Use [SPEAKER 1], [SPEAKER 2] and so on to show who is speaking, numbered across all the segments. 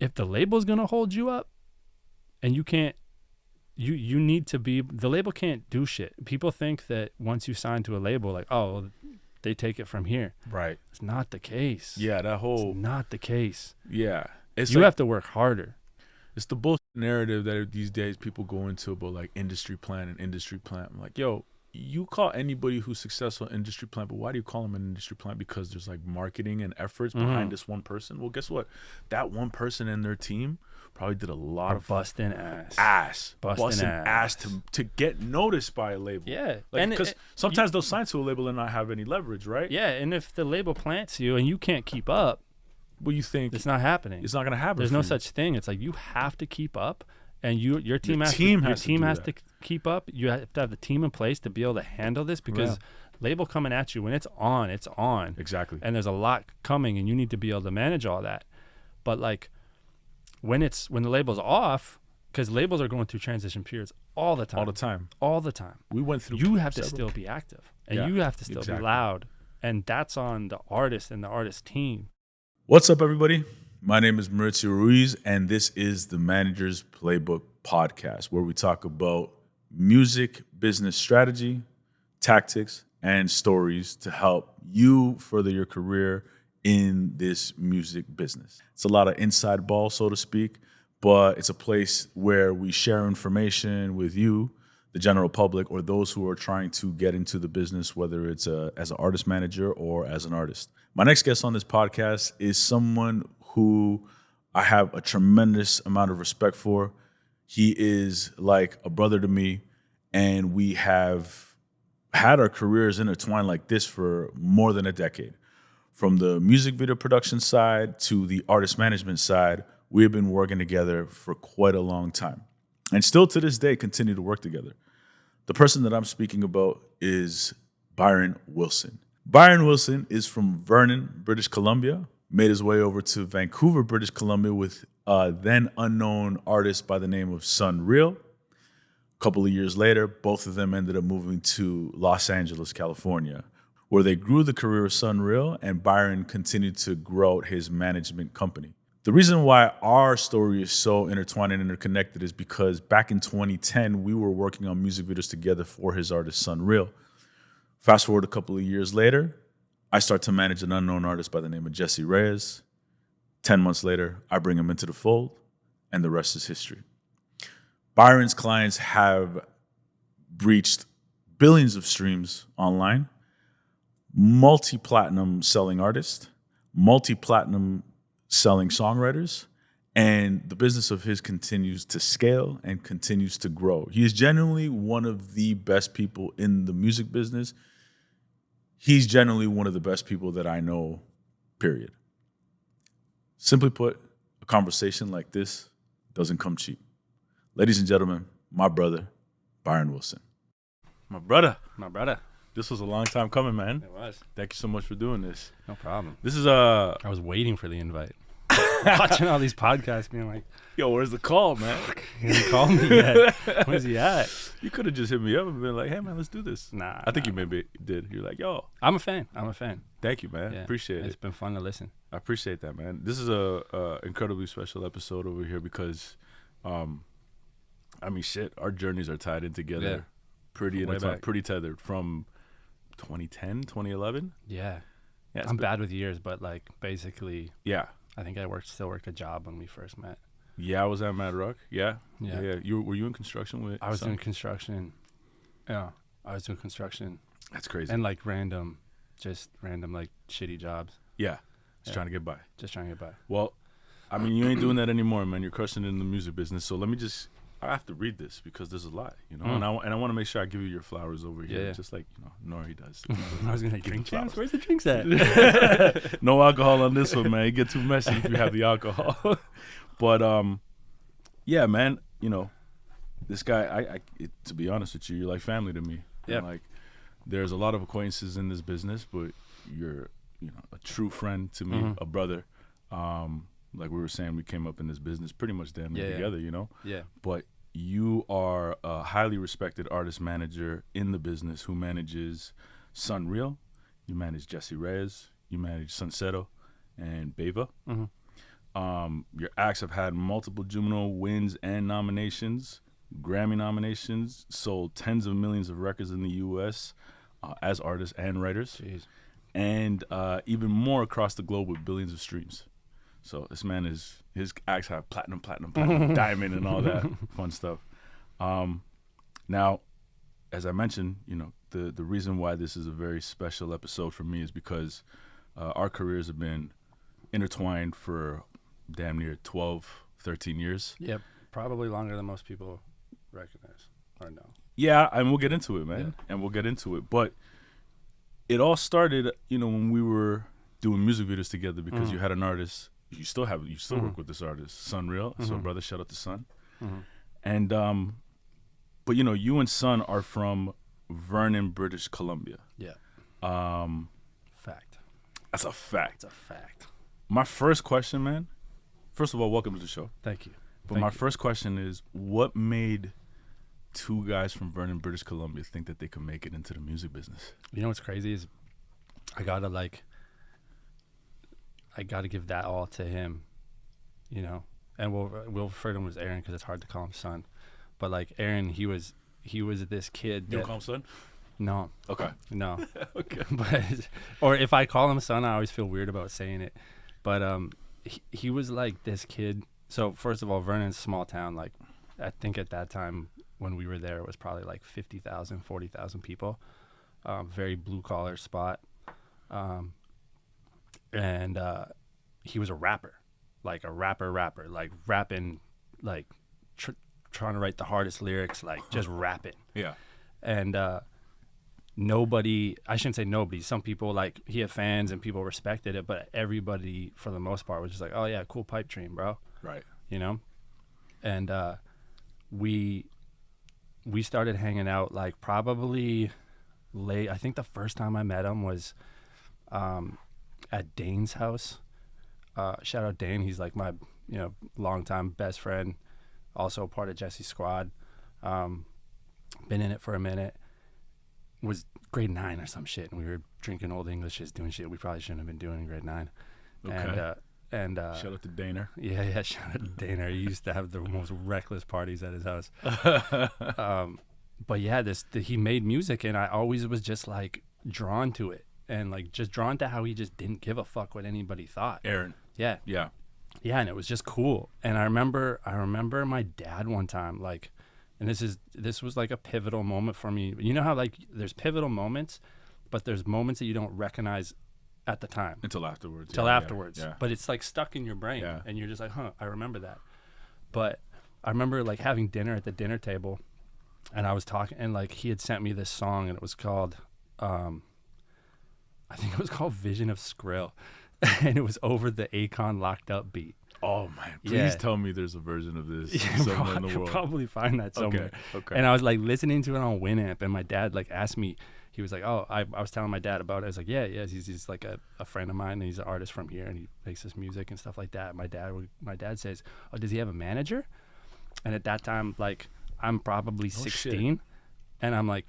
[SPEAKER 1] if the label's gonna hold you up, and you can't, you need to be, the label can't do shit. People think that once you sign to a label, like, oh, they take it from here.
[SPEAKER 2] Right.
[SPEAKER 1] It's not the case.
[SPEAKER 2] Yeah, that whole.
[SPEAKER 1] It's not the case.
[SPEAKER 2] Yeah. It's
[SPEAKER 1] you have to work harder.
[SPEAKER 2] It's the bullshit narrative that these days people go into about like industry plan. I'm like, yo, you call anybody who's successful industry plan, but why do you call them an industry plan? Because there's like marketing and efforts behind this one person. Well, guess what? That one person and their team probably did a lot of
[SPEAKER 1] busting ass
[SPEAKER 2] to get noticed by a label.
[SPEAKER 1] Yeah,
[SPEAKER 2] like, because sometimes they'll sign to a label and not have any leverage, right?
[SPEAKER 1] Yeah, and if the label plants you and you can't keep up,
[SPEAKER 2] well, you think
[SPEAKER 1] it's not happening.
[SPEAKER 2] It's not going to happen.
[SPEAKER 1] There's no such thing. It's like you have to keep up, and your team has to keep up. You have to have the team in place to be able to handle this, because label coming at you when it's on, it's on.
[SPEAKER 2] Exactly.
[SPEAKER 1] And there's a lot coming, and you need to be able to manage all that. But like when the label's off, because labels are going through transition periods all the time. We went through. You have to still be active, and you have to still be loud, and that's on the artist and the artist team.
[SPEAKER 2] What's up, everybody? My name is Mauricio Ruiz, and this is the Manager's Playbook podcast, where we talk about music, business strategy, tactics, and stories to help you further your career in this music business. It's a lot of inside ball, so to speak, but it's a place where we share information with you, the general public, or those who are trying to get into the business, whether it's as an artist manager or as an artist. My next guest on this podcast is someone who I have a tremendous amount of respect for. He is like a brother to me, and we have had our careers intertwined like this for more than a decade. From the music video production side to the artist management side, we have been working together for quite a long time, and still to this day continue to work together. The person that I'm speaking about is Byron Wilson. Byron Wilson is from Vernon, British Columbia, made his way over to Vancouver, British Columbia with a then unknown artist by the name of SonReal. A couple of years later, both of them ended up moving to Los Angeles, California, where they grew the career of SonReal, and Byron continued to grow his management company. The reason why our story is so intertwined and interconnected is because back in 2010, we were working on music videos together for his artist SonReal. Fast forward a couple of years later, I start to manage an unknown artist by the name of Jessie Reyez. 10 months later, I bring him into the fold, and the rest is history. Byron's clients have breached billions of streams online, multi-platinum selling artists, multi-platinum selling songwriters, and the business of his continues to scale and continues to grow. He is genuinely one of the best people in the music business. He's generally one of the best people that I know, period. Simply put, a conversation like this doesn't come cheap. Ladies and gentlemen, my brother, Byron Wilson. My brother. This was a long time coming, man.
[SPEAKER 1] It was.
[SPEAKER 2] Thank you so much for doing this.
[SPEAKER 1] No problem.
[SPEAKER 2] This is
[SPEAKER 1] I was waiting for the invite. Watching all these podcasts, being like,
[SPEAKER 2] yo, where's the call, man?
[SPEAKER 1] He hasn't called me yet. Where's he at?
[SPEAKER 2] You could have just hit me up and been like, hey, man, let's do this.
[SPEAKER 1] Nah.
[SPEAKER 2] I think you maybe did. You're like, yo.
[SPEAKER 1] I'm a fan.
[SPEAKER 2] Thank you, man.
[SPEAKER 1] Yeah,
[SPEAKER 2] appreciate it.
[SPEAKER 1] It's been fun to listen.
[SPEAKER 2] I appreciate that, man. This is a incredibly special episode over here because, I mean, shit, our journeys are tied in together.
[SPEAKER 1] Yeah.
[SPEAKER 2] Pretty tethered from 2010, 2011.
[SPEAKER 1] Yeah. I'm bad with years, but like basically,
[SPEAKER 2] yeah.
[SPEAKER 1] I think I still worked a job when we first met.
[SPEAKER 2] Yeah, I was at Mad Rock. Yeah.
[SPEAKER 1] Yeah.
[SPEAKER 2] Were you in construction with?
[SPEAKER 1] I was doing construction. Yeah, I was doing construction.
[SPEAKER 2] That's crazy.
[SPEAKER 1] And like random like shitty jobs.
[SPEAKER 2] Yeah. Just trying to get by. Well, I mean, you ain't doing that anymore, man. You're crushing it in the music business. So I have to read this because there's a lot, you know, and I want to make sure I give you your flowers over here, just like, you know, Nori does.
[SPEAKER 1] I was gonna drink champs. Where's the drinks at?
[SPEAKER 2] No alcohol on this one, man. You get too messy if you have the alcohol. But yeah, man, you know, this guy, to be honest with you, you're like family to me.
[SPEAKER 1] Yeah.
[SPEAKER 2] And like, there's a lot of acquaintances in this business, but you're, you know, a true friend to me, a brother. Like we were saying, we came up in this business pretty much damn near together, you know?
[SPEAKER 1] Yeah.
[SPEAKER 2] But you are a highly respected artist manager in the business who manages SonReal. You manage Jessie Reyez. You manage Sunsetto and Beva. Your acts have had multiple Juno wins and nominations, Grammy nominations, sold tens of millions of records in the U.S. As artists and writers.
[SPEAKER 1] Jeez.
[SPEAKER 2] And even more across the globe with billions of streams. So this man his acts have platinum, diamond, and all that fun stuff. Now, as I mentioned, the reason why this is a very special episode for me is because our careers have been intertwined for damn near 12, 13 years.
[SPEAKER 1] Yep, probably longer than most people recognize or know.
[SPEAKER 2] Yeah, and we'll get into it, man. Yeah. And we'll get into it. But it all started, when we were doing music videos together because you had an artist. You still work with this artist, SonReal. So, brother, shout out to Son. And, but, you and Son are from Vernon, British Columbia.
[SPEAKER 1] Yeah. Fact.
[SPEAKER 2] That's a fact.
[SPEAKER 1] It's a fact.
[SPEAKER 2] My first question, man, first of all, welcome to the show.
[SPEAKER 1] Thank you.
[SPEAKER 2] But my first question is, what made two guys from Vernon, British Columbia think that they could make it into the music business?
[SPEAKER 1] You know what's crazy is I gotta give that all to him, and we'll refer to him as Aaron because it's hard to call him Son. But like Aaron, he was this kid.
[SPEAKER 2] You don't call him Son?
[SPEAKER 1] No.
[SPEAKER 2] Okay.
[SPEAKER 1] No.
[SPEAKER 2] Okay.
[SPEAKER 1] But or if I call him Son, I always feel weird about saying it. But he was like this kid. So first of all, Vernon's a small town. Like I think at that time when we were there, it was probably like 50,000, 40,000 people. Very blue collar spot. And he was a rapper, like rapping, like trying to write the hardest lyrics, like just rapping.
[SPEAKER 2] Yeah.
[SPEAKER 1] And nobody, I shouldn't say nobody, some people, like he had fans and people respected it, but everybody for the most part was just like, oh yeah, cool pipe dream, bro.
[SPEAKER 2] Right.
[SPEAKER 1] And we started hanging out like probably late. I think the first time I met him was at Dane's house. Shout out Dane. He's like my longtime best friend, also part of Jesse's squad. Been in it for a minute. Was grade 9 or some shit, and we were drinking Old Englishes, doing shit we probably shouldn't have been doing in grade 9.
[SPEAKER 2] Okay.
[SPEAKER 1] And
[SPEAKER 2] shout out to Daner.
[SPEAKER 1] Yeah, shout out to Daner. He used to have the most reckless parties at his house. But yeah, he made music, and I always was just like drawn to it, and like just drawn to how he just didn't give a fuck what anybody thought.
[SPEAKER 2] Aaron.
[SPEAKER 1] Yeah, and it was just cool. And I remember my dad one time, like, and this was like a pivotal moment for me. You know how like there's pivotal moments, but there's moments that you don't recognize at the time
[SPEAKER 2] until afterwards.
[SPEAKER 1] Yeah. But it's like stuck in your brain, and you're just like, I remember that. But I remember like having dinner at the dinner table, and I was talking, and like he had sent me this song, and it was called, I think it was called Vision of Skrill, and it was over the Akon Locked Up beat.
[SPEAKER 2] Oh man, please tell me there's a version of this somewhere in the world.
[SPEAKER 1] You'll probably find that somewhere.
[SPEAKER 2] Okay.
[SPEAKER 1] And I was like listening to it on Winamp, and my dad like asked me, he was like, oh, I was telling my dad about it. I was like, yeah, he's like a friend of mine, and he's an artist from here, and he makes this music and stuff like that. My dad says, oh, does he have a manager? And at that time, like, I'm probably 16, and I'm like,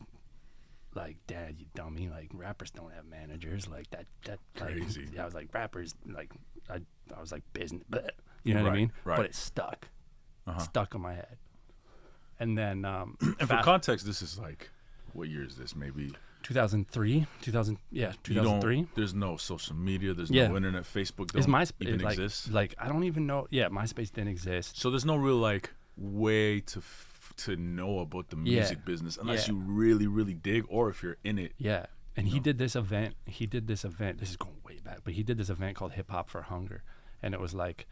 [SPEAKER 1] Dad, you dummy, like rappers don't have managers, like that
[SPEAKER 2] crazy.
[SPEAKER 1] Like, yeah, I was like, rappers, like I was like business, but you know what I mean?
[SPEAKER 2] Right.
[SPEAKER 1] But it stuck in my head. And then
[SPEAKER 2] and for context, this is like, what year is this? Maybe
[SPEAKER 1] 2003.
[SPEAKER 2] There's no social media. There's no internet. Facebook don't even exist.
[SPEAKER 1] Like I don't even know. Yeah, MySpace didn't exist.
[SPEAKER 2] So there's no real like way to know about the music business unless you really, really dig, or if you're in it.
[SPEAKER 1] Yeah. And he did this event. This is going way back, but he did this event called Hip Hop for Hunger, and it was like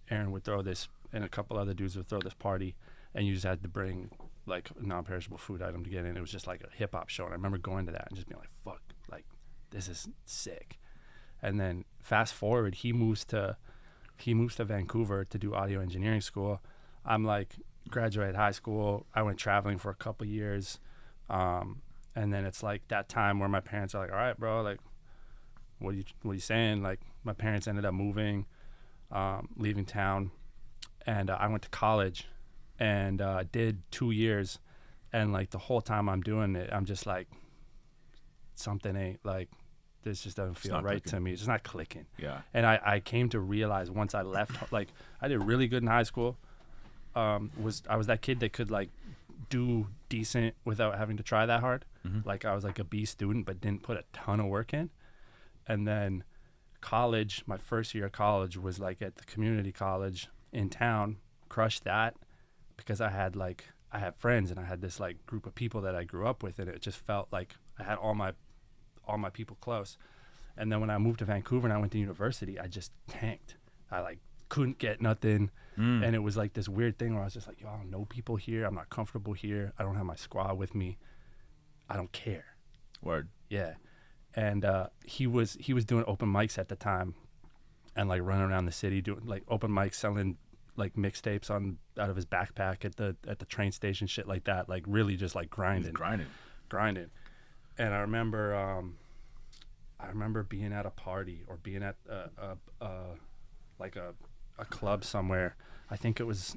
[SPEAKER 1] Aaron would throw this, and a couple other dudes would throw this party, and you just had to bring like a non-perishable food item to get in. It was just like a hip hop show, and I remember going to that and just being like, "Fuck, like this is sick." And then fast forward, he moves to Vancouver to do audio engineering school. I'm like graduated high school. I went traveling for a couple years, and then it's like that time where my parents are like, "All right, bro, like, what are you saying?" Like my parents ended up moving, leaving town, and I went to college. And did 2 years, and like the whole time I'm doing it, I'm just like, something ain't like, just doesn't feel right to me. It's just not clicking.
[SPEAKER 2] Yeah.
[SPEAKER 1] And I came to realize once I left, like I did really good in high school. I was that kid that could like do decent without having to try that hard. Like I was like a B student, but didn't put a ton of work in. And then college, my first year of college was like at the community college in town, crushed that because I had friends and I had this like group of people that I grew up with, and it just felt like I had all my people close. And then when I moved to Vancouver and I went to university, I just tanked. I like couldn't get nothing. And it was like this weird thing where I was just like, yo, I don't know people here. I'm not comfortable here. I don't have my squad with me. I don't care.
[SPEAKER 2] Word.
[SPEAKER 1] Yeah. And he was doing open mics at the time and like running around the city doing like open mics, selling like mixtapes out of his backpack at the train station, shit like that. Like really just like grinding. And I remember being at a party or being at like a club somewhere. I think it was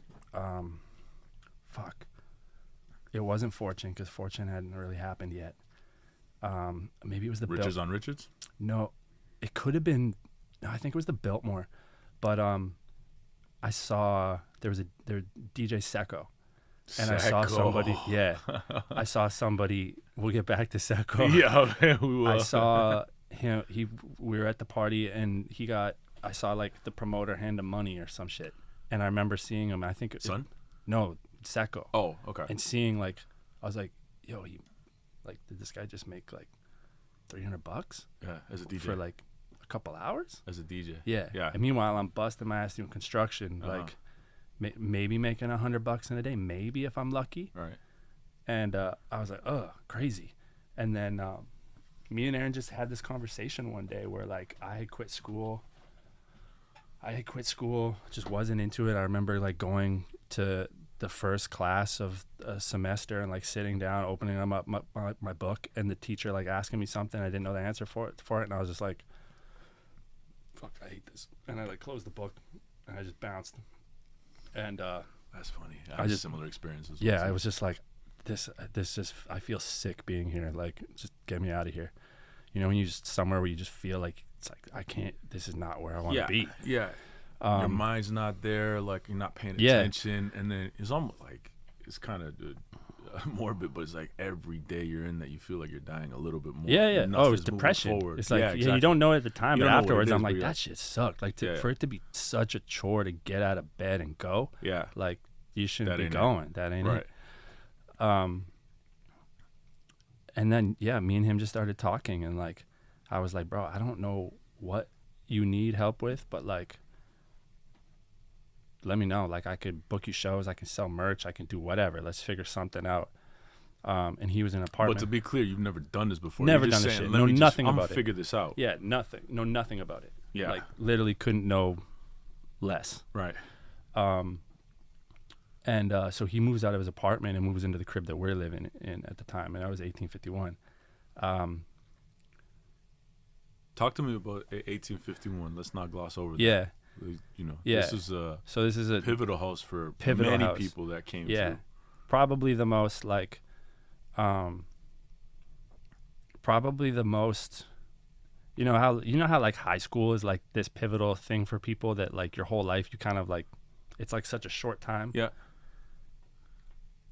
[SPEAKER 1] it wasn't Fortune, because Fortune hadn't really happened yet. Maybe it was the
[SPEAKER 2] Riches on Richards?
[SPEAKER 1] No, it could have been. I think it was the Biltmore, but I saw there DJ Secco, and I saw somebody. Yeah, I saw somebody. We'll get back to Secco.
[SPEAKER 2] Yeah, we will.
[SPEAKER 1] I saw him. We were at the party, and I saw like the promoter hand him money or some shit, and I remember seeing him. I think no, Secco.
[SPEAKER 2] Oh, okay.
[SPEAKER 1] And seeing like, I was like, yo, did this guy just make like $300?
[SPEAKER 2] Yeah, as a DJ
[SPEAKER 1] for like a couple hours.
[SPEAKER 2] As a DJ.
[SPEAKER 1] Yeah. And meanwhile, I'm busting my ass doing construction, like maybe making $100 in a day, maybe if I'm lucky.
[SPEAKER 2] Right.
[SPEAKER 1] And I was like, oh, crazy. And then me and Aaron just had this conversation one day where like I had quit school, just wasn't into it. I remember like going to the first class of a semester and like sitting down, opening up my book, and the teacher like asking me something I didn't know the answer for it, and I was just like, fuck, I hate this. And I like closed the book and I just bounced. And
[SPEAKER 2] that's funny. I had similar experiences.
[SPEAKER 1] Yeah, I was just like, this just, I feel sick being here. Like, just get me out of here. You know, when you just somewhere where you just feel like it's like I can't. This is not where I want to be.
[SPEAKER 2] Yeah. Your mind's not there. Like you're not paying attention, and then it's almost like it's kind of morbid, but it's like every day you're in that you feel like you're dying a little bit more.
[SPEAKER 1] Yeah. Oh, it's depression. Forward. It's like exactly. You don't know it at the time, but afterwards I'm like, that shit sucked. Like for it to be such a chore to get out of bed and go.
[SPEAKER 2] Yeah.
[SPEAKER 1] Like you shouldn't be going. That ain't it. And then me and him just started talking, and like I was like, bro, I don't know what you need help with, but like let me know. Like I could book you shows, I can sell merch, I can do whatever. Let's figure something out. And he was in an apartment.
[SPEAKER 2] But to be clear, you've never done this before.
[SPEAKER 1] Never done this shit. Know nothing about it.
[SPEAKER 2] I'm gonna figure this out.
[SPEAKER 1] Yeah, nothing. Know nothing about it.
[SPEAKER 2] Yeah.
[SPEAKER 1] Like literally couldn't know less.
[SPEAKER 2] Right.
[SPEAKER 1] And so he moves out of his apartment and moves into the crib that we're living in at the time, and that was 1851.
[SPEAKER 2] Talk to me about 1851. Let's not gloss over that.
[SPEAKER 1] Yeah.
[SPEAKER 2] You know,
[SPEAKER 1] this is a
[SPEAKER 2] pivotal house for many people that came through.
[SPEAKER 1] Probably the most like you know how like high school is like this pivotal thing for people that like your whole life you kind of like, it's like such a short time.
[SPEAKER 2] Yeah.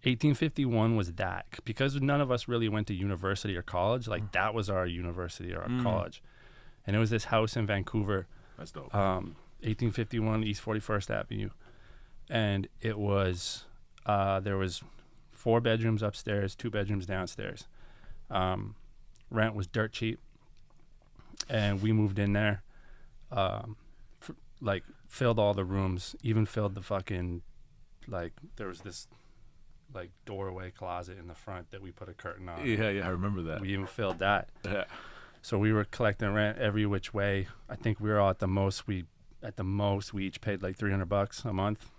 [SPEAKER 1] 1851 was that, because none of us really went to university or college. Like that was our university or our college, and it was this house in Vancouver.
[SPEAKER 2] That's dope.
[SPEAKER 1] 1851 East 41st Avenue, and it was there was 4 bedrooms upstairs, 2 bedrooms downstairs. Rent was dirt cheap, and we moved in there, like filled all the rooms, even filled the fucking, like there was this like doorway closet in the front that we put a curtain on.
[SPEAKER 2] Yeah, I remember that.
[SPEAKER 1] We even filled that.
[SPEAKER 2] Yeah. So
[SPEAKER 1] we were collecting rent every which way. I think we were all at the most we each paid like $300 a month.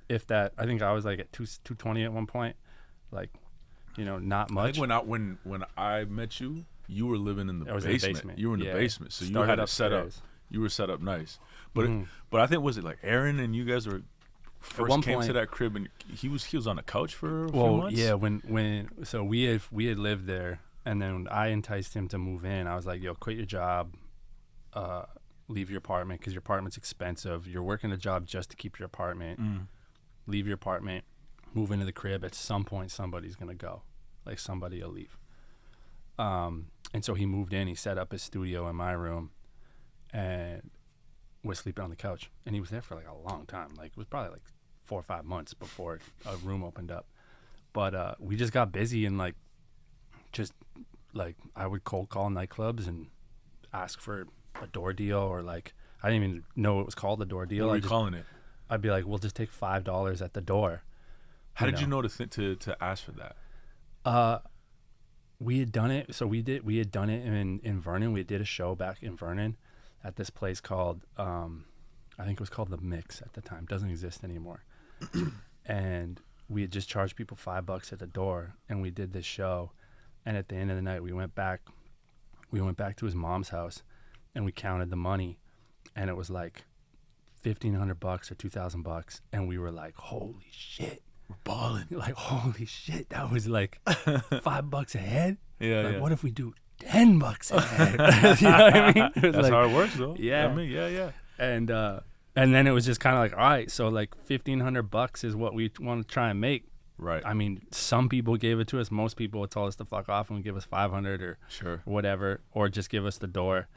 [SPEAKER 1] If that, I think I was like at $220 at one point. Like, you know, not much.
[SPEAKER 2] I think when I met you, you were living in the basement. You were in the basement, so you had it set up. You were set up nice. But but I think, was it like Aaron and you guys were first came to that crib, and he was on the couch for a few months?
[SPEAKER 1] Yeah, when we had lived there And then I enticed him to move in. I was like, yo, quit your job, leave your apartment because your apartment's expensive. You're working a job just to keep your apartment. Leave your apartment, move into the crib. At some point, somebody's going to go. Like, somebody will leave. And so he moved in. He set up his studio in my room and was sleeping on the couch. And he was there for, like, a long time. Like, it was probably, like, 4 or 5 months before a room opened up. But we just got busy and, like, just, like, I would cold call nightclubs and ask for a door deal, or, like, I didn't even know it was called a door deal.
[SPEAKER 2] What were you calling it?
[SPEAKER 1] I'd be like, we'll just take $5 at the door.
[SPEAKER 2] How did you know to ask for that?
[SPEAKER 1] We had done it. So we had done it in Vernon. We did a show back in Vernon at this place called, I think it was called The Mix at the time. Doesn't exist anymore. And we had just charged people $5 at the door, and we did this show. And at the end of the night, we went back to his mom's house, and we counted the money, and it was like $1,500 or $2,000, and we were like, holy shit.
[SPEAKER 2] We're balling.
[SPEAKER 1] Like, holy shit, that was like $5 a head.
[SPEAKER 2] Yeah,
[SPEAKER 1] like,
[SPEAKER 2] yeah.
[SPEAKER 1] what if we do $10 a head? You know what I mean?
[SPEAKER 2] That's
[SPEAKER 1] like,
[SPEAKER 2] how it works, though.
[SPEAKER 1] Yeah.
[SPEAKER 2] I mean, yeah.
[SPEAKER 1] And then it was just kind of like, all right, so like $1,500 is what we want to try and make.
[SPEAKER 2] Right.
[SPEAKER 1] I mean, some people gave it to us. Most people would tell us to fuck off and would give us $500 or whatever, or just give us the door.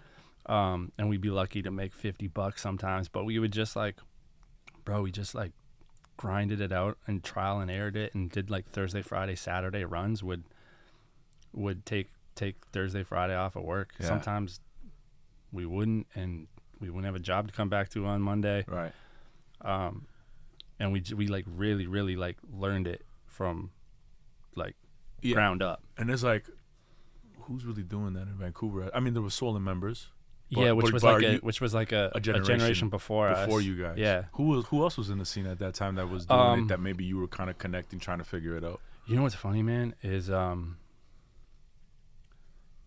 [SPEAKER 1] And we'd be lucky to make $50 sometimes. But we would just like, bro, we just like grinded it out and trial and errored it, and did like Thursday, Friday, Saturday runs. Would take Thursday, Friday off of work.
[SPEAKER 2] Yeah.
[SPEAKER 1] Sometimes we wouldn't, and we wouldn't have a job to come back to on Monday.
[SPEAKER 2] Right.
[SPEAKER 1] And we like really like learned it from like ground up.
[SPEAKER 2] And there's like, who's really doing that in Vancouver? I mean, there were Solon members.
[SPEAKER 1] Which was like a generation before us.
[SPEAKER 2] Before you guys.
[SPEAKER 1] Yeah.
[SPEAKER 2] Who else was in the scene at that time that was doing it, that maybe you were kind of connecting, trying to figure it out?
[SPEAKER 1] You know what's funny, man, is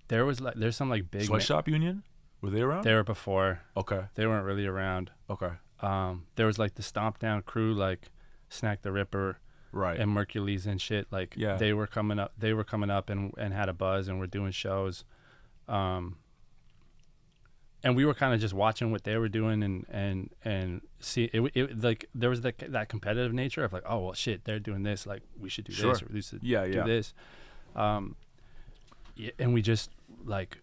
[SPEAKER 1] there's some like big
[SPEAKER 2] Sweatshop Union? Were they around?
[SPEAKER 1] They were before.
[SPEAKER 2] Okay.
[SPEAKER 1] They weren't really around.
[SPEAKER 2] Okay.
[SPEAKER 1] There was like the Stomp Down crew, like Snack the Ripper,
[SPEAKER 2] right,
[SPEAKER 1] and Mercules and shit. Like they were coming up and had a buzz and were doing shows. And we were kind of just watching what they were doing and see it like there was that competitive nature of like, oh well shit, they're doing this, like we should do this, or we should do this. And we just like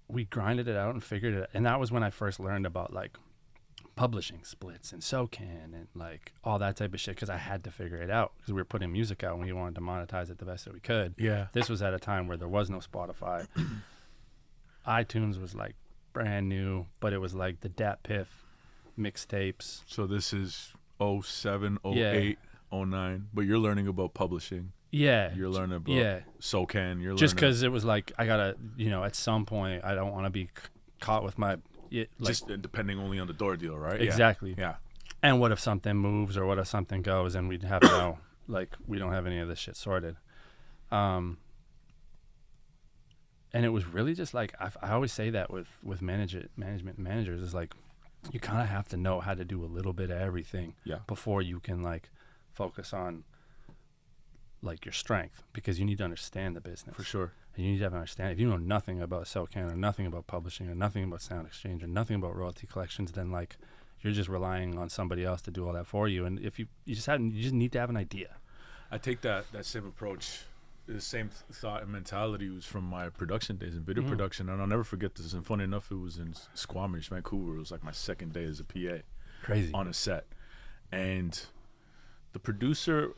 [SPEAKER 1] we grinded it out and figured it out. And that was when I first learned about like publishing splits and SoCan and like all that type of shit, because I had to figure it out because we were putting music out and we wanted to monetize it the best that we could.
[SPEAKER 2] Yeah.
[SPEAKER 1] This was at a time where there was no Spotify. iTunes was like brand new, but it was like the Dat Piff mixtapes.
[SPEAKER 2] So this is 07, 08, 09, but you're learning about publishing.
[SPEAKER 1] Yeah.
[SPEAKER 2] You're learning about SoCan. You're
[SPEAKER 1] just because it was like, I gotta, at some point I don't want to be caught with my
[SPEAKER 2] just depending only on the door deal, right?
[SPEAKER 1] Exactly.
[SPEAKER 2] Yeah.
[SPEAKER 1] And what if something moves or what if something goes, and we'd have to know, like, we don't have any of this shit sorted. And it was really just like, I always say that with management managers is like, you kind of have to know how to do a little bit of everything before you can like focus on like your strength, because you need to understand the business.
[SPEAKER 2] For sure.
[SPEAKER 1] And you need to understand, if you know nothing about SoCan or nothing about publishing or nothing about sound exchange or nothing about royalty collections, then like you're just relying on somebody else to do all that for you. And if you just need to have an idea.
[SPEAKER 2] I take that same approach, the same thought and mentality was from my production days in video production, and I'll never forget this. And funny enough, it was in Squamish, Vancouver. It was like my second day as a PA.
[SPEAKER 1] Crazy.
[SPEAKER 2] On a set. And the producer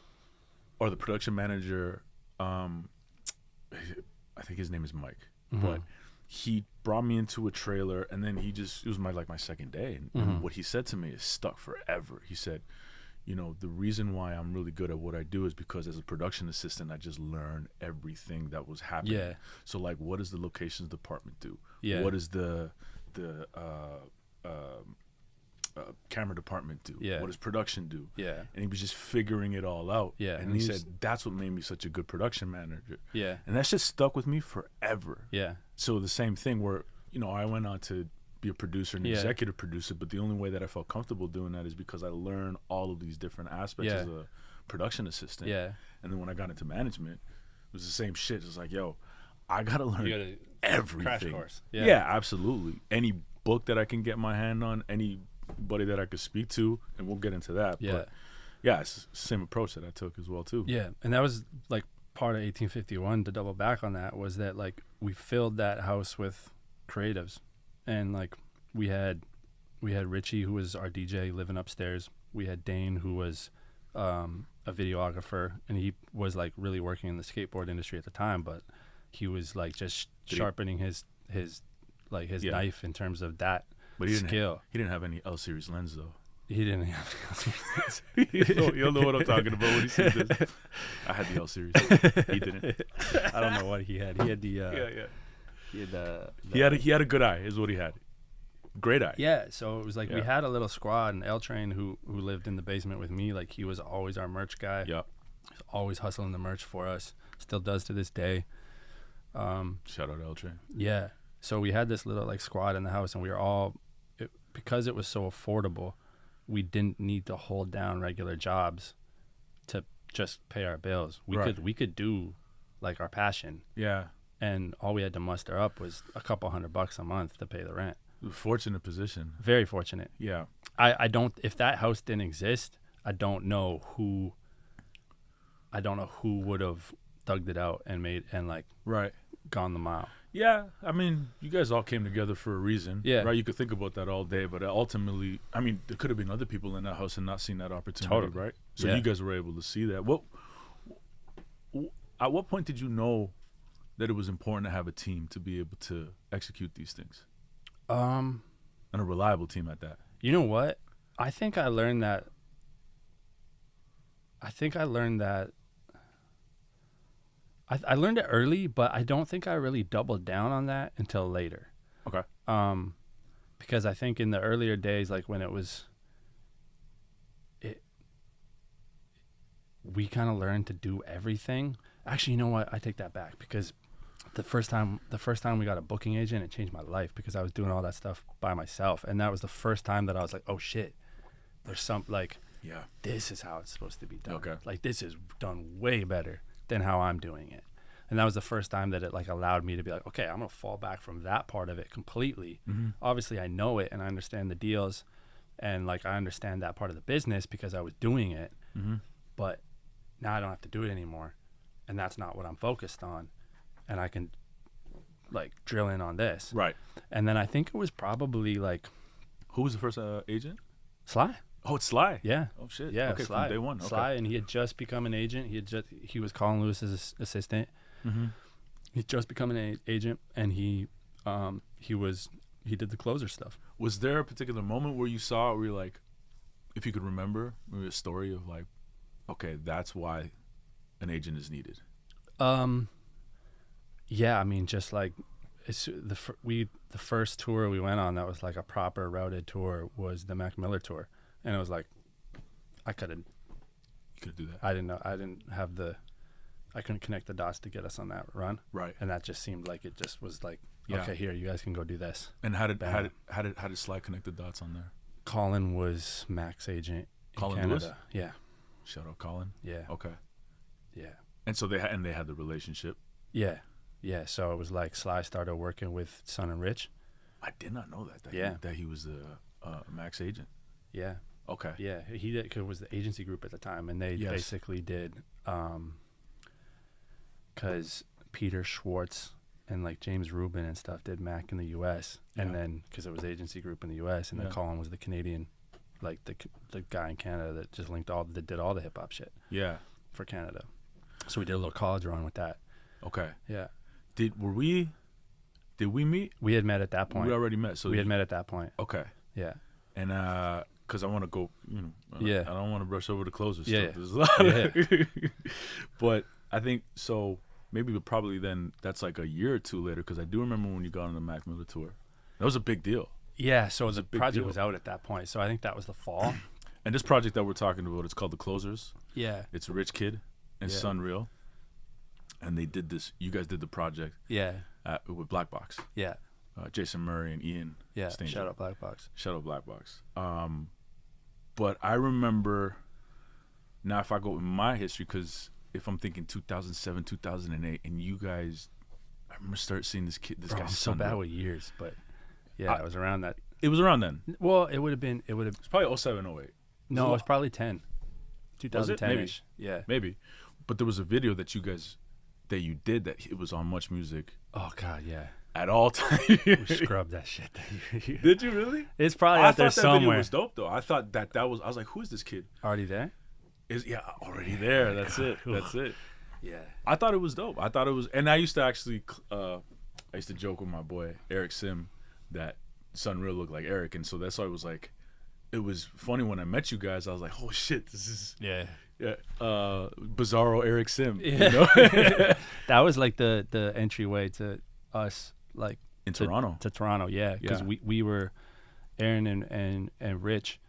[SPEAKER 2] or the production manager, I think his name is Mike, but he brought me into a trailer, and then it was my second day. And what he said to me is stuck forever. He said, the reason why I'm really good at what I do is because as a production assistant, I just learned everything that was happening. Yeah. So like, what does the locations department do? Yeah. What does the camera department do? Yeah. What does production do? Yeah. And he was just figuring it all out. Yeah. And he said, that's what made me such a good production manager. Yeah. And that just stuck with me forever. Yeah. So the same thing where, I went on to be a producer and executive producer, but the only way that I felt comfortable doing that is because I learned all of these different aspects as a production assistant. Yeah. And then when I got into management, it was the same shit. It was like, yo, I gotta learn everything.
[SPEAKER 1] Crash course.
[SPEAKER 2] Yeah, absolutely. Any book that I can get my hand on, anybody that I could speak to, and we'll get into that.
[SPEAKER 1] Yeah.
[SPEAKER 2] But yeah, it's the same approach that I took as well too.
[SPEAKER 1] Yeah, and that was like part of 1851. To double back on that was that like we filled that house with creatives, and like we had Richie, who was our DJ, living upstairs. We had Dane, who was a videographer, and he was like really working in the skateboard industry at the time, but he was like just sharpening his knife in terms of that skill.
[SPEAKER 2] He didn't have any L series lens though.
[SPEAKER 1] He didn't have.
[SPEAKER 2] You'll know what I'm talking about when he sees this. I had the L series. He didn't.
[SPEAKER 1] I don't know what he had. He had the.
[SPEAKER 2] He had a good eye. Is what he had. Great eye.
[SPEAKER 1] Yeah. So it was like we had a little squad, and L Train, who lived in the basement with me, like he was always our merch guy.
[SPEAKER 2] Yeah.
[SPEAKER 1] Always hustling the merch for us. Still does to this day.
[SPEAKER 2] Shout out L Train.
[SPEAKER 1] Yeah. So we had this little like squad in the house, and we were all because it was so affordable. We didn't need to hold down regular jobs to just pay our bills. We could do like our passion.
[SPEAKER 2] Yeah.
[SPEAKER 1] And all we had to muster up was a couple $100 a month to pay the rent.
[SPEAKER 2] Fortunate position.
[SPEAKER 1] Very fortunate.
[SPEAKER 2] Yeah.
[SPEAKER 1] I don't, if that house didn't exist, I don't know who would have thugged it out and gone the mile.
[SPEAKER 2] Yeah, I mean, you guys all came together for a reason.
[SPEAKER 1] Yeah.
[SPEAKER 2] Right? You could think about that all day, but ultimately, I mean, there could have been other people in that house and not seen that opportunity,
[SPEAKER 1] Totally.
[SPEAKER 2] right? So you guys were able to see that. At what point did you know that it was important to have a team to be able to execute these things? And a reliable team at that.
[SPEAKER 1] You know what? I think I learned that. I learned it early, but I don't think I really doubled down on that until later.
[SPEAKER 2] Okay.
[SPEAKER 1] Because I think in the earlier days, like when we kind of learned to do everything. Actually, you know what? I take that back, because the first time we got a booking agent, it changed my life, because I was doing all that stuff by myself, and that was the first time that I was like, oh shit, there's some this is how it's supposed to be done.
[SPEAKER 2] Okay.
[SPEAKER 1] Like this is done way better than how I'm doing it. And that was the first time that it like allowed me to be like, okay, I'm gonna fall back from that part of it completely. Mm-hmm. Obviously I know it and I understand the deals, and like I understand that part of the business because I was doing it. Mm-hmm. But now I don't have to do it anymore, and that's not what I'm focused on, and I can like drill in on this.
[SPEAKER 2] Right.
[SPEAKER 1] And then I think it was probably like,
[SPEAKER 2] who was the first agent?
[SPEAKER 1] Sly.
[SPEAKER 2] Oh, it's Sly.
[SPEAKER 1] Yeah.
[SPEAKER 2] Oh shit.
[SPEAKER 1] Yeah.
[SPEAKER 2] Okay,
[SPEAKER 1] Sly.
[SPEAKER 2] from day one. Okay.
[SPEAKER 1] Sly, and he had just become an agent. He was Colin Lewis's assistant. Mm-hmm. He'd just become an agent, and he did the closer stuff.
[SPEAKER 2] Was there a particular moment where you saw it where you're like, if you could remember, maybe a story of like, okay, that's why an agent is needed?
[SPEAKER 1] Yeah, I mean, just like the first tour we went on that was like a proper routed tour was the Mac Miller tour, and it was like I couldn't.
[SPEAKER 2] You could do that.
[SPEAKER 1] I didn't know. I couldn't connect the dots to get us on that run.
[SPEAKER 2] Right.
[SPEAKER 1] And that just seemed like it just was like, okay, here, you guys can go do this.
[SPEAKER 2] And how did Sly connect the dots on there?
[SPEAKER 1] Colin was Mac's agent in
[SPEAKER 2] Colin
[SPEAKER 1] Canada.
[SPEAKER 2] Lewis?
[SPEAKER 1] Yeah.
[SPEAKER 2] Shout out Colin.
[SPEAKER 1] Yeah.
[SPEAKER 2] Okay.
[SPEAKER 1] Yeah.
[SPEAKER 2] And so they had the relationship.
[SPEAKER 1] Yeah. Yeah. So it was like Sly started working with Son and Rich.
[SPEAKER 2] I did not know that. That he was Mac's agent.
[SPEAKER 1] Yeah.
[SPEAKER 2] Okay.
[SPEAKER 1] Yeah. He did, cause it was the agency group at the time, and they basically did, because Peter Schwartz and like James Rubin and stuff did Mac in the U.S. and then because it was agency group in the U.S. and then Colin was the Canadian, like the guy in Canada that just did all the hip hop shit.
[SPEAKER 2] Yeah.
[SPEAKER 1] For Canada, so we did a little college run with that.
[SPEAKER 2] Okay.
[SPEAKER 1] Yeah.
[SPEAKER 2] Did we meet?
[SPEAKER 1] We had met at that point.
[SPEAKER 2] We already met. So
[SPEAKER 1] we had met at that point.
[SPEAKER 2] Okay.
[SPEAKER 1] Yeah.
[SPEAKER 2] And because I want to go, I don't want to brush over the closer stuff.
[SPEAKER 1] Yeah.
[SPEAKER 2] There's a lot but I think so. Maybe probably then that's like a year or two later, because I do remember when you got on the Mac Miller tour. That was a big deal.
[SPEAKER 1] Yeah, so the project was out at that point. So I think that was the fall.
[SPEAKER 2] And this project that we're talking about, it's called The Closers.
[SPEAKER 1] Yeah.
[SPEAKER 2] It's Rich Kid and SonReal. And they did this. You guys did the project.
[SPEAKER 1] Yeah.
[SPEAKER 2] With Black Box.
[SPEAKER 1] Yeah.
[SPEAKER 2] Jason Murray and Ian.
[SPEAKER 1] Yeah.
[SPEAKER 2] Stanger.
[SPEAKER 1] Shout out Black Box.
[SPEAKER 2] Shout out Black Box. But I remember, now if I go with my history, because if I'm thinking 2007, 2008, and you guys remember start seeing this kid. This
[SPEAKER 1] Bro,
[SPEAKER 2] guy's
[SPEAKER 1] I'm so bad with years, but yeah, it was around that.
[SPEAKER 2] It was around then.
[SPEAKER 1] Well, it would have been.
[SPEAKER 2] It's probably 07, 08.
[SPEAKER 1] No, it was probably 10. 2010-ish.
[SPEAKER 2] Maybe.
[SPEAKER 1] Yeah.
[SPEAKER 2] Maybe. But there was a video that you did that it was on Much Music.
[SPEAKER 1] Oh God, yeah.
[SPEAKER 2] At all times.
[SPEAKER 1] We scrubbed that shit.
[SPEAKER 2] Did you really?
[SPEAKER 1] It's probably out there somewhere. I thought that video
[SPEAKER 2] was dope though. I thought that was. I was like, who is this kid?
[SPEAKER 1] Already there?
[SPEAKER 2] Already there. That's it. That's it.
[SPEAKER 1] Yeah.
[SPEAKER 2] I thought it was dope. I thought it was, and I used to actually, I used to joke with my boy Eric Sim that SonReal looked like Eric, and so that's why it was like, it was funny when I met you guys. I was like, oh shit, this is Bizarro Eric Sim.
[SPEAKER 1] Yeah.
[SPEAKER 2] You know?
[SPEAKER 1] That was like the entryway to us, like
[SPEAKER 2] in Toronto.
[SPEAKER 1] To Toronto, yeah, because we were, Aaron and Rich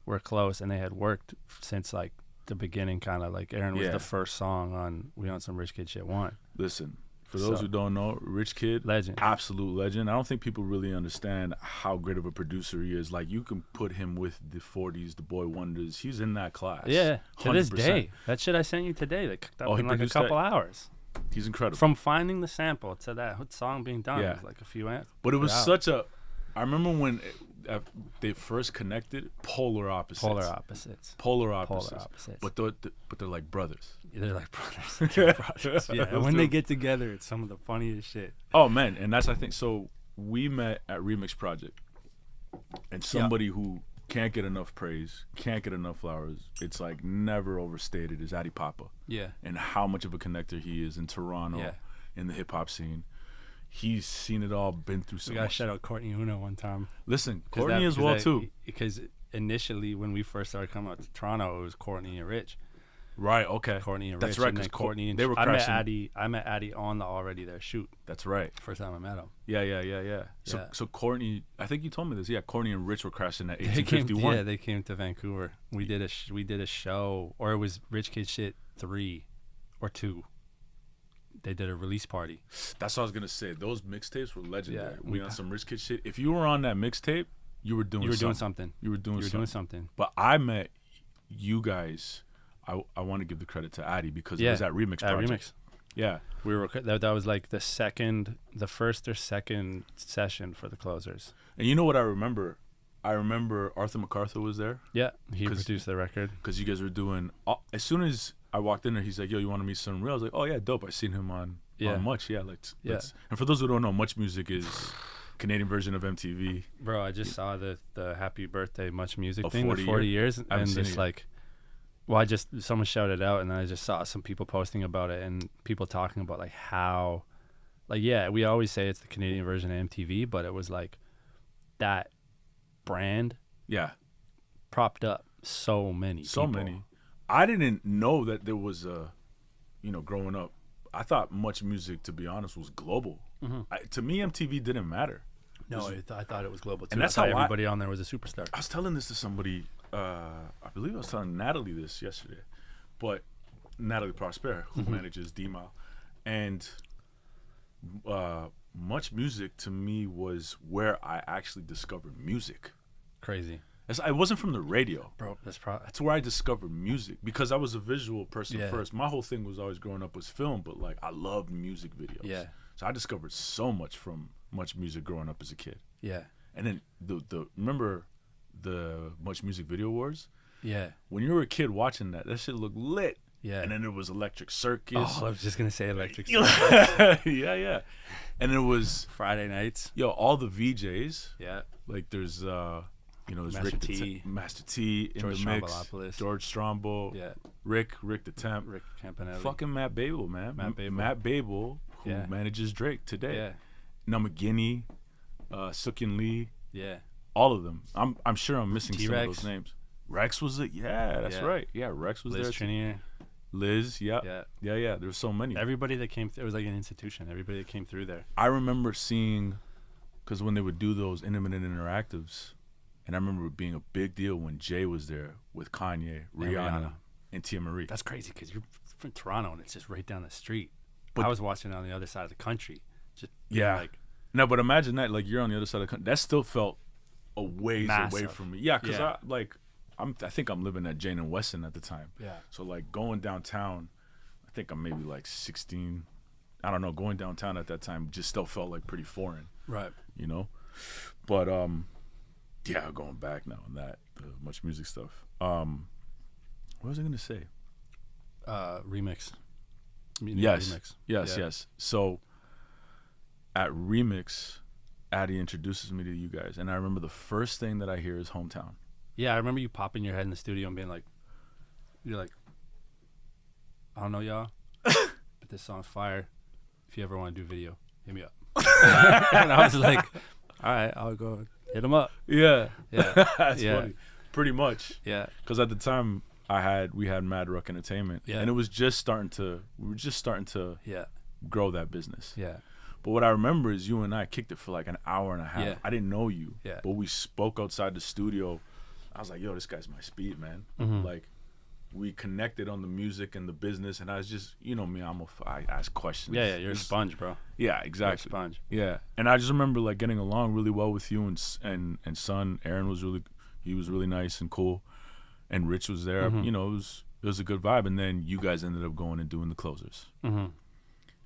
[SPEAKER 1] were close, and they had worked since like the beginning, kind of like Aaron was the first song on We On Some Rich Kid Shit 1.
[SPEAKER 2] Listen, for those who don't know, Rich Kid,
[SPEAKER 1] legend,
[SPEAKER 2] absolute legend. I don't think people really understand how great of a producer he is. Like, you can put him with the 40s, the Boy Wonders. He's in that class.
[SPEAKER 1] Yeah, to
[SPEAKER 2] 100%.
[SPEAKER 1] this day. That shit I sent you today, they cooked up in like a couple hours.
[SPEAKER 2] He's incredible.
[SPEAKER 1] From finding the sample to that song being done, it was like a few hours.
[SPEAKER 2] But it was such a, I remember when they first connected, polar opposites. But they're like brothers.
[SPEAKER 1] They're like brothers. They're brothers. Yeah. When they get together, it's some of the funniest shit.
[SPEAKER 2] Oh man, and that's, I think, so we met at Remix Project, and somebody who can't get enough praise, can't get enough flowers, it's like never overstated, is Addy Papa.
[SPEAKER 1] Yeah.
[SPEAKER 2] And how much of a connector he is in Toronto, in the hip hop scene. He's seen it all, been through so much.
[SPEAKER 1] We gotta shout out Courtney Uno one time.
[SPEAKER 2] Listen, Courtney as well too.
[SPEAKER 1] Because initially when we first started coming out to Toronto, it was Courtney and Rich.
[SPEAKER 2] Right. Okay.
[SPEAKER 1] Courtney and
[SPEAKER 2] Rich. That's right. Because
[SPEAKER 1] Courtney and
[SPEAKER 2] they were crashing.
[SPEAKER 1] I met Addy on the Already There shoot.
[SPEAKER 2] That's right.
[SPEAKER 1] First time I met him.
[SPEAKER 2] Yeah. So Courtney, I think you told me this. Yeah, Courtney and Rich were crashing at 1851.
[SPEAKER 1] They came to Vancouver. We did a show, or it was Rich Kid Shit 3 or 2. They did a release party.
[SPEAKER 2] That's what I was gonna say. Those mixtapes were legendary. Yeah, we on some Rich Kid Shit. If you were on that mixtape, you were doing something. You were doing something. But I met you guys. I want to give the credit to Addy because it was at Remix Project. Remix. Yeah,
[SPEAKER 1] we were. That was like the first or second session for the closers.
[SPEAKER 2] And you know what I remember? I remember Arthur MacArthur was there.
[SPEAKER 1] Yeah, he produced the record.
[SPEAKER 2] Because you guys were doing. As soon as I walked in there, he's like, "Yo, you want to meet SonReal?" I was like, "Oh yeah, dope. I seen him on Much." Yeah, let's. And for those who don't know, Much Music is Canadian version of MTV.
[SPEAKER 1] Bro, I just saw the Happy Birthday Much Music thing with 40 years, and just like, well, someone shouted out, and then I just saw some people posting about it and people talking about like how, like, yeah, we always say it's the Canadian version of MTV, but it was like that brand, propped up so many people.
[SPEAKER 2] I didn't know that there was a, growing up, I thought Much Music, to be honest, was global. Mm-hmm. To me, MTV didn't matter.
[SPEAKER 1] No, I thought it was global too.
[SPEAKER 2] And that's how
[SPEAKER 1] everybody on there was a superstar.
[SPEAKER 2] I was telling this to somebody, I believe I was telling Natalie this yesterday, but Natalie Prosper, who manages D-Mile, and Much Music to me was where I actually discovered music.
[SPEAKER 1] Crazy.
[SPEAKER 2] It wasn't from the radio,
[SPEAKER 1] bro.
[SPEAKER 2] That's where I discovered music, because I was a visual person first. My whole thing was always growing up was film, but like I loved music videos.
[SPEAKER 1] Yeah.
[SPEAKER 2] So I discovered so much from Much Music growing up as a kid.
[SPEAKER 1] Yeah.
[SPEAKER 2] And then remember the Much Music Video Wars?
[SPEAKER 1] Yeah.
[SPEAKER 2] When you were a kid watching that shit looked lit.
[SPEAKER 1] Yeah.
[SPEAKER 2] And then there was Electric Circus.
[SPEAKER 1] Oh, I was just gonna say Electric Circus.
[SPEAKER 2] yeah. And it was
[SPEAKER 1] Friday nights.
[SPEAKER 2] Yo, all the VJs.
[SPEAKER 1] Yeah.
[SPEAKER 2] Like there's there's Master T in
[SPEAKER 1] George
[SPEAKER 2] the mix,
[SPEAKER 1] George
[SPEAKER 2] Strombo, Rick the Temp,
[SPEAKER 1] Rick Campanelli,
[SPEAKER 2] fucking Matt Babel, man, Matt Babel, who manages Drake today, No McGinney, Sookin Lee, all of them. I'm sure I'm missing some of those names. Rex was it? Yeah, that's right. Yeah, Rex was
[SPEAKER 1] Liz
[SPEAKER 2] there.
[SPEAKER 1] Trinier.
[SPEAKER 2] Liz, yeah. There's so many.
[SPEAKER 1] Everybody that came, it was like an institution. Everybody that came through there.
[SPEAKER 2] I remember seeing, because when they would do those intimate interactives. And I remember it being a big deal when Jay was there with Kanye, Rihanna, and Tia Marie.
[SPEAKER 1] That's crazy because you're from Toronto and it's just right down the street. But I was watching it on the other side of the country. Just
[SPEAKER 2] no, but imagine that, like, you're on the other side of the country. That still felt a ways away from me. Yeah, because I think I'm living at Jane and Weston at the time.
[SPEAKER 1] Yeah.
[SPEAKER 2] So like going downtown, I think I'm maybe like 16, I don't know, going downtown at that time just still felt like pretty foreign.
[SPEAKER 1] Right.
[SPEAKER 2] You know? But yeah, going back now on that, the Much Music stuff. What was I gonna say?
[SPEAKER 1] Remix.
[SPEAKER 2] Yes.
[SPEAKER 1] Remix.
[SPEAKER 2] Yes. So at Remix, Addy introduces me to you guys, and I remember the first thing that I hear is Hometown.
[SPEAKER 1] Yeah, I remember you popping your head in the studio and being like, you're like, I don't know y'all, but this song's fire. If you ever want to do video, hit me up. And I was like, all right, I'll go hit him up.
[SPEAKER 2] Yeah.
[SPEAKER 1] That's
[SPEAKER 2] funny. Pretty much.
[SPEAKER 1] Yeah.
[SPEAKER 2] Because at the time we had Mad Rock Entertainment. Yeah. And we were just starting to grow that business.
[SPEAKER 1] Yeah.
[SPEAKER 2] But what I remember is you and I kicked it for like an hour and a half.
[SPEAKER 1] Yeah.
[SPEAKER 2] I didn't know you.
[SPEAKER 1] Yeah.
[SPEAKER 2] But we spoke outside the studio. I was like, yo, this guy's my speed, man.
[SPEAKER 1] Mm-hmm.
[SPEAKER 2] Like, we connected on the music and the business, and I was just, you know me, I ask questions.
[SPEAKER 1] Yeah, you're a sponge, bro.
[SPEAKER 2] Yeah, exactly.
[SPEAKER 1] You're a sponge.
[SPEAKER 2] Yeah, and I just remember like getting along really well with you and Son. Aaron was really nice and cool, and Rich was there.
[SPEAKER 1] Mm-hmm.
[SPEAKER 2] You know, it was a good vibe. And then you guys ended up going and doing the closers.
[SPEAKER 1] Mm-hmm.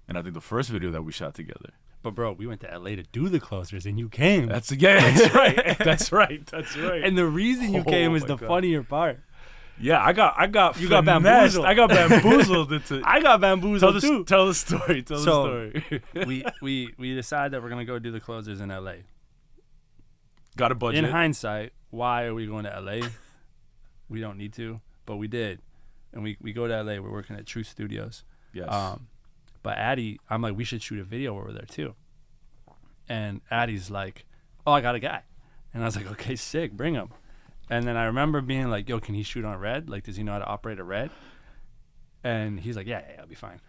[SPEAKER 2] And I think the first video that we shot together.
[SPEAKER 1] But bro, we went to LA to do the closers, and you came.
[SPEAKER 2] That's right. That's right.
[SPEAKER 1] And the reason you came is the funnier part.
[SPEAKER 2] Yeah, I got
[SPEAKER 1] you got bamboozled.
[SPEAKER 2] I got bamboozled into.
[SPEAKER 1] I got bamboozled too.
[SPEAKER 2] Tell the story. Tell the story.
[SPEAKER 1] we decide that we're gonna go do the closers in LA.
[SPEAKER 2] Got a budget.
[SPEAKER 1] In hindsight, why are we going to LA? We don't need to, but we did, and we go to LA. We're working at True Studios.
[SPEAKER 2] Yes.
[SPEAKER 1] But Addy, I'm like, we should shoot a video over there too. And Addy's like, oh, I got a guy. And I was like, okay, sick, bring him. And then I remember being like, yo, can he shoot on red? Like, does he know how to operate a red? And he's like, yeah, I'll be fine.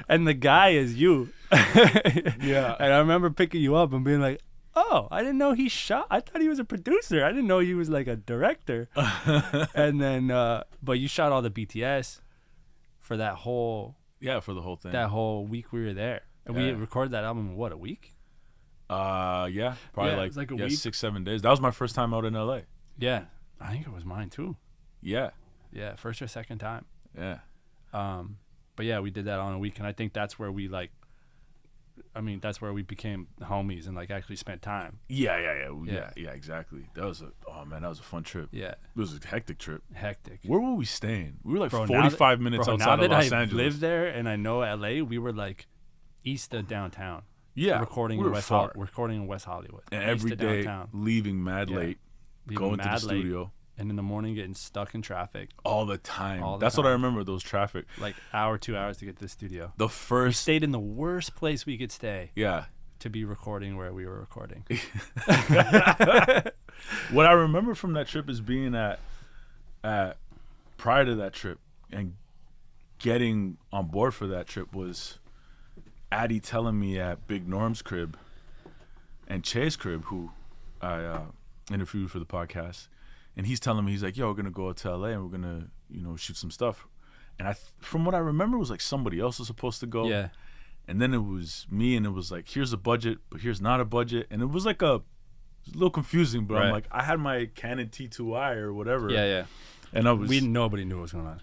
[SPEAKER 1] And the guy is you.
[SPEAKER 2] Yeah.
[SPEAKER 1] And I remember picking you up and being like, oh, I didn't know he shot. I thought he was a producer. I didn't know he was like a director. And then, but you shot all the BTS for that whole.
[SPEAKER 2] Yeah, for the whole thing.
[SPEAKER 1] That whole week we were there. And we recorded that album in what, a week?
[SPEAKER 2] Yeah, probably like
[SPEAKER 1] a week.
[SPEAKER 2] 6-7 days. That was my first time out in LA.
[SPEAKER 1] Yeah, I think it was mine too.
[SPEAKER 2] Yeah,
[SPEAKER 1] first or second time.
[SPEAKER 2] Yeah.
[SPEAKER 1] But yeah, we did that on a week, and I think that's where we that's where we became homies and like actually spent time.
[SPEAKER 2] Yeah, exactly. That was a fun trip.
[SPEAKER 1] Yeah,
[SPEAKER 2] it was a hectic trip.
[SPEAKER 1] Hectic.
[SPEAKER 2] Where were we staying? We were like 45 minutes outside of Los Angeles. Now that I
[SPEAKER 1] live there and I know LA, we were like east of downtown.
[SPEAKER 2] Yeah,
[SPEAKER 1] recording in West Hollywood,
[SPEAKER 2] and every day leaving mad late, going to the studio,
[SPEAKER 1] and in the morning getting stuck in traffic
[SPEAKER 2] all the time. That's what I remember. Those traffic,
[SPEAKER 1] like hour, 2 hours to get to the studio.
[SPEAKER 2] We
[SPEAKER 1] stayed in the worst place we could stay.
[SPEAKER 2] Yeah,
[SPEAKER 1] to be recording where we were recording.
[SPEAKER 2] What I remember from that trip is being at prior to that trip and getting on board for that trip was Addy telling me at Big Norm's crib and Che's crib, who I interviewed for the podcast, and he's telling me, he's like, yo, we're gonna go out to LA and we're gonna, shoot some stuff. And from what I remember, it was like somebody else was supposed to go.
[SPEAKER 1] Yeah.
[SPEAKER 2] And then it was me, and it was like, here's a budget, but here's not a budget. And it was like a little confusing, but I'm like, I had my Canon T2i or whatever.
[SPEAKER 1] Yeah.
[SPEAKER 2] And
[SPEAKER 1] nobody knew what was going on.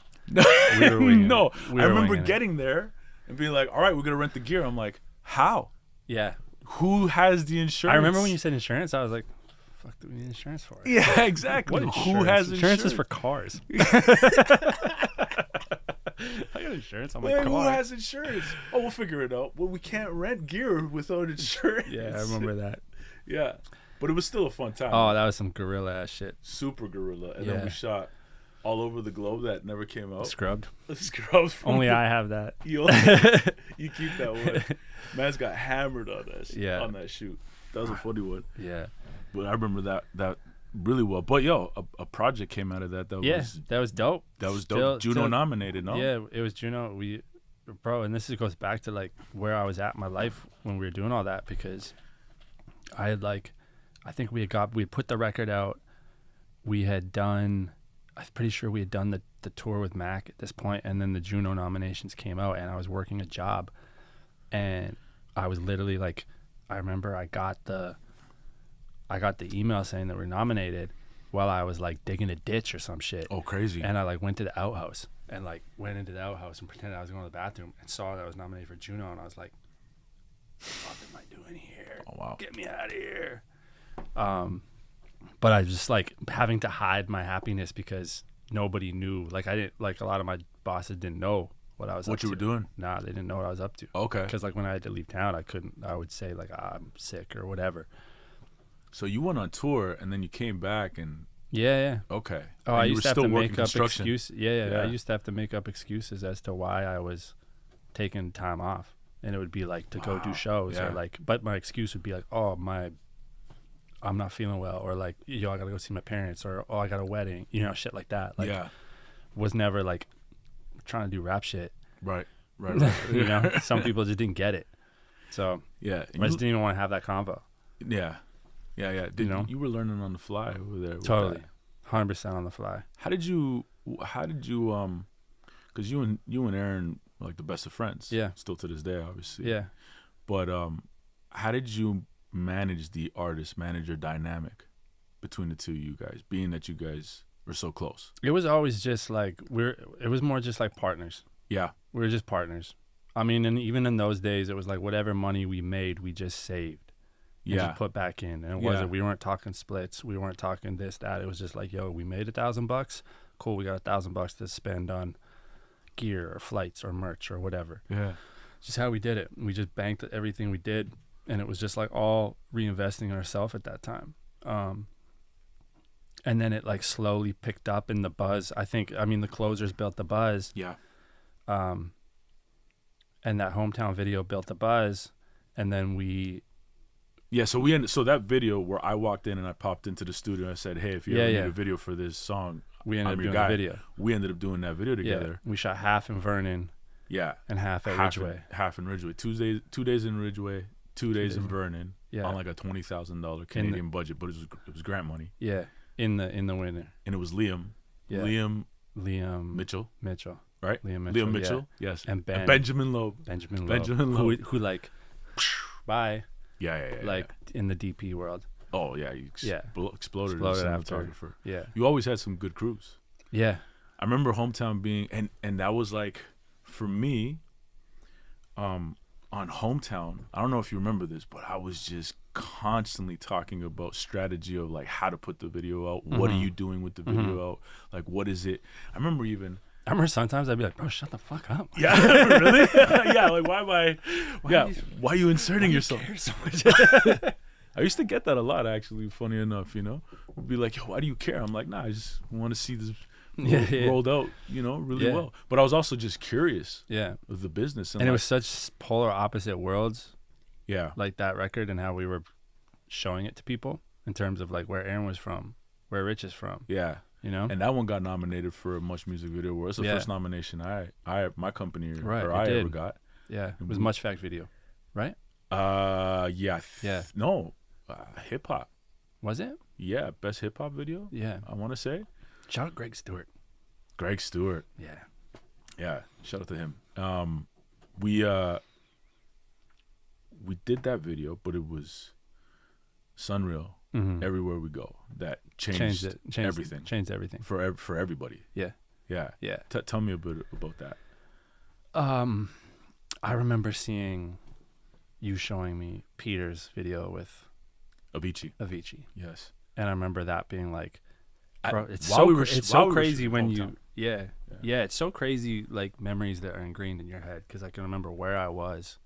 [SPEAKER 2] We were winging it. I remember getting there and being like, all right, we're gonna rent the gear. I'm like, how?
[SPEAKER 1] Yeah.
[SPEAKER 2] Who has the insurance?
[SPEAKER 1] I remember when you said insurance, I was like, fuck do we need insurance for?
[SPEAKER 2] Yeah, exactly. Who has insurance?
[SPEAKER 1] Insurance is for cars. I got insurance on my car.
[SPEAKER 2] Who has insurance? Oh, we'll figure it out. Well, we can't rent gear without insurance.
[SPEAKER 1] Yeah, I remember that.
[SPEAKER 2] Yeah. But it was still a fun time.
[SPEAKER 1] Oh, that was some guerilla ass shit.
[SPEAKER 2] Super guerrilla. And then we shot all over the globe that never came out.
[SPEAKER 1] Scrubbed.
[SPEAKER 2] Only
[SPEAKER 1] I have that.
[SPEAKER 2] You keep that one. Man's got hammered on that on that shoot. That was a funny one.
[SPEAKER 1] Yeah.
[SPEAKER 2] But I remember that really well. But yo, a project came out of that was
[SPEAKER 1] dope.
[SPEAKER 2] That was dope. Juno nominated, no?
[SPEAKER 1] Yeah, it was Juno. And this goes back to like where I was at in my life when we were doing all that, because I think we had put the record out. We had done, I'm pretty sure we had done the tour with Mac at this point, and then the Juno nominations came out, and I was working a job, and I was literally like, I remember I got the email saying that we're nominated while I was like digging a ditch or some shit.
[SPEAKER 2] Oh, crazy.
[SPEAKER 1] And I like went to the outhouse and like went into the outhouse and pretended I was going to the bathroom and saw that I was nominated for Juno, and I was like, what am I doing here?
[SPEAKER 2] Oh, wow.
[SPEAKER 1] Get me out of here. But I just like having to hide my happiness because nobody knew. Like I didn't, like a lot of my bosses didn't know what I was up to.
[SPEAKER 2] What you were doing?
[SPEAKER 1] Nah, they didn't know what I was up to.
[SPEAKER 2] Okay.
[SPEAKER 1] Because like when I had to leave town, I would say like, I'm sick or whatever.
[SPEAKER 2] So you went on tour and then you came back and.
[SPEAKER 1] Yeah.
[SPEAKER 2] Okay.
[SPEAKER 1] Oh,
[SPEAKER 2] and
[SPEAKER 1] I used to have to make up
[SPEAKER 2] construction.
[SPEAKER 1] excuses. Yeah. I used to have to make up excuses as to why I was taking time off. And it would be like to go do shows or like, but my excuse would be like, oh, I'm not feeling well, or like, yo, I gotta go see my parents, or oh, I got a wedding, you know, shit like that. Like, was never like trying to do rap shit.
[SPEAKER 2] Right.
[SPEAKER 1] You know, some people just didn't get it. So
[SPEAKER 2] I
[SPEAKER 1] just didn't even want to have that convo.
[SPEAKER 2] Yeah. You were learning on the fly over there.
[SPEAKER 1] Totally, 100% on the fly.
[SPEAKER 2] How did you? Because you and Aaron were like the best of friends. Yeah. Still to this day, obviously.
[SPEAKER 1] Yeah.
[SPEAKER 2] But how did you manage the artist-manager dynamic between the two of you guys, being that you guys were so close?
[SPEAKER 1] It was always just like it was more just like partners.
[SPEAKER 2] Yeah.
[SPEAKER 1] We were just partners. I mean, and even in those days, it was like whatever money we made, we just saved. And just put back in. And we weren't talking splits. We weren't talking this, that. It was just like, yo, we made $1,000. Cool, we got $1,000 to spend on gear or flights or merch or whatever.
[SPEAKER 2] Yeah.
[SPEAKER 1] Just how we did it. We just banked everything we did. And it was just like all reinvesting in ourselves at that time. And then it like slowly picked up in the buzz. I mean, the closers built the buzz.
[SPEAKER 2] Yeah.
[SPEAKER 1] And that hometown video built the buzz. And then
[SPEAKER 2] so that video where I walked in and I popped into the studio and I said, hey, if you ever need a video for this song,
[SPEAKER 1] we ended up doing the video.
[SPEAKER 2] We ended up doing that video together.
[SPEAKER 1] We shot half in Vernon.
[SPEAKER 2] Yeah.
[SPEAKER 1] And half at Ridgeway.
[SPEAKER 2] Half in Ridgeway. 2 days in Ridgeway, 2 days in Vernon.
[SPEAKER 1] Yeah.
[SPEAKER 2] On like a $20,000 Canadian budget, but it was grant money.
[SPEAKER 1] Yeah. In the winter.
[SPEAKER 2] And it was Liam.
[SPEAKER 1] Yeah.
[SPEAKER 2] Liam Mitchell. Right?
[SPEAKER 1] Liam Mitchell.
[SPEAKER 2] Yeah. Yes.
[SPEAKER 1] And
[SPEAKER 2] Benjamin Loeb.
[SPEAKER 1] Who like bye.
[SPEAKER 2] Yeah.
[SPEAKER 1] Like in the DP world.
[SPEAKER 2] Oh yeah, exploded as a cinematographer.
[SPEAKER 1] Yeah.
[SPEAKER 2] You always had some good crews.
[SPEAKER 1] Yeah.
[SPEAKER 2] I remember Hometown being and that was like for me, on Hometown, I don't know if you remember this, but I was just constantly talking about strategy of like how to put the video out. What are you doing with the video out? Like what is it? I remember sometimes I'd be like, bro, shut the fuck up.
[SPEAKER 1] Yeah,
[SPEAKER 2] really? Yeah, like why are you inserting yourself?
[SPEAKER 1] Care so much?
[SPEAKER 2] I used to get that a lot, actually, funny enough, you know? It'd be like, yo, why do you care? I'm like, nah, I just want to see this rolled out, you know, really well. But I was also just curious of the business.
[SPEAKER 1] And it was such polar opposite worlds.
[SPEAKER 2] Yeah.
[SPEAKER 1] Like that record and how we were showing it to people in terms of like where Aaron was from, where Rich is from.
[SPEAKER 2] Yeah.
[SPEAKER 1] You know?
[SPEAKER 2] And that one got nominated for a Much Music Video Award. It's the first nomination my company ever got.
[SPEAKER 1] Yeah. It was Much Fact Video, right?
[SPEAKER 2] No. Hip hop.
[SPEAKER 1] Was it?
[SPEAKER 2] Yeah, best hip hop video.
[SPEAKER 1] Yeah.
[SPEAKER 2] I want to say.
[SPEAKER 1] Shout out Greg Stewart.
[SPEAKER 2] Yeah. Yeah. Shout out to him. We did that video, but it was SonReal. Everywhere we go, that changed everything.
[SPEAKER 1] Changed everything
[SPEAKER 2] for everybody.
[SPEAKER 1] Yeah.
[SPEAKER 2] Tell me a bit about that.
[SPEAKER 1] I remember seeing you showing me Peter's video with
[SPEAKER 2] Avicii.
[SPEAKER 1] Yes. And I remember that being like, bro, it's
[SPEAKER 2] so
[SPEAKER 1] crazy when you it's so crazy, like memories that are ingrained in your head, because I can remember where I was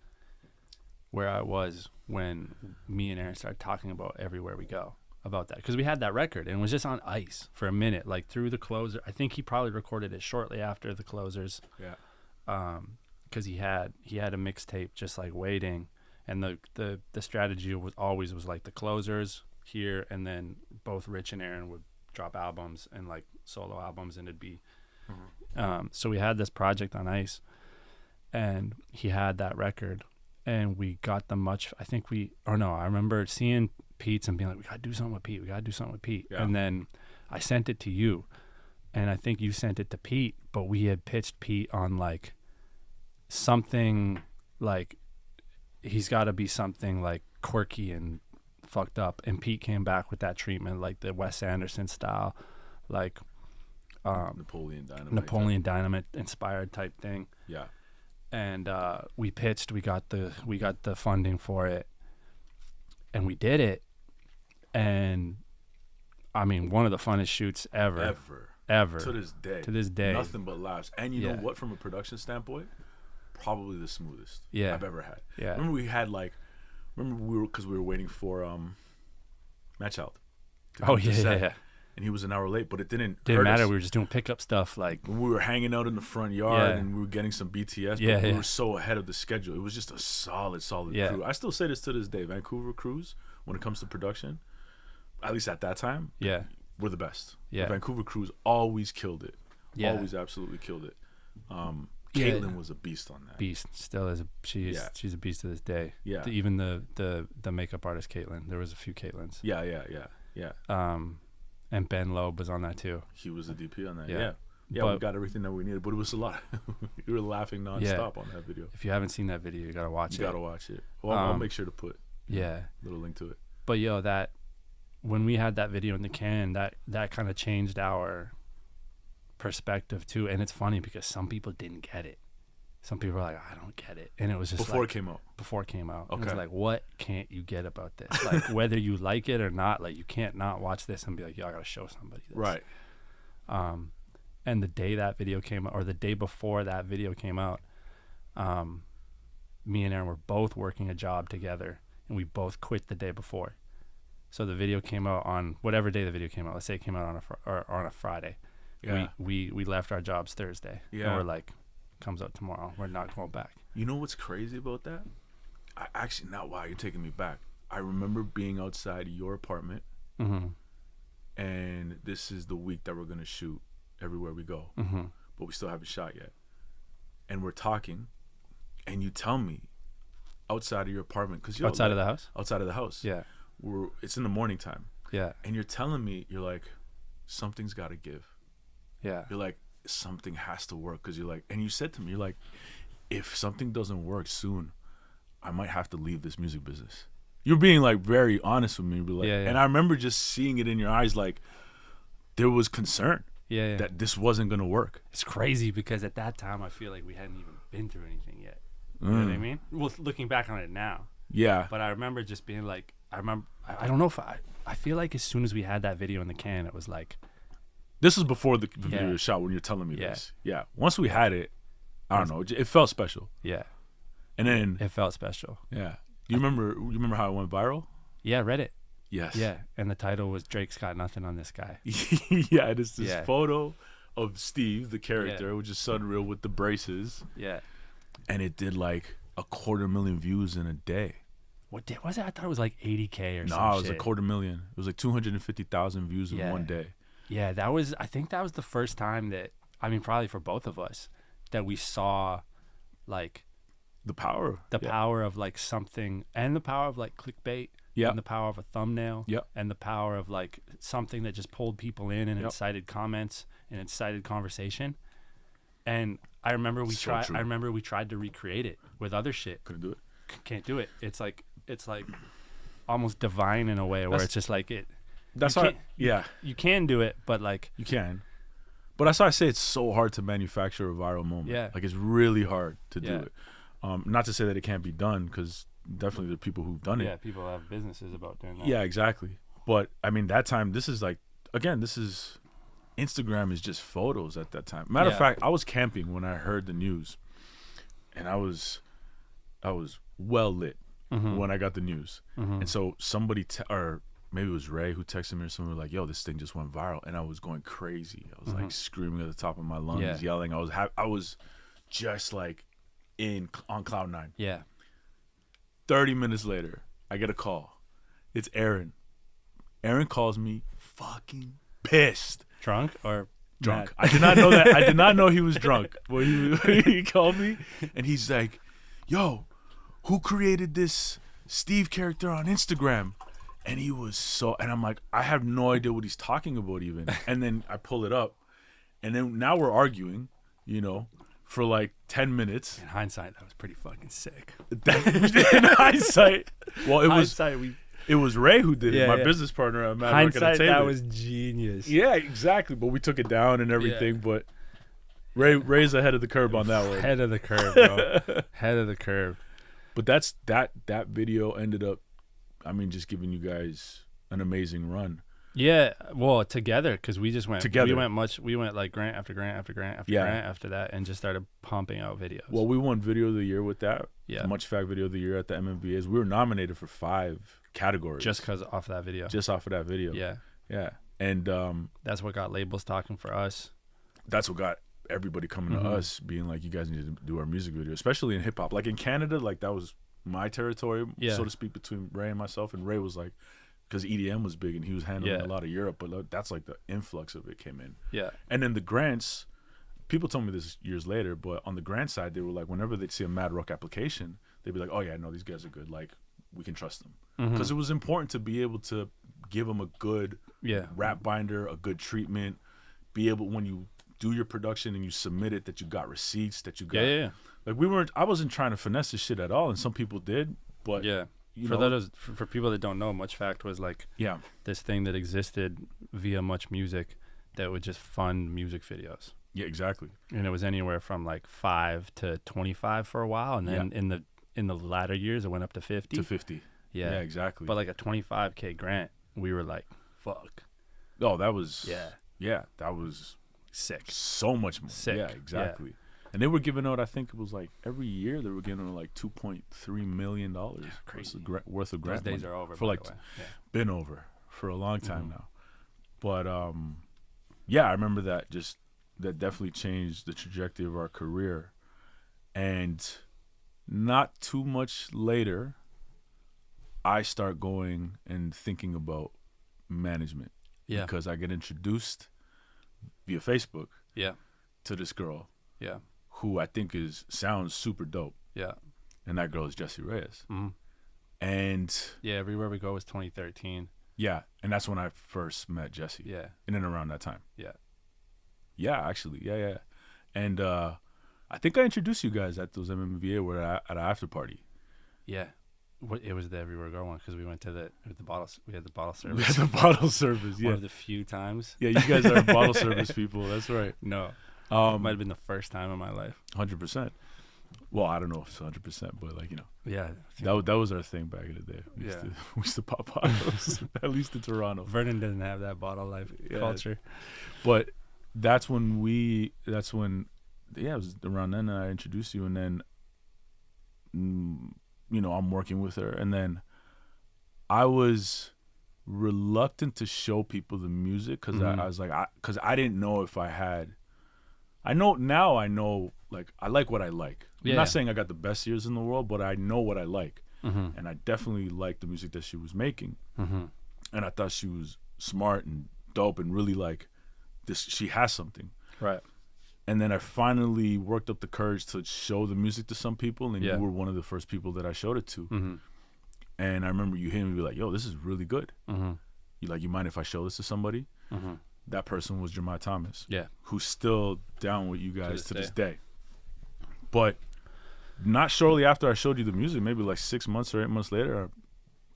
[SPEAKER 1] when me and Aaron started talking about Everywhere We Go, about that, because we had that record and it was just on ice for a minute, like through the closer. I think he probably recorded it shortly after the closers. Because he had a mixtape just like waiting, and the strategy was always like the closers here, and then both Rich and Aaron would drop albums and like solo albums, and it'd be so we had this project on ice, and he had that record. And we got the I remember seeing Pete's and being like, we got to do something with Pete. Yeah. And then I sent it to you, and I think you sent it to Pete, but we had pitched Pete on like something like, he's got to be something like quirky and fucked up. And Pete came back with that treatment, like the Wes Anderson style, like Napoleon Dynamite inspired type thing.
[SPEAKER 2] Yeah.
[SPEAKER 1] And we pitched. We got the funding for it, and we did it. And I mean, one of the funnest shoots ever. To this day.
[SPEAKER 2] Nothing but laughs. And you know what? From a production standpoint, probably the smoothest I've ever had.
[SPEAKER 1] Yeah.
[SPEAKER 2] Remember we were waiting for Matt Child.
[SPEAKER 1] Oh yeah.
[SPEAKER 2] And he was an hour late, but it didn't
[SPEAKER 1] matter.
[SPEAKER 2] Us.
[SPEAKER 1] We were just doing pickup stuff. Like
[SPEAKER 2] we were hanging out in the front yard and we were getting some BTS, but we were so ahead of the schedule. It was just a solid crew. I still say this to this day. Vancouver crews, when it comes to production, at least at that time, we're the best. The Vancouver crews always killed it. Always absolutely killed it. Caitlin was a beast on that.
[SPEAKER 1] Still is. She's a beast to this day.
[SPEAKER 2] Yeah.
[SPEAKER 1] Even the makeup artist Caitlin. There was a few Caitlins.
[SPEAKER 2] Yeah.
[SPEAKER 1] And Ben Loeb was on that too.
[SPEAKER 2] He was the DP on that. Yeah, we got everything that we needed, but it was a lot. We were laughing nonstop on that video.
[SPEAKER 1] If you haven't seen that video, you gotta watch it.
[SPEAKER 2] You gotta watch it. Well, I'll make sure to put a little link to it.
[SPEAKER 1] But that when we had that video in the can, that kind of changed our perspective too. And it's funny because some people didn't get it. Some people were like, I don't get it. And it was just
[SPEAKER 2] before it came out.
[SPEAKER 1] Okay. It was like, what can't you get about this? Like, whether you like it or not, like, you can't not watch this and be like, yo, I got to show somebody this.
[SPEAKER 2] Right.
[SPEAKER 1] And the day that video came out, or the day before that video came out, me and Aaron were both working a job together, and we both quit the day before. So the video came out on whatever day the video came out. Let's say it came out on a Friday. Yeah. We left our jobs Thursday. Yeah. And we're like, comes out tomorrow. We're not going back.
[SPEAKER 2] You know what's crazy about that? You're taking me back. I remember being outside your apartment, and this is the week that we're gonna shoot everywhere we go, but we still haven't shot yet. And we're talking, and you tell me outside of your apartment, because you're
[SPEAKER 1] outside of the house.
[SPEAKER 2] Outside of the house.
[SPEAKER 1] Yeah.
[SPEAKER 2] It's in the morning time.
[SPEAKER 1] Yeah.
[SPEAKER 2] And you're telling me, you're like, something's got to give.
[SPEAKER 1] Yeah.
[SPEAKER 2] You're like, something has to work, because you're like, and you said to me, you're like, if something doesn't work soon, I might have to leave this music business. You're being like very honest with me, like, and I remember just seeing it in your eyes, like there was concern that this wasn't gonna work.
[SPEAKER 1] It's crazy because at that time I feel like we hadn't even been through anything yet. You know what I mean? Well, looking back on it now, but I remember just being like, I don't know if I feel like as soon as we had that video in the can, it was like,
[SPEAKER 2] this was before the video was shot when you're telling me this. Yeah. Once we had it, I don't know. It felt special.
[SPEAKER 1] Yeah.
[SPEAKER 2] And then
[SPEAKER 1] it felt special.
[SPEAKER 2] Yeah. You remember how it went viral?
[SPEAKER 1] Yeah, Reddit.
[SPEAKER 2] Yes.
[SPEAKER 1] Yeah. And the title was Drake's Got Nothing on This Guy.
[SPEAKER 2] Yeah, it is this photo of Steve, the character, which is SonReal with the braces.
[SPEAKER 1] Yeah.
[SPEAKER 2] And it did like 250,000 views in a day.
[SPEAKER 1] What day was it? I thought it was like 80K or something.
[SPEAKER 2] No, it was 250,000. It was like 250,000 views in one day.
[SPEAKER 1] Yeah, I think that was the first time that, I mean, probably for both of us, that we saw like
[SPEAKER 2] the power
[SPEAKER 1] of like something, and the power of like clickbait, and the power of a thumbnail, and the power of like something that just pulled people in and incited comments and incited conversation. And I remember we tried to recreate it with other shit.
[SPEAKER 2] Couldn't do it.
[SPEAKER 1] Can't do it. It's like almost divine in a way where it's just like it.
[SPEAKER 2] That's why,
[SPEAKER 1] you can do it, but like
[SPEAKER 2] you can. But that's why I say it's so hard to manufacture a viral moment.
[SPEAKER 1] Yeah,
[SPEAKER 2] like it's really hard to do it. Not to say that it can't be done, because definitely there are people who've done it.
[SPEAKER 1] Yeah, people have businesses about doing that.
[SPEAKER 2] Yeah, exactly. But I mean, that time, this is Instagram is just photos at that time. Matter of fact, I was camping when I heard the news, and I was well lit when I got the news, and so somebody or maybe it was Ray who texted me or something like, yo, this thing just went viral. And I was going crazy. I was like screaming at the top of my lungs, yelling. I was just like on cloud nine.
[SPEAKER 1] Yeah.
[SPEAKER 2] 30 minutes later, I get a call. It's Aaron. Aaron calls me fucking pissed.
[SPEAKER 1] Drunk or
[SPEAKER 2] drunk?
[SPEAKER 1] Mad?
[SPEAKER 2] I did not know that. I did not know he was drunk. Well, he called me and he's like, yo, who created this Steve character on Instagram? And he was and I'm like, I have no idea what he's talking about even. And then I pull it up, and then now we're arguing, for like 10 minutes.
[SPEAKER 1] In hindsight, that was pretty fucking sick.
[SPEAKER 2] In hindsight, well, it was. It was Ray who did it, my business partner at Mad
[SPEAKER 1] Hindsight,
[SPEAKER 2] Rock Entertainment.
[SPEAKER 1] that was genius.
[SPEAKER 2] Yeah, exactly. But we took it down and everything. But Ray's ahead of the curve on that one.
[SPEAKER 1] Head of the curve, bro. Head of the curve.
[SPEAKER 2] But that video ended up, I mean, just giving you guys an amazing run.
[SPEAKER 1] Yeah, well, together, because we just went
[SPEAKER 2] together.
[SPEAKER 1] We went like grant after grant after grant after grant after that, and just started pumping out videos.
[SPEAKER 2] Well, we won Video of the Year with that.
[SPEAKER 1] Yeah,
[SPEAKER 2] Much Fact Video of the Year at the MMVAs. We were nominated for 5 categories
[SPEAKER 1] just because off that video.
[SPEAKER 2] Just off of that video. Yeah, and
[SPEAKER 1] that's what got labels talking for us.
[SPEAKER 2] That's what got everybody coming to us, being like, "You guys need to do our music video," especially in hip hop. Like in Canada, like that was my territory, so to speak, between Ray and myself. And Ray was like, because EDM was big and he was handling a lot of Europe, but that's like the influx of it came in. Yeah. And then the grants, people told me this years later, but on the grant side, they were like, whenever they'd see a Mad Rock application, they'd be like, oh yeah, no, these guys are good. Like, we can trust them. Because it was important to be able to give them a good rap binder, a good treatment, be able, when you do your production and you submit it, that you got receipts, that you got. Like I wasn't trying to finesse this shit at all, and some people did, but
[SPEAKER 1] for people that don't know, Much Fact was like this thing that existed via Much Music that would just fund music videos.
[SPEAKER 2] Yeah, exactly.
[SPEAKER 1] And it was anywhere from like 5 to 25 for a while, and then in the latter years it went up to 50. Yeah, exactly. But like a 25K grant, we were like, fuck.
[SPEAKER 2] Oh, that was that was
[SPEAKER 1] sick.
[SPEAKER 2] So much more.
[SPEAKER 1] Sick.
[SPEAKER 2] Yeah, exactly. Yeah. And they were giving out, I think it was like every year they were giving out like $2.3 million worth of grant.
[SPEAKER 1] Those days are over.
[SPEAKER 2] For like, been over for a long time now. But I remember that that definitely changed the trajectory of our career. And not too much later, I start going and thinking about management. Yeah. Because I get introduced via Facebook. Yeah. To this girl. Yeah. Who I think sounds super dope. Yeah. And that girl is Jessie Reyez. And
[SPEAKER 1] Everywhere We Go was 2013.
[SPEAKER 2] Yeah. And that's when I first met Jessie. Yeah. And then around that time. Yeah. Yeah, actually. Yeah. And I think I introduced you guys at those MMVA. We're at an after party.
[SPEAKER 1] Yeah. It was the Everywhere We Go one because we went to the bottle. We had the bottle service.
[SPEAKER 2] We had the bottle service. Yeah.
[SPEAKER 1] One of the few times.
[SPEAKER 2] Yeah, you guys are bottle service people. That's right.
[SPEAKER 1] No. It might have been the first time in my life.
[SPEAKER 2] 100%. Well, I don't know if it's 100%, but like,
[SPEAKER 1] Yeah.
[SPEAKER 2] That was our thing back in the day. We used to pop bottles, at least in Toronto.
[SPEAKER 1] Vernon doesn't have that bottle life culture.
[SPEAKER 2] But that's when it was around then that I introduced you, and then, I'm working with her, and then I was reluctant to show people the music because I was like, because I didn't know if I had. I know, like, I like what I like. I'm not saying I got the best ears in the world, but I know what I like. And I definitely liked the music that she was making. And I thought she was smart and dope and really, like, she has something. Right. And then I finally worked up the courage to show the music to some people, and you were one of the first people that I showed it to. And I remember you hitting me like, yo, this is really good. You mind if I show this to somebody? That person was Jeremiah Thomas, who's still down with you guys to this day. But not shortly after I showed you the music, maybe like 6 months or 8 months later,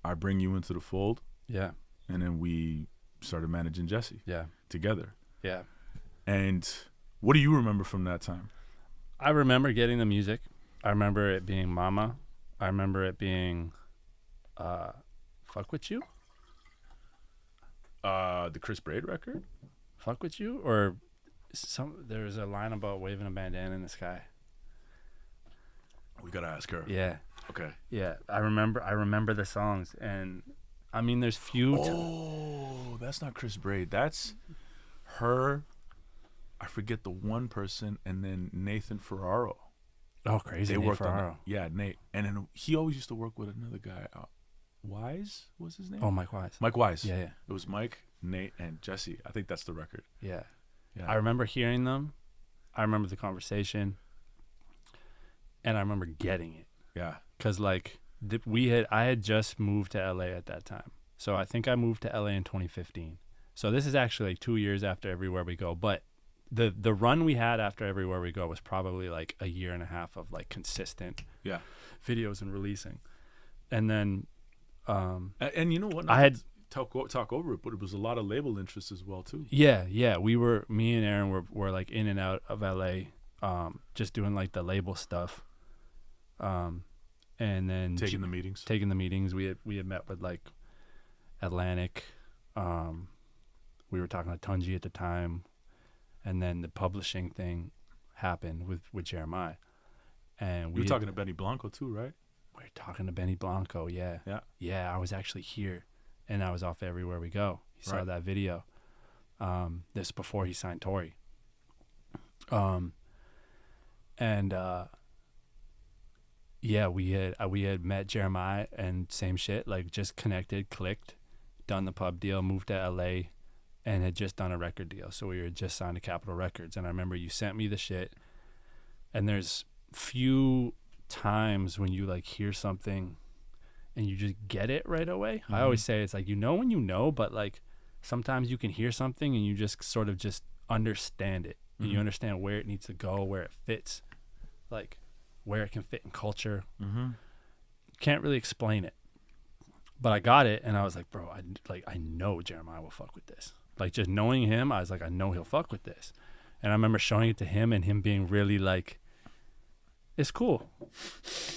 [SPEAKER 2] I bring you into the fold. Yeah. And then we started managing Jessie. Yeah. Together. Yeah. And what do you remember from that time?
[SPEAKER 1] I remember getting the music. I remember it being Mama. I remember it being Fuck With You.
[SPEAKER 2] The Chris Braid record?
[SPEAKER 1] Fuck With You? Or there's a line about waving a bandana in the sky.
[SPEAKER 2] We gotta ask her.
[SPEAKER 1] Yeah.
[SPEAKER 2] Okay.
[SPEAKER 1] Yeah. I remember the songs, and I mean there's few
[SPEAKER 2] that's not Chris Braid. That's her. I forget the one person, and then Nathan Ferraro.
[SPEAKER 1] Oh, crazy.
[SPEAKER 2] They worked on it. Yeah, Nate. And then he always used to work with another guy. Wise was his name?
[SPEAKER 1] Oh, Mike Wise.
[SPEAKER 2] Mike Wise.
[SPEAKER 1] Yeah.
[SPEAKER 2] It was Mike, Nate, and Jessie. I think that's the record.
[SPEAKER 1] Yeah. I remember hearing them. I remember the conversation. And I remember getting it.
[SPEAKER 2] Yeah.
[SPEAKER 1] Because, like, I had just moved to LA at that time. So I think I moved to LA in 2015. So this is actually like 2 years after Everywhere We Go. But the run we had after Everywhere We Go was probably like a year and a half of like consistent videos and releasing. And then
[SPEAKER 2] And you know what? I had talk over it, but it was a lot of label interest as well too.
[SPEAKER 1] Yeah. Me and Aaron were like in and out of LA, just doing like the label stuff. And then
[SPEAKER 2] taking the meetings.
[SPEAKER 1] We had met with like Atlantic. We were talking to Tunji at the time, and then the publishing thing happened with Jeremiah. And
[SPEAKER 2] we were talking to Benny Blanco too, right?
[SPEAKER 1] We were talking to Benny Blanco, yeah. Yeah, I was actually here, and I was off Everywhere We Go. He saw that video. This before he signed Tory. Yeah, we had met Jeremiah and same shit, like just connected, clicked, done the pub deal, moved to LA, and had just done a record deal. So we were just signed to Capitol Records. And I remember you sent me the shit, and there's few times when you like hear something and you just get it right away. I always say it's like, you know when you know, but like sometimes you can hear something and you just sort of just understand it. And you understand where it needs to go, where it fits, like where it can fit in culture. Can't really explain it, but I got it, and I was like, bro, I know Jeremiah will fuck with this. Like just knowing him, I was like, I know he'll fuck with this. And I remember showing it to him and him being really like, it's cool.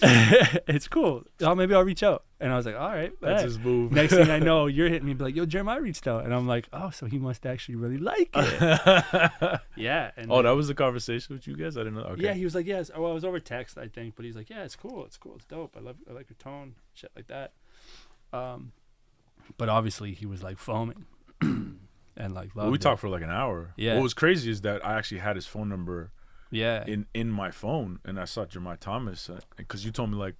[SPEAKER 1] It's cool. Oh, maybe I'll reach out. And I was like, all right.
[SPEAKER 2] That's his move.
[SPEAKER 1] Next thing I know, you're hitting me, be like, yo, Jeremiah reached out. And I'm like, oh, so he must actually really like it. Yeah. And
[SPEAKER 2] that was the conversation with you guys? I didn't know. Okay.
[SPEAKER 1] Yeah, he was like, yes. Well, it was over text, I think. But he's like, yeah, it's cool. It's cool. It's dope. I like your tone. Shit like that. But obviously, he was like foaming. And like,
[SPEAKER 2] we talked for like an hour.
[SPEAKER 1] Yeah.
[SPEAKER 2] What was crazy is that I actually had his phone number.
[SPEAKER 1] Yeah.
[SPEAKER 2] In my phone, and I saw Jeremiah Thomas because you told me like,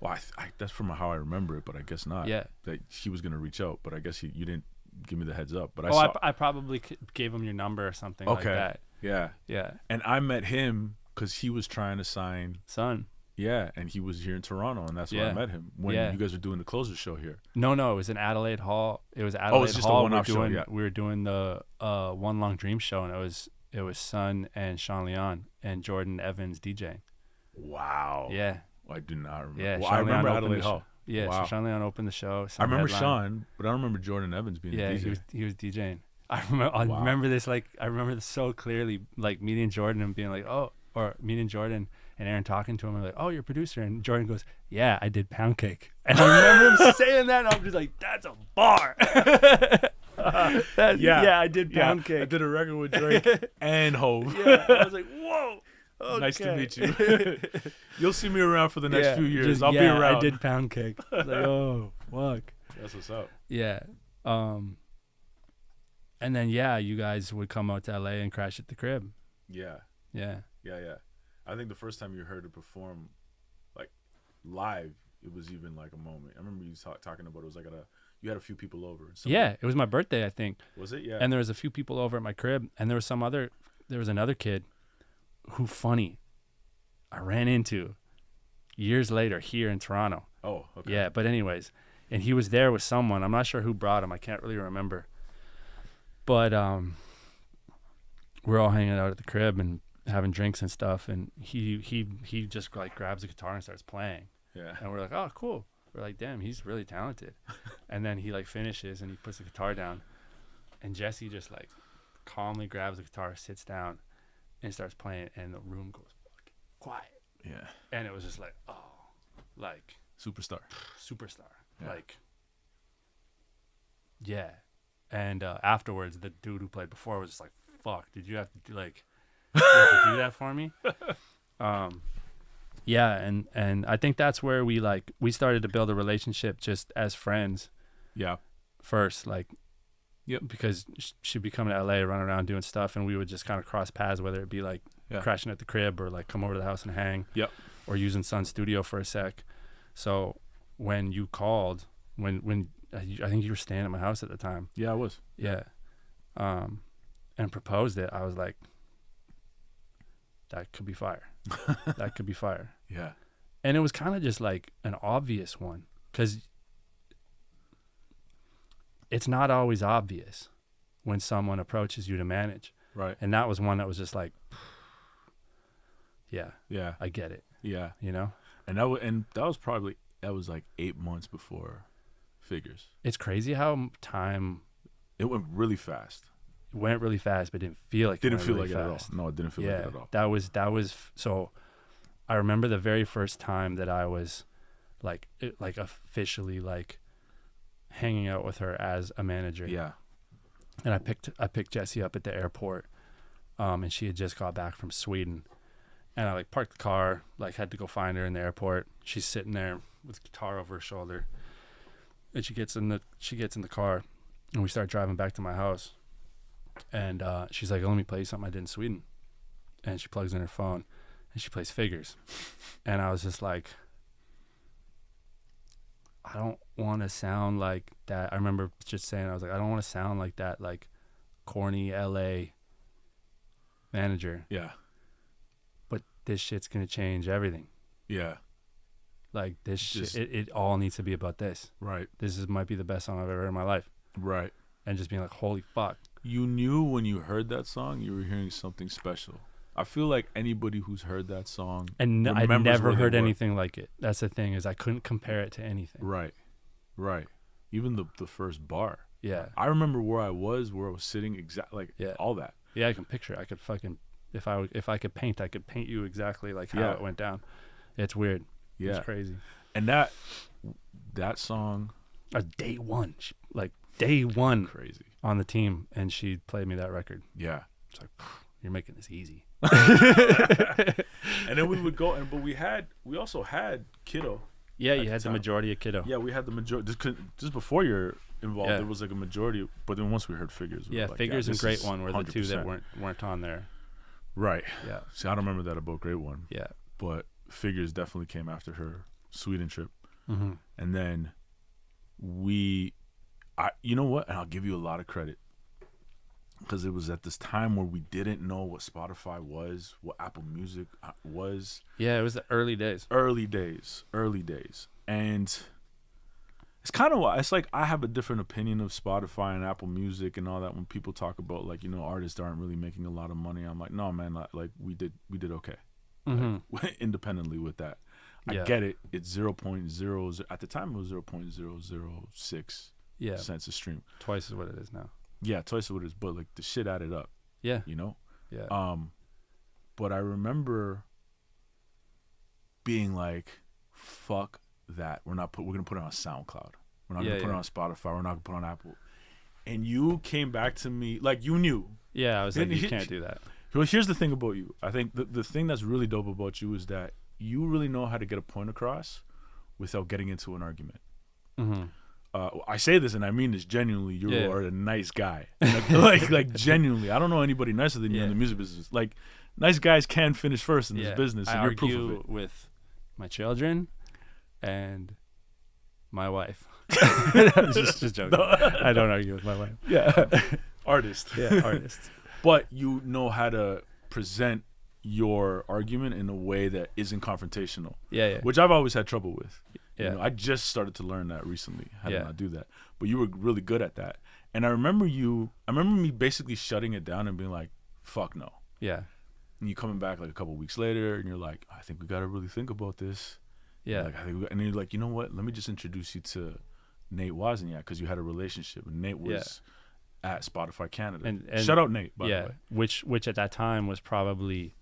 [SPEAKER 2] well, that's from how I remember it, but I guess not.
[SPEAKER 1] Yeah.
[SPEAKER 2] That he was gonna reach out, but I guess you didn't give me the heads up. But
[SPEAKER 1] I probably gave him your number or something like that.
[SPEAKER 2] Yeah.
[SPEAKER 1] Yeah.
[SPEAKER 2] And I met him because he was trying to sign
[SPEAKER 1] Sun.
[SPEAKER 2] Yeah, and he was here in Toronto, and that's where I met him when you guys were doing the closer show here.
[SPEAKER 1] No, it was in Adelaide Hall. It was Adelaide Hall.
[SPEAKER 2] It's just a one-off show. Yeah.
[SPEAKER 1] We were doing the One Long Dream show, and it was Sun and Sean Leon and Jordan Evans DJing.
[SPEAKER 2] Wow.
[SPEAKER 1] Yeah.
[SPEAKER 2] Well, I do not remember.
[SPEAKER 1] Yeah,
[SPEAKER 2] I remember Adelaide Hall.
[SPEAKER 1] Yeah,
[SPEAKER 2] wow.
[SPEAKER 1] So Sean Leon opened the show.
[SPEAKER 2] I remember Sean, but I don't remember Jordan Evans being a DJ.
[SPEAKER 1] Yeah, he was DJing. I remember this so clearly, like meeting Jordan and being like, oh, or meeting Jordan and Aaron talking to him and like, oh, you're a producer. And Jordan goes, yeah, I did Pound Cake. And I remember him saying that, and I'm just like, that's a bar. I did Pound Cake.
[SPEAKER 2] I did a record with Drake and Hove.
[SPEAKER 1] Yeah, I was like, whoa. Okay.
[SPEAKER 2] Nice to meet you. You'll see me around for the next few years. I'll be around.
[SPEAKER 1] I did Pound Cake. I was like, oh, fuck.
[SPEAKER 2] That's what's up.
[SPEAKER 1] Yeah. And then, you guys would come out to LA and crash at the crib.
[SPEAKER 2] Yeah.
[SPEAKER 1] Yeah.
[SPEAKER 2] I think the first time you heard it perform, like, live, it was even, like, a moment. I remember you talking about it was like you had a few people over.
[SPEAKER 1] Yeah, it was my birthday, I think.
[SPEAKER 2] Was it? Yeah.
[SPEAKER 1] And there was a few people over at my crib, and there was another kid who, funny, I ran into years later here in Toronto.
[SPEAKER 2] Oh, okay.
[SPEAKER 1] Yeah, but anyways, and he was there with someone. I'm not sure who brought him. I can't really remember. But we're all hanging out at the crib and having drinks and stuff, and he just like grabs a guitar and starts playing.
[SPEAKER 2] Yeah.
[SPEAKER 1] And we're like, oh, cool. We're like, damn, he's really talented. And then he like finishes and he puts the guitar down, and Jessie just like calmly grabs the guitar, sits down, and starts playing, and the room goes fucking quiet.
[SPEAKER 2] Yeah.
[SPEAKER 1] And it was just like, oh, like
[SPEAKER 2] superstar.
[SPEAKER 1] Yeah. Like, yeah. And afterwards, the dude who played before was just like, fuck, did you have to do that for me? Yeah, and I think that's where we started to build a relationship just as friends.
[SPEAKER 2] Yeah.
[SPEAKER 1] First, like, yep, because she'd be coming to LA, run around doing stuff, and we would just kind of cross paths, whether it be like crashing at the crib or like come over to the house and hang.
[SPEAKER 2] Yep.
[SPEAKER 1] Or using Sun's studio for a sec. So when you called, when I think you were staying at my house at the time.
[SPEAKER 2] Yeah, I was.
[SPEAKER 1] Yeah. And proposed it, I was like, that could be fire. That could be fire.
[SPEAKER 2] Yeah.
[SPEAKER 1] And it was kind of just like an obvious one, because it's not always obvious when someone approaches you to manage.
[SPEAKER 2] Right.
[SPEAKER 1] And that was one that was just like, yeah, I get it.
[SPEAKER 2] Yeah.
[SPEAKER 1] You know?
[SPEAKER 2] And that was like 8 months before Figures.
[SPEAKER 1] It's crazy how time.
[SPEAKER 2] It went really fast.
[SPEAKER 1] It went really fast, but didn't feel like.
[SPEAKER 2] Didn't feel
[SPEAKER 1] really
[SPEAKER 2] like
[SPEAKER 1] fast.
[SPEAKER 2] it at all. No, it didn't feel like it at all.
[SPEAKER 1] That was so. I remember the very first time that I was, like officially like, hanging out with her as a manager.
[SPEAKER 2] Yeah.
[SPEAKER 1] And I picked Jessie up at the airport, and she had just got back from Sweden, and I like parked the car, like had to go find her in the airport. She's sitting there with guitar over her shoulder, and she gets in the car, and we start driving back to my house, and she's like, "Let me play you something I did in Sweden," and she plugs in her phone, and she plays Figures, and I was just like, I don't want to sound like that. I remember just saying, I was like, I don't want to sound like that, like corny LA manager.
[SPEAKER 2] Yeah.
[SPEAKER 1] But this shit's going to change everything.
[SPEAKER 2] Yeah.
[SPEAKER 1] Like this shit, it all needs to be about this.
[SPEAKER 2] Right.
[SPEAKER 1] Might be the best song I've ever heard in my life.
[SPEAKER 2] Right.
[SPEAKER 1] And just being like, holy fuck.
[SPEAKER 2] You knew when you heard that song, you were hearing something special. I feel like anybody who's heard that song,
[SPEAKER 1] and I never heard anything like it. That's the thing, is I couldn't compare it to anything.
[SPEAKER 2] Right, right. Even the first bar.
[SPEAKER 1] Yeah.
[SPEAKER 2] I remember where I was sitting, all that.
[SPEAKER 1] Yeah, I can picture it. I could fucking, if I could paint, I could paint you exactly like how it went down. It's weird. Yeah, it's crazy.
[SPEAKER 2] And that song,
[SPEAKER 1] day one,
[SPEAKER 2] crazy
[SPEAKER 1] on the team, and she played me that record.
[SPEAKER 2] Yeah,
[SPEAKER 1] it's like, you're making this easy.
[SPEAKER 2] And then we would go, but we also had Kiddo.
[SPEAKER 1] Yeah, you had the majority of Kiddo.
[SPEAKER 2] Yeah, we had the majority. Just before you're involved, there was like a majority. But then once we heard Figures, we were like,
[SPEAKER 1] Figures and Great One were 100%. The two that weren't on there.
[SPEAKER 2] Right.
[SPEAKER 1] Yeah.
[SPEAKER 2] See, I don't remember that about Great One.
[SPEAKER 1] Yeah.
[SPEAKER 2] But Figures definitely came after her Sweden trip.
[SPEAKER 1] Mm-hmm.
[SPEAKER 2] And then you know what? And I'll give you a lot of credit. Because it was at this time where we didn't know what Spotify was, what Apple Music was.
[SPEAKER 1] Yeah, it was the early days.
[SPEAKER 2] Early days. And it's kind of why, it's like I have a different opinion of Spotify and Apple Music and all that. When people talk about, like, you know, artists aren't really making a lot of money, I'm like, no, man, like we did okay.
[SPEAKER 1] Mm-hmm.
[SPEAKER 2] Like, independently with that. I get it. It's 0.00. At the time, it was 0.006 cents a stream.
[SPEAKER 1] Twice as what it is now.
[SPEAKER 2] Yeah, twice what it is, but like the shit added up.
[SPEAKER 1] Yeah.
[SPEAKER 2] You know?
[SPEAKER 1] Yeah.
[SPEAKER 2] But I remember being like, fuck that. We're gonna put it on SoundCloud. We're not gonna put it on Spotify. We're not gonna put it on Apple. And you came back to me like you knew.
[SPEAKER 1] Yeah, I was like, you can't do that.
[SPEAKER 2] Well, here's the thing about you. I think the thing that's really dope about you is that you really know how to get a point across without getting into an argument.
[SPEAKER 1] Mm-hmm.
[SPEAKER 2] I say this and I mean this genuinely. You are a nice guy, like genuinely. I don't know anybody nicer than you in the music business. Like, nice guys can finish first in this business. And you're proof of it.
[SPEAKER 1] With my children and my wife. just joking. No. I don't argue with my wife.
[SPEAKER 2] Yeah, artist.
[SPEAKER 1] Yeah, artist.
[SPEAKER 2] But you know how to present your argument in a way that isn't confrontational.
[SPEAKER 1] Yeah.
[SPEAKER 2] Which I've always had trouble with.
[SPEAKER 1] Yeah.
[SPEAKER 2] You know, I just started to learn that recently, how to not do that. But you were really good at that. And I remember me basically shutting it down and being like, fuck no.
[SPEAKER 1] Yeah.
[SPEAKER 2] And you coming back like a couple weeks later and you're like, I think we got to really think about this.
[SPEAKER 1] Yeah.
[SPEAKER 2] And you're like, you know what? Let me just introduce you to Nate Wozniak, because you had a relationship. And Nate was at Spotify Canada. And shout out Nate, by the way.
[SPEAKER 1] Which at that time was probably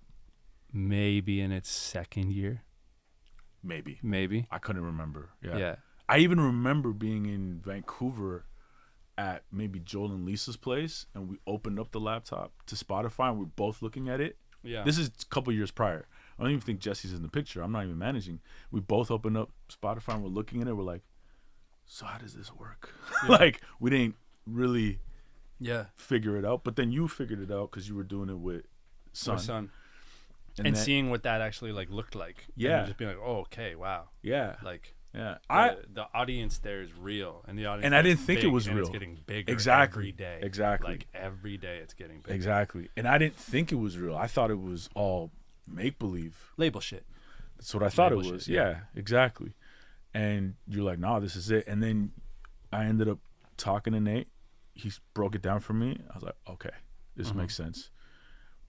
[SPEAKER 1] maybe in its second year.
[SPEAKER 2] Maybe. I couldn't remember.
[SPEAKER 1] Yeah.
[SPEAKER 2] I even remember being in Vancouver at maybe Joel and Lisa's place, and we opened up the laptop to Spotify, and we're both looking at it.
[SPEAKER 1] Yeah.
[SPEAKER 2] This is a couple years prior. I don't even think Jesse's in the picture. I'm not even managing. We both opened up Spotify, and we're looking at it. We're like, so how does this work? Like, we didn't really figure it out. But then you figured it out because you were doing it with Son.
[SPEAKER 1] And seeing what that actually like looked like.
[SPEAKER 2] Yeah.
[SPEAKER 1] And just being like, oh, okay, wow.
[SPEAKER 2] Yeah.
[SPEAKER 1] Like,
[SPEAKER 2] the
[SPEAKER 1] audience there is real, and the audience.
[SPEAKER 2] And I didn't think it was real.
[SPEAKER 1] It's getting bigger
[SPEAKER 2] every
[SPEAKER 1] day.
[SPEAKER 2] Exactly.
[SPEAKER 1] Like every day, it's getting bigger.
[SPEAKER 2] Exactly. And I didn't think it was real. I thought it was all make believe.
[SPEAKER 1] Label shit.
[SPEAKER 2] That's what I thought it was. Yeah, exactly. And you're like, nah, this is it. And then I ended up talking to Nate. He broke it down for me. I was like, okay, this makes sense.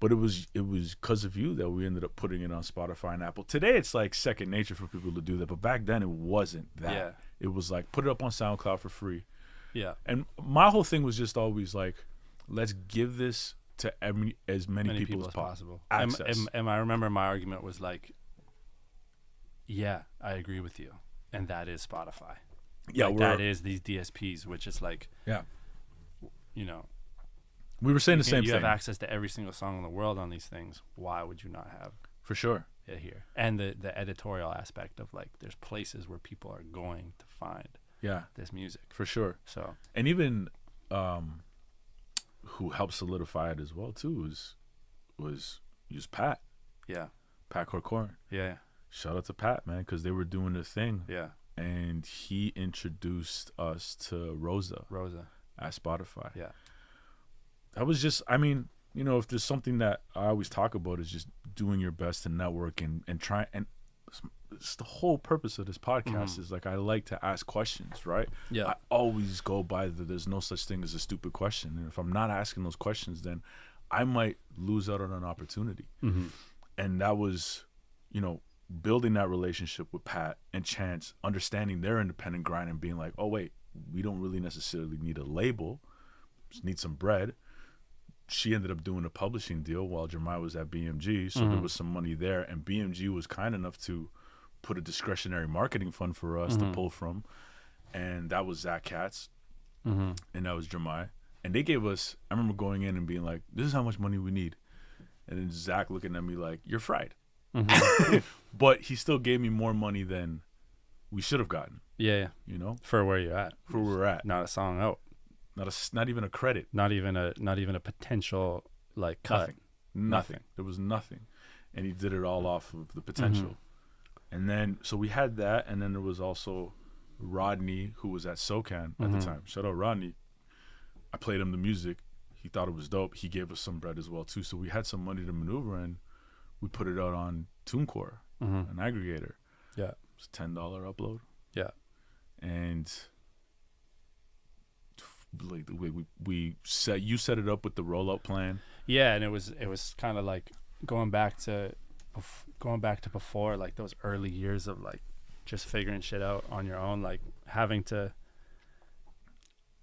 [SPEAKER 2] But it was because of you that we ended up putting it on Spotify and Apple. Today it's like second nature for people to do that, but back then it wasn't that. Yeah. It was like put it up on SoundCloud for free.
[SPEAKER 1] Yeah.
[SPEAKER 2] And my whole thing was just always like, let's give this to as many people as possible. Access.
[SPEAKER 1] And I remember my argument was like, yeah, I agree with you, and that is Spotify. Yeah, like that is these DSPs, which is like,
[SPEAKER 2] yeah,
[SPEAKER 1] you know,
[SPEAKER 2] we were saying the same thing.
[SPEAKER 1] You have access to every single song in the world on these things. Why would you not have?
[SPEAKER 2] For sure.
[SPEAKER 1] It here, and the editorial aspect of like, there's places where people are going to find this music.
[SPEAKER 2] For sure.
[SPEAKER 1] So,
[SPEAKER 2] and even who helped solidify it as well too was Pat.
[SPEAKER 1] Yeah.
[SPEAKER 2] Pat Corcoran.
[SPEAKER 1] Yeah.
[SPEAKER 2] Shout out to Pat, man, because they were doing their thing.
[SPEAKER 1] Yeah.
[SPEAKER 2] And he introduced us to Rosa at Spotify.
[SPEAKER 1] Yeah.
[SPEAKER 2] That was just, I mean, you know, if there's something that I always talk about is just doing your best to network and try, and it's the whole purpose of this podcast is like, I like to ask questions, right?
[SPEAKER 1] Yeah.
[SPEAKER 2] I always go by there's no such thing as a stupid question. And if I'm not asking those questions, then I might lose out on an opportunity.
[SPEAKER 1] Mm-hmm.
[SPEAKER 2] And that was, you know, building that relationship with Pat and Chance, understanding their independent grind and being like, oh, wait, we don't really necessarily need a label, just need some bread. She ended up doing a publishing deal while Jeremiah was at BMG, so there was some money there, and BMG was kind enough to put a discretionary marketing fund for us to pull from, and that was Zach Katz, and that was Jeremiah. And they gave us, I remember going in and being like, this is how much money we need. And then Zach looking at me like, you're fried. But he still gave me more money than we should have gotten.
[SPEAKER 1] Yeah.
[SPEAKER 2] You know?
[SPEAKER 1] For where you're at.
[SPEAKER 2] For where we're at.
[SPEAKER 1] Not a song out.
[SPEAKER 2] Not even a credit.
[SPEAKER 1] Not even a potential like cut.
[SPEAKER 2] Nothing. There was nothing. And he did it all off of the potential. And then so we had that, and then there was also Rodney, who was at SoCan at the time. Shout out Rodney. I played him the music. He thought it was dope. He gave us some bread as well too. So we had some money to maneuver, and we put it out on TuneCore, an aggregator.
[SPEAKER 1] Yeah.
[SPEAKER 2] It's $10 upload.
[SPEAKER 1] Yeah.
[SPEAKER 2] And like we set it up with the rollout plan.
[SPEAKER 1] Yeah, and it was kind of like going back to before, like those early years of like just figuring shit out on your own, like having to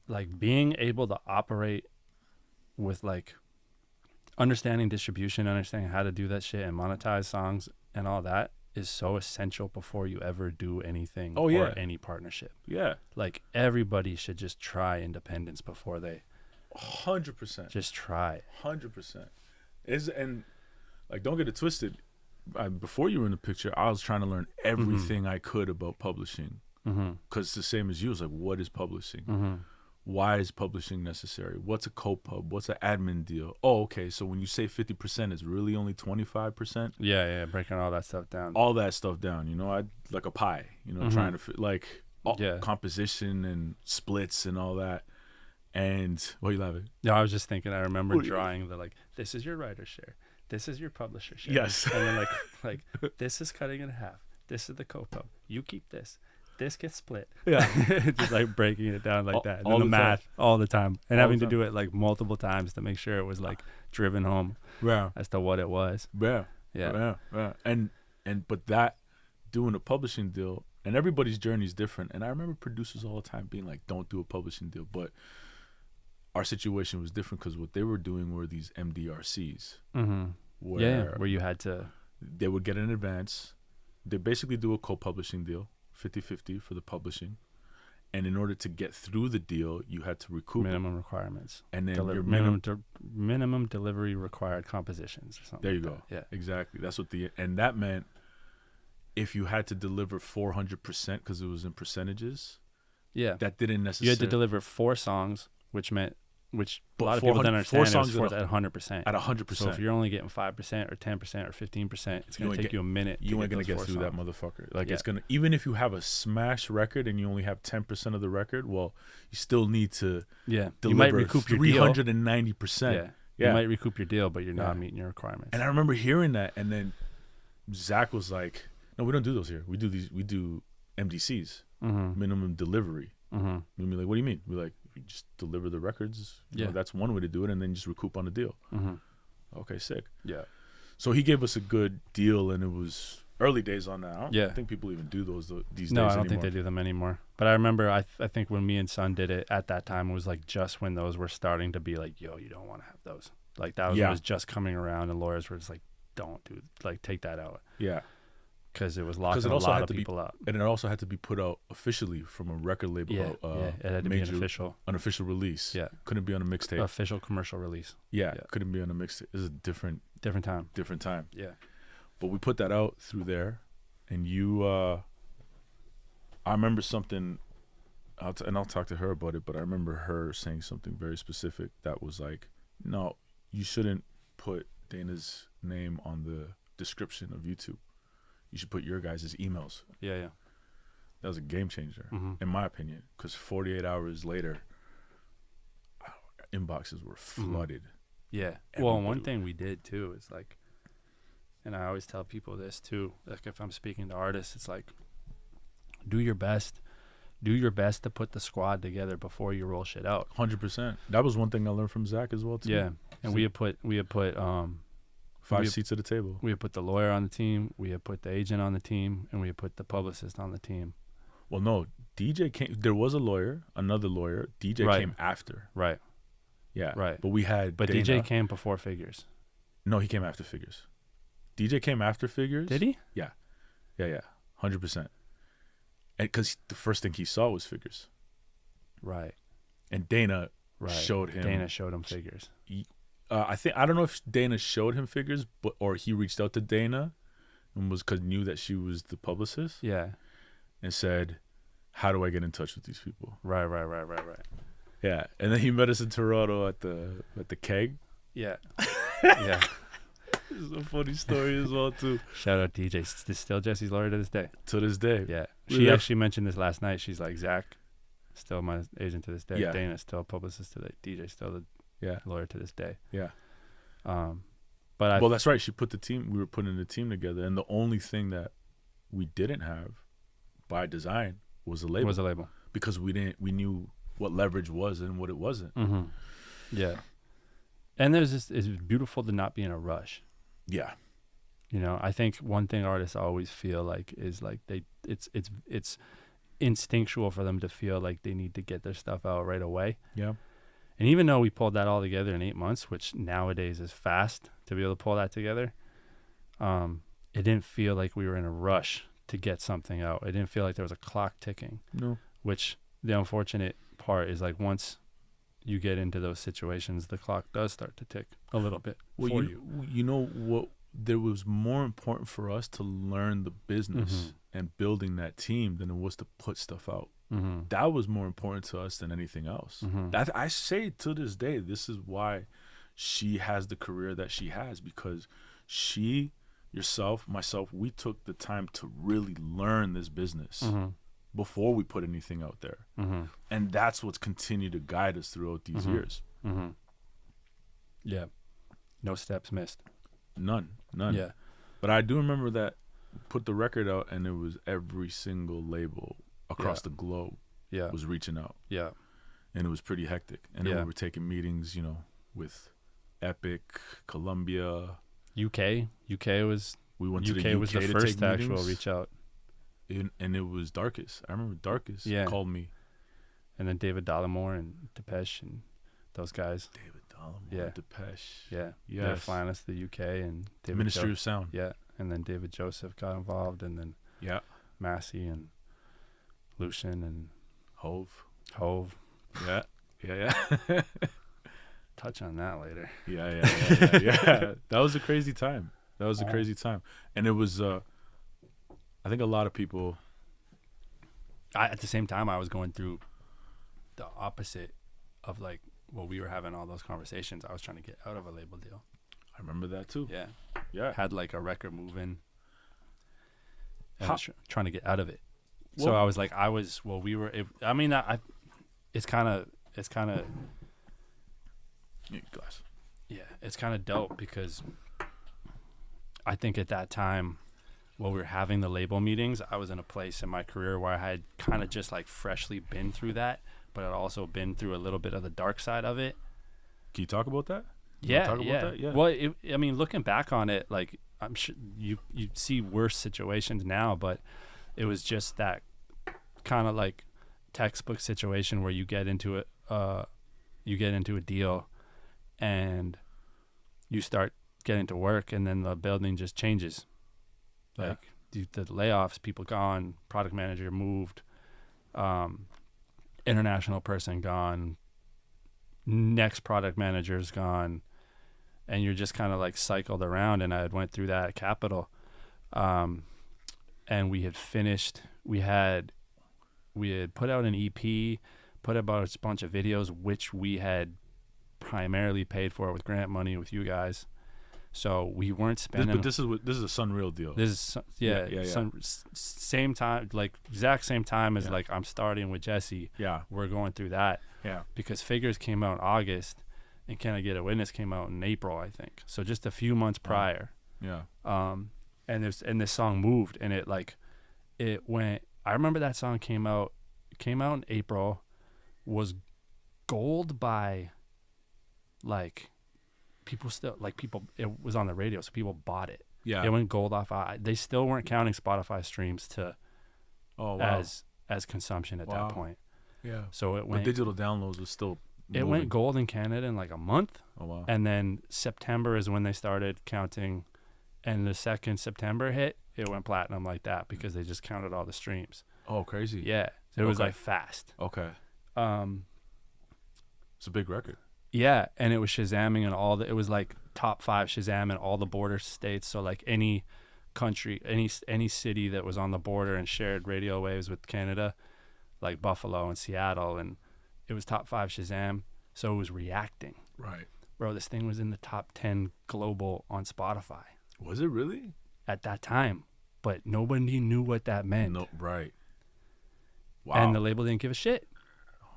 [SPEAKER 1] like being able to operate with like understanding distribution, understanding how to do that shit and monetize songs and all that is so essential before you ever do anything or any partnership.
[SPEAKER 2] Yeah.
[SPEAKER 1] Like everybody should just try independence before they
[SPEAKER 2] 100%.
[SPEAKER 1] Just try.
[SPEAKER 2] 100%. And like, don't get it twisted. Before you were in the picture, I was trying to learn everything I could about publishing. Because it's the same as you. It's like, what is publishing? Why is publishing necessary? What's a co-pub? What's an admin deal? Oh, okay. So when you say 50%, it's really only 25%?
[SPEAKER 1] Yeah. Breaking all that stuff down.
[SPEAKER 2] All that stuff down. You know, I like a pie, you know, trying to fit like composition and splits and all that. And what are you laughing?
[SPEAKER 1] No, I was just thinking, I remember drawing the like, this is your writer share. This is your publisher share.
[SPEAKER 2] Yes.
[SPEAKER 1] And then like this is cutting in half. This is the co-pub. You keep this. This gets split.
[SPEAKER 2] Yeah.
[SPEAKER 1] Just like breaking it down like that. And then the math all the time. And having to do it like multiple times to make sure it was like driven home as to what it was.
[SPEAKER 2] Yeah. And but that doing a publishing deal, and everybody's journey is different. And I remember producers all the time being like, don't do a publishing deal. But our situation was different because what they were doing were these MDRCs. Where
[SPEAKER 1] you had to.
[SPEAKER 2] They would get an advance. They basically do a co-publishing deal. 50-50 for the publishing, and in order to get through the deal, you had to recoup
[SPEAKER 1] minimum requirements, and then
[SPEAKER 2] your
[SPEAKER 1] minimum delivery required compositions or something.
[SPEAKER 2] There you go. Yeah, exactly. That's what and that meant if you had to deliver 400% because it was in percentages.
[SPEAKER 1] Yeah,
[SPEAKER 2] that didn't necessarily.
[SPEAKER 1] You had to deliver 4 songs, which a lot of people don't understand. 4 songs at 100%.
[SPEAKER 2] At 100%.
[SPEAKER 1] So if you're only getting 5% or 10% or 15%, it's gonna take you a minute.
[SPEAKER 2] You ain't gonna get through that motherfucker. Like it's gonna, even if you have a smash record and you only have 10% of the record, well, you still need to deliver
[SPEAKER 1] you might recoup your
[SPEAKER 2] 390%.
[SPEAKER 1] You might recoup your deal, but you're not meeting your requirements.
[SPEAKER 2] And I remember hearing that, and then Zach was like, "No, we don't do those here. We do MDCs, minimum delivery." And we're like, "What do you mean?" We're like, "You just deliver the records. You know, that's one way to do it, and then just recoup on the deal." I Okay, sick.
[SPEAKER 1] Yeah.
[SPEAKER 2] So he gave us a good deal, and it was early days on that. I don't think people even do those these days
[SPEAKER 1] No, I don't
[SPEAKER 2] anymore.
[SPEAKER 1] think they do them anymore. But I remember, I think when me and Son did it at that time, it was like just when those were starting to be like, yo, you don't want to have those. Like that was just coming around, and lawyers were just like, don't do, like, take that out.
[SPEAKER 2] Yeah.
[SPEAKER 1] Because it was locking a lot of people out.
[SPEAKER 2] And it also had to be put out officially from a record label.
[SPEAKER 1] Yeah, it had to be an
[SPEAKER 2] official release.
[SPEAKER 1] Yeah.
[SPEAKER 2] Couldn't be on a mixtape.
[SPEAKER 1] Official commercial release.
[SPEAKER 2] Yeah, couldn't be on a mixtape. It was a different
[SPEAKER 1] time.
[SPEAKER 2] Different time.
[SPEAKER 1] Yeah.
[SPEAKER 2] But we put that out through there, and you, I remember something, and I'll talk to her about it, but I remember her saying something very specific that was like, no, you shouldn't put Dana's name on the description of YouTube. You should put your guys' emails.
[SPEAKER 1] Yeah.
[SPEAKER 2] That was a game changer, in my opinion, because 48 hours later, inboxes were flooded.
[SPEAKER 1] Yeah. Well, one thing we did too is like, and I always tell people this too, like if I'm speaking to artists, it's like, do your best to put the squad together before you roll shit out.
[SPEAKER 2] 100%. That was one thing I learned from Zach as well too.
[SPEAKER 1] Yeah. And we had put
[SPEAKER 2] 5 seats at the table.
[SPEAKER 1] We had put the lawyer on the team, we had put the agent on the team, and we had put the publicist on the team.
[SPEAKER 2] Well, no, DJ came. There was a lawyer, another lawyer. DJ came after.
[SPEAKER 1] Right.
[SPEAKER 2] Yeah.
[SPEAKER 1] Right.
[SPEAKER 2] But we had.
[SPEAKER 1] But
[SPEAKER 2] Dana.
[SPEAKER 1] DJ came before Figures.
[SPEAKER 2] No, he came after Figures. DJ came after Figures.
[SPEAKER 1] Did he?
[SPEAKER 2] Yeah. 100%. And because the first thing he saw was Figures.
[SPEAKER 1] Right.
[SPEAKER 2] And Dana showed him.
[SPEAKER 1] Dana showed him Figures.
[SPEAKER 2] I don't know if Dana showed him Figures, or he reached out to Dana, and knew that she was the publicist.
[SPEAKER 1] Yeah.
[SPEAKER 2] And said, "How do I get in touch with these people?"
[SPEAKER 1] Right.
[SPEAKER 2] Yeah, and then he met us in Toronto at the keg.
[SPEAKER 1] Yeah. Yeah.
[SPEAKER 2] It's a funny story as well too.
[SPEAKER 1] Shout out DJ. It's still Jesse's lawyer to this day.
[SPEAKER 2] To this day.
[SPEAKER 1] Yeah. She actually mentioned this last night. She's like, Zach, still my agent to this day.
[SPEAKER 2] Yeah.
[SPEAKER 1] Dana, still a publicist to the DJ, still the lawyer to this day.
[SPEAKER 2] Yeah.
[SPEAKER 1] But
[SPEAKER 2] that's right. She put the team. We were putting the team together, and the only thing that we didn't have by design was a label. Because we knew what leverage was and what it wasn't.
[SPEAKER 1] Mm-hmm. Yeah. And it's beautiful to not be in a rush.
[SPEAKER 2] Yeah.
[SPEAKER 1] You know, I think one thing artists always feel like is like it's instinctual for them to feel like they need to get their stuff out right away.
[SPEAKER 2] Yeah.
[SPEAKER 1] And even though we pulled that all together in 8 months, which nowadays is fast to be able to pull that together, it didn't feel like we were in a rush to get something out. It didn't feel like there was a clock ticking. No. Which the unfortunate part is like once you get into those situations, the clock does start to tick a little bit for you.
[SPEAKER 2] You know what? There was more important for us to learn the business and building that team than it was to put stuff out. Mm-hmm. That was more important to us than anything else. Mm-hmm. That I say to this day, this is why she has the career that she has, because she, yourself, myself, we took the time to really learn this business before we put anything out there. Mm-hmm. And that's what's continued to guide us throughout these years. Mm-hmm.
[SPEAKER 1] Yeah. No steps missed.
[SPEAKER 2] None. Yeah. But I do remember that we put the record out, and it was every single label across the globe was reaching out. Yeah. And it was pretty hectic. And then we were taking meetings, with Epic, Columbia.
[SPEAKER 1] UK was
[SPEAKER 2] we went to the UK
[SPEAKER 1] was the first actual reach out.
[SPEAKER 2] And it was Darkest. I remember Darkest called me.
[SPEAKER 1] And then David Dallimore and Depeche and those guys.
[SPEAKER 2] David Dallimore, Depeche.
[SPEAKER 1] Yeah. They're flying us to the UK, and David
[SPEAKER 2] Ministry of Sound.
[SPEAKER 1] Yeah. And then David Joseph got involved, and then Massey and Lucian and
[SPEAKER 2] Hove. Yeah.
[SPEAKER 1] Touch on that later.
[SPEAKER 2] Yeah. That was a crazy time. And it was I think a lot of people
[SPEAKER 1] at the same time I was going through the opposite of like we were having all those conversations. I was trying to get out of a label deal.
[SPEAKER 2] I remember that too.
[SPEAKER 1] Yeah. Had like a record moving. And I was trying to get out of it. So I was like, it's kind of
[SPEAKER 2] glass.
[SPEAKER 1] Yeah, it's kind of dope because I think at that time while we were having the label meetings, I was in a place in my career where I had kind of just like freshly been through that, but I'd also been through a little bit of the dark side of it.
[SPEAKER 2] Can you talk about that?
[SPEAKER 1] Talk about that? Yeah. Well, I mean, looking back on it, like I'm sure you see worse situations now, but it was just that kind of like textbook situation where you get into it, you get into a deal, and you start getting to work, and then the building just changes. Like the layoffs, people gone, product manager moved, international person gone, next product manager's gone, and you're just kind of like cycled around. And I had went through that at Capital, and we had finished. We had put out an EP, put out a bunch of videos, which we had primarily paid for with grant money with you guys. So we weren't spending.
[SPEAKER 2] This is a SonReal deal.
[SPEAKER 1] This is same time, like exact same time as like I'm starting with Jessie.
[SPEAKER 2] Yeah,
[SPEAKER 1] we're going through that.
[SPEAKER 2] Yeah,
[SPEAKER 1] because Figures came out in August, and Can I Get a Witness came out in April, I think. So just a few months prior.
[SPEAKER 2] Yeah.
[SPEAKER 1] And this song moved, and it went. I remember that song came out in April, was gold by, like, people still, like, it was on the radio, so people bought it.
[SPEAKER 2] Yeah.
[SPEAKER 1] It went gold off. They still weren't counting Spotify streams as consumption at that point.
[SPEAKER 2] Yeah.
[SPEAKER 1] So it went.
[SPEAKER 2] But digital downloads was still moving.
[SPEAKER 1] It went gold in Canada in like a month.
[SPEAKER 2] Oh, wow.
[SPEAKER 1] And then September is when they started counting, and the second September hit, it went platinum like that because they just counted all the streams.
[SPEAKER 2] Oh, crazy.
[SPEAKER 1] Yeah. So it was like fast.
[SPEAKER 2] Okay. It's a big record.
[SPEAKER 1] Yeah, and it was Shazamming and it was like top 5 Shazam in all the border states. So like any country, any city that was on the border and shared radio waves with Canada, like Buffalo and Seattle, and it was top 5 Shazam. So it was reacting.
[SPEAKER 2] Right.
[SPEAKER 1] Bro, this thing was in the top 10 global on Spotify.
[SPEAKER 2] Was it really?
[SPEAKER 1] At that time. But nobody knew what that meant.
[SPEAKER 2] No, right. Wow.
[SPEAKER 1] And the label didn't give a shit.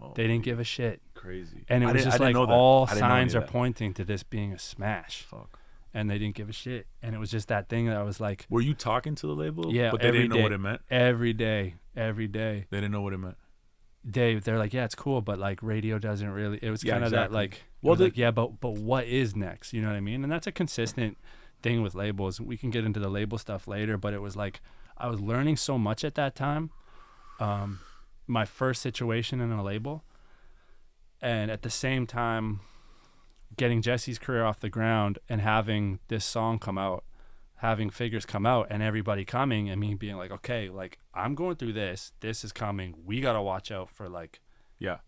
[SPEAKER 2] Oh,
[SPEAKER 1] they didn't give a shit.
[SPEAKER 2] Crazy.
[SPEAKER 1] And it was just like all signs are pointing to this being a smash.
[SPEAKER 2] Fuck.
[SPEAKER 1] And they didn't give a shit. And it was just that thing that I was like.
[SPEAKER 2] Were you talking to the label?
[SPEAKER 1] Yeah.
[SPEAKER 2] But they didn't know what it meant?
[SPEAKER 1] Every day. They
[SPEAKER 2] didn't know what it meant?
[SPEAKER 1] They're like, yeah, it's cool, but like radio doesn't really. It was kind of that like.
[SPEAKER 2] Well,
[SPEAKER 1] like, yeah, but what is next? You know what I mean? And that's a consistent thing with labels. We can get into the label stuff later, but it was like I was learning so much at that time. My first situation in a label, and at the same time getting Jessie's career off the ground and having this song come out, having Figures come out, and everybody coming, and me being like, okay, like I'm going through this is coming, we gotta watch out for like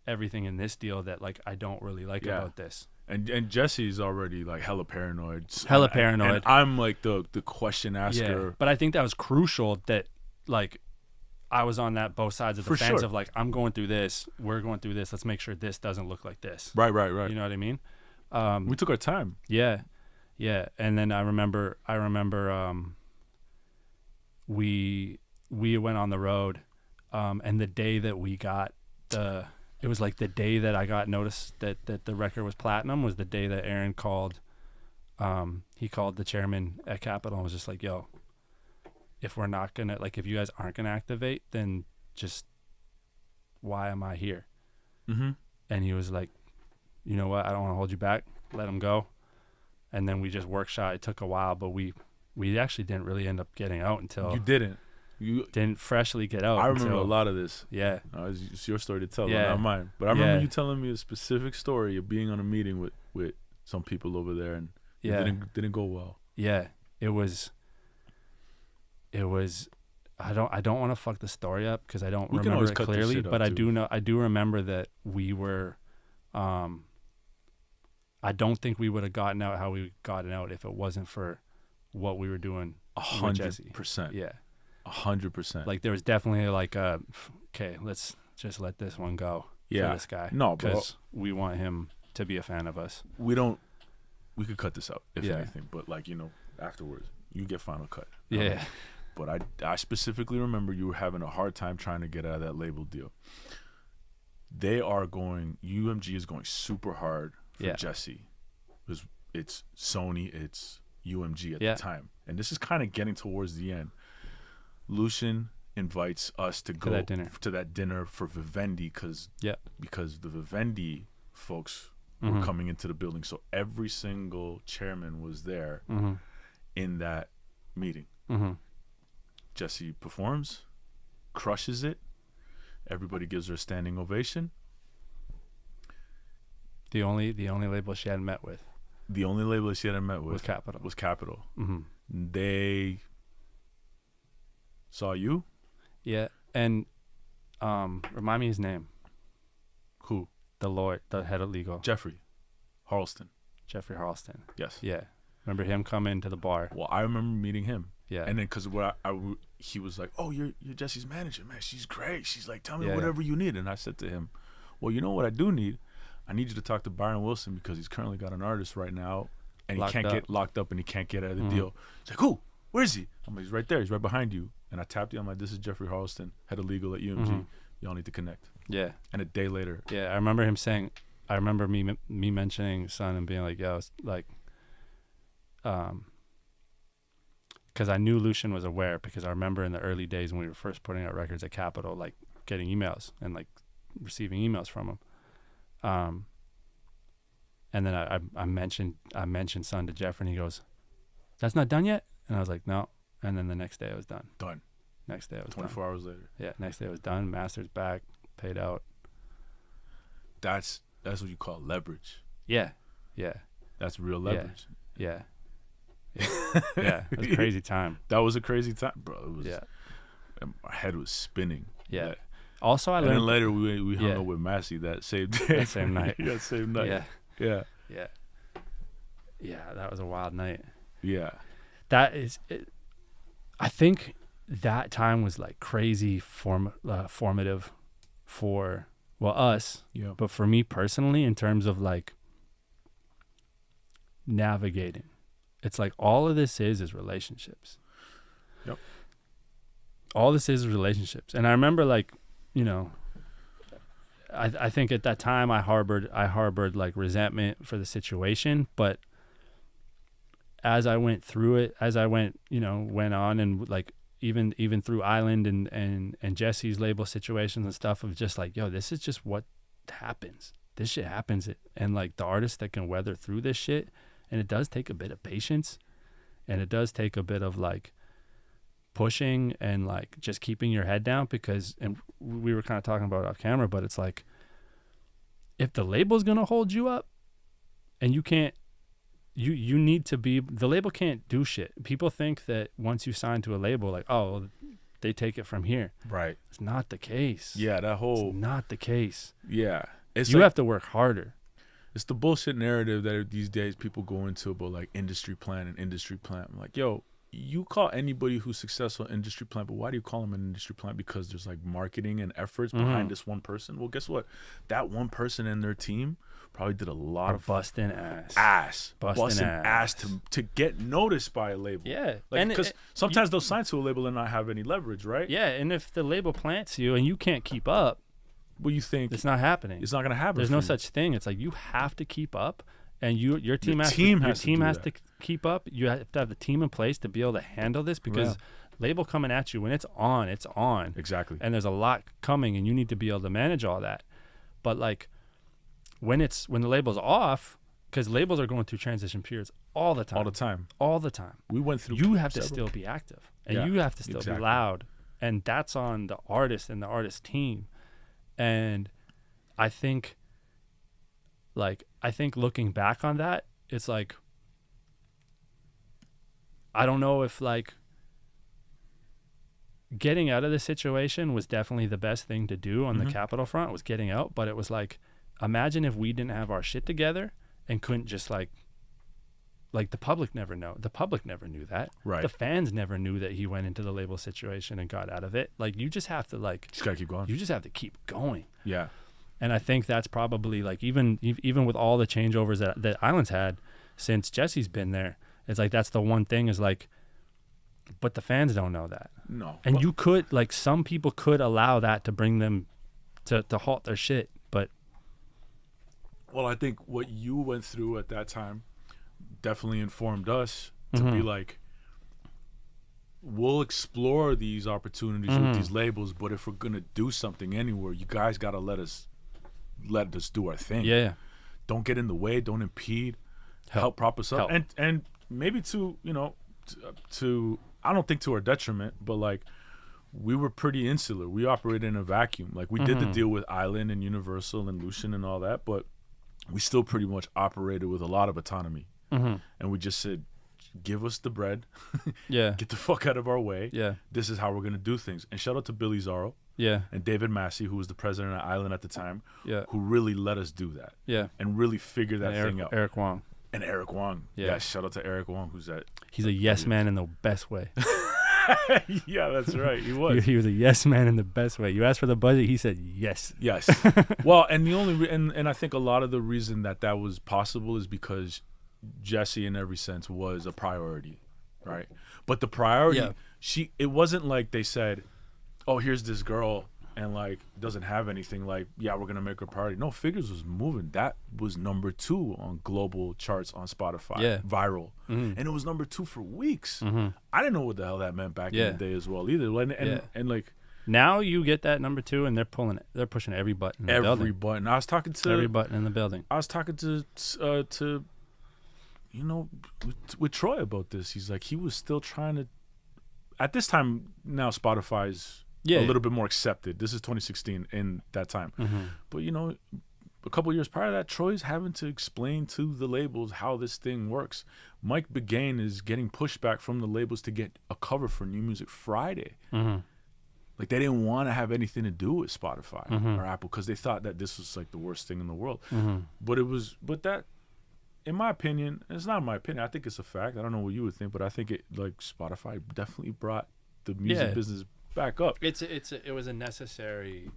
[SPEAKER 1] everything in this deal that like I don't really like about this.
[SPEAKER 2] And Jessie's already like hella paranoid.
[SPEAKER 1] And
[SPEAKER 2] I'm like the question asker.
[SPEAKER 1] Yeah, but I think that was crucial that like I was on that both sides of the fence of like, I'm going through this, we're going through this, let's make sure this doesn't look like this.
[SPEAKER 2] Right.
[SPEAKER 1] You know what I mean?
[SPEAKER 2] We took our time.
[SPEAKER 1] Yeah. And then I remember we went on the road, and the day that we got it was like the day that I got notice that the record was platinum was the day that Aaron called. He called the chairman at Capital and was just like, yo, if we're not gonna, like, if you guys aren't gonna activate, then just why am I here?
[SPEAKER 2] Mm-hmm.
[SPEAKER 1] And he was like, you know what? I don't want to hold you back. Let him go. And then we just workshop. It took a while, but we actually didn't really end up getting out until you didn't freshly get out.
[SPEAKER 2] I remember a lot of this.
[SPEAKER 1] Yeah,
[SPEAKER 2] it's your story to tell, not mine. But I remember you telling me a specific story of being on a meeting with some people over there, and it didn't go well.
[SPEAKER 1] Yeah, it was. I don't want to fuck the story up because I don't remember it clearly, but I do remember that we were. I don't think we would have gotten out how we gotten out if it wasn't for what we were doing.
[SPEAKER 2] 100%.
[SPEAKER 1] Yeah.
[SPEAKER 2] 100%.
[SPEAKER 1] Like there was definitely like okay, let's just let this one go for this guy.
[SPEAKER 2] No,
[SPEAKER 1] because we want him to be a fan of us.
[SPEAKER 2] We could cut this out if anything, but like, you know, afterwards you get final cut.
[SPEAKER 1] Yeah.
[SPEAKER 2] But I specifically remember you were having a hard time trying to get out of that label deal. UMG is going super hard for Jessie. It's Sony, it's UMG at the time. And this is kind of getting towards the end. Lucian invites us to go to that dinner for Vivendi because the Vivendi folks were coming into the building. So every single chairman was there in that meeting. Jessie performs, crushes it. Everybody gives her a standing ovation.
[SPEAKER 1] The only label she hadn't met with.
[SPEAKER 2] The only label she hadn't met with
[SPEAKER 1] was Capitol.
[SPEAKER 2] They saw you.
[SPEAKER 1] Yeah, and remind me his name.
[SPEAKER 2] Who?
[SPEAKER 1] The lawyer, the head of legal.
[SPEAKER 2] Jeffrey Harleston.
[SPEAKER 1] Yes. Yeah. Remember him coming to the bar?
[SPEAKER 2] Well, I remember meeting him.
[SPEAKER 1] Yeah.
[SPEAKER 2] And then because he was like, "Oh, you're Jessie's manager, man. She's great. She's like, tell me whatever you need." And I said to him, "Well, you know what I do need? I need you to talk to Byron Wilson because he's currently got an artist right now, and he can't get locked up and he can't get out of the deal." He's like, "Who? Where is he?" I'm like, "He's right there. He's right behind you." And I tapped you. I'm like, "This is Jeffrey Harleston, head of legal at UMG. Y'all need to connect."
[SPEAKER 1] Yeah.
[SPEAKER 2] And a day later.
[SPEAKER 1] Yeah, I remember him saying. I remember me mentioning Son and being like, "Yo, it's like." Because I knew Lucian was aware, because I remember in the early days when we were first putting out records at Capitol, like getting emails and like receiving emails from him. And then I mentioned Son to Jeff, and he goes, "That's not done yet?" And I was like, "No." And then the next day it was done. Next day it was
[SPEAKER 2] 24 hours later.
[SPEAKER 1] Yeah, next day it was done. Master's back, paid out.
[SPEAKER 2] That's what you call leverage.
[SPEAKER 1] Yeah.
[SPEAKER 2] That's real leverage.
[SPEAKER 1] Yeah. Yeah, it was a crazy time.
[SPEAKER 2] That was a crazy time, bro. It was.
[SPEAKER 1] Yeah.
[SPEAKER 2] My head was spinning.
[SPEAKER 1] Yeah. Also, I learned.
[SPEAKER 2] And then later we hung up with Massey that same day.
[SPEAKER 1] That same night.
[SPEAKER 2] That same night. Yeah.
[SPEAKER 1] Yeah, that was a wild night.
[SPEAKER 2] Yeah.
[SPEAKER 1] That is. I think that time was like crazy formative for us.
[SPEAKER 2] Yeah.
[SPEAKER 1] But for me personally, in terms of like navigating. It's like all of this is relationships.
[SPEAKER 2] Yep.
[SPEAKER 1] All this is relationships. And I remember like, you know, I think at that time I harbored like resentment for the situation, but as I went through it, went on and like even through Island and Jessie's label situations and stuff of just like, yo, this is just what happens. This shit happens. And like the artists that can weather through this shit. And it does take a bit of patience, and it does take a bit of like pushing and like just keeping your head down, because, and we were kind of talking about it off camera, but it's like, if the label's going to hold you up and you can't, you need to be, the label can't do shit. People think that once you sign to a label, like, oh, they take it from here.
[SPEAKER 2] Right.
[SPEAKER 1] It's not the case.
[SPEAKER 2] Yeah.
[SPEAKER 1] It's not the case.
[SPEAKER 2] Yeah.
[SPEAKER 1] You have to work harder.
[SPEAKER 2] It's the bullshit narrative that these days people go into about like industry plan. I'm like, yo, you call anybody who's successful industry plan, but why do you call them an industry plan? Because there's like marketing and efforts behind this one person. Well, guess what? That one person and their team probably did a lot of
[SPEAKER 1] busting
[SPEAKER 2] ass to get noticed by a label.
[SPEAKER 1] Yeah,
[SPEAKER 2] like, because sometimes they'll sign to a label and not have any leverage, right?
[SPEAKER 1] Yeah, and if the label plants you and you can't keep up,
[SPEAKER 2] well, you think
[SPEAKER 1] it's not happening.
[SPEAKER 2] It's not going to happen.
[SPEAKER 1] There's no such thing. It's like you have to keep up, and your team has to keep up. You have to have the team in place to be able to handle this, because label coming at you when it's on.
[SPEAKER 2] Exactly.
[SPEAKER 1] And there's a lot coming, and you need to be able to manage all that. But like when the label's off, because labels are going through transition periods all the time.
[SPEAKER 2] We went through.
[SPEAKER 1] You have to still be active, and you have to still be loud, and that's on the artist and the artist team. And I think looking back on that, it's like, I don't know if like getting out of the situation was definitely the best thing to do on the Capitol front, was getting out. But it was like, imagine if we didn't have our shit together and couldn't just like the public never knew that.
[SPEAKER 2] Right.
[SPEAKER 1] The fans never knew that he went into the label situation and got out of it. Like, you just have to just
[SPEAKER 2] gotta keep going.
[SPEAKER 1] You just have to keep going.
[SPEAKER 2] Yeah.
[SPEAKER 1] And I think that's probably like, even with all the changeovers that Island's had since Jessie's been there, it's like, that's the one thing is like, but the fans don't know that.
[SPEAKER 2] No.
[SPEAKER 1] And you could, like, some people could allow that to bring them to halt their shit. But
[SPEAKER 2] well, I think what you went through at that time definitely informed us to be like, we'll explore these opportunities with these labels, but if we're gonna do something anywhere, you guys gotta let us do our thing.
[SPEAKER 1] Yeah.
[SPEAKER 2] don't get in the way, don't impede, help prop us up, and maybe to I don't think to our detriment, but like we were pretty insular. We operated in a vacuum. Like we did the deal with Island and Universal and Lucian and all that, but we still pretty much operated with a lot of autonomy. And we just said, give us the bread. Get the fuck out of our way. This is how we're going to do things. And shout out to Billy Zorro and David Massey, who was the president of Island at the time, who really let us do that. And really figure that thing out.
[SPEAKER 1] Eric Wong.
[SPEAKER 2] And Eric Wong. Yeah, shout out to Eric Wong, who's that.
[SPEAKER 1] He's a yes man in the best way.
[SPEAKER 2] Yeah, that's right. He was.
[SPEAKER 1] He was a yes man in the best way. You asked for the budget, he said yes.
[SPEAKER 2] Yes. Well, and the only and I think a lot of the reason that was possible is because Jessie, in every sense, was a priority, right? But the priority, it wasn't like they said, "Oh, here's this girl." And like doesn't have anything, like we're gonna make her priority. No, Figures was moving. That was number 2 on global charts on Spotify, viral, and it was number 2 for weeks. I didn't know what the hell that meant back in the day as well either. And like
[SPEAKER 1] now you get that number 2, and they're pushing every button. In the building.
[SPEAKER 2] Button. I was talking to
[SPEAKER 1] every button in the building.
[SPEAKER 2] I was talking to with Troy about this. He's like, he was still trying to. At this time now, Spotify's a little bit more accepted. This is 2016 in that time. But, a couple of years prior to that, Troy's having to explain to the labels how this thing works. Mike Begane is getting pushback from the labels to get a cover for New Music Friday. Like, they didn't want to have anything to do with Spotify or Apple because they thought that this was, like, the worst thing in the world. But that, in my opinion, it's not my opinion. I think it's a fact. I don't know what you would think, but I think Spotify definitely brought the music business back up.
[SPEAKER 1] It was a necessary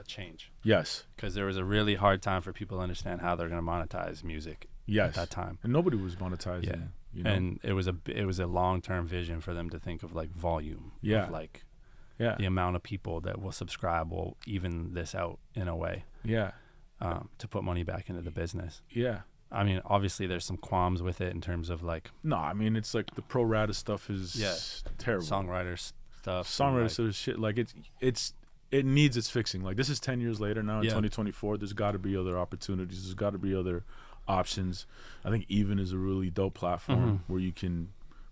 [SPEAKER 1] change.
[SPEAKER 2] Yes,
[SPEAKER 1] because there was a really hard time for people to understand how they're going to monetize music. At that time,
[SPEAKER 2] and nobody was monetizing.
[SPEAKER 1] And it was a long-term vision for them to think of like volume. Of like the amount of people that will subscribe will even this out in a way. To put money back into the business. I mean, obviously, there's some qualms with it in terms of like.
[SPEAKER 2] No, I mean, it's like the pro rata stuff is terrible.
[SPEAKER 1] Songwriters stuff.
[SPEAKER 2] Songwriters sort of shit. Like it needs its fixing. Like this is 10 years later now in 2024. There's got to be other opportunities. There's got to be other options. I think Even is a really dope platform where you can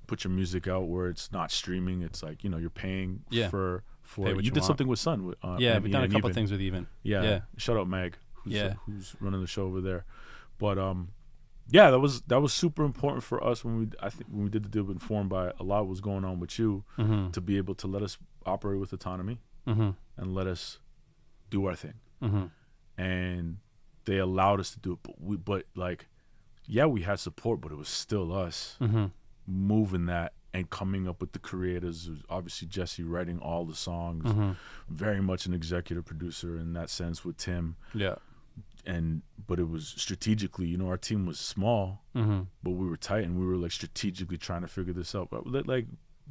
[SPEAKER 2] put your music out where it's not streaming. It's like you're paying for. You did something with Sun. We've
[SPEAKER 1] done a couple things with Even.
[SPEAKER 2] Shout out Meg, who's running the show over there. But that was super important for us when we did the deal with Informed by a lot was going on with you to be able to let us operate with autonomy and let us do our thing. And they allowed us to do it, but we had support, but it was still us moving that and coming up with the creators. Obviously Jessie writing all the songs, very much an executive producer in that sense with Tim. But it was strategically, our team was small, but we were tight and we were like strategically trying to figure this out. But like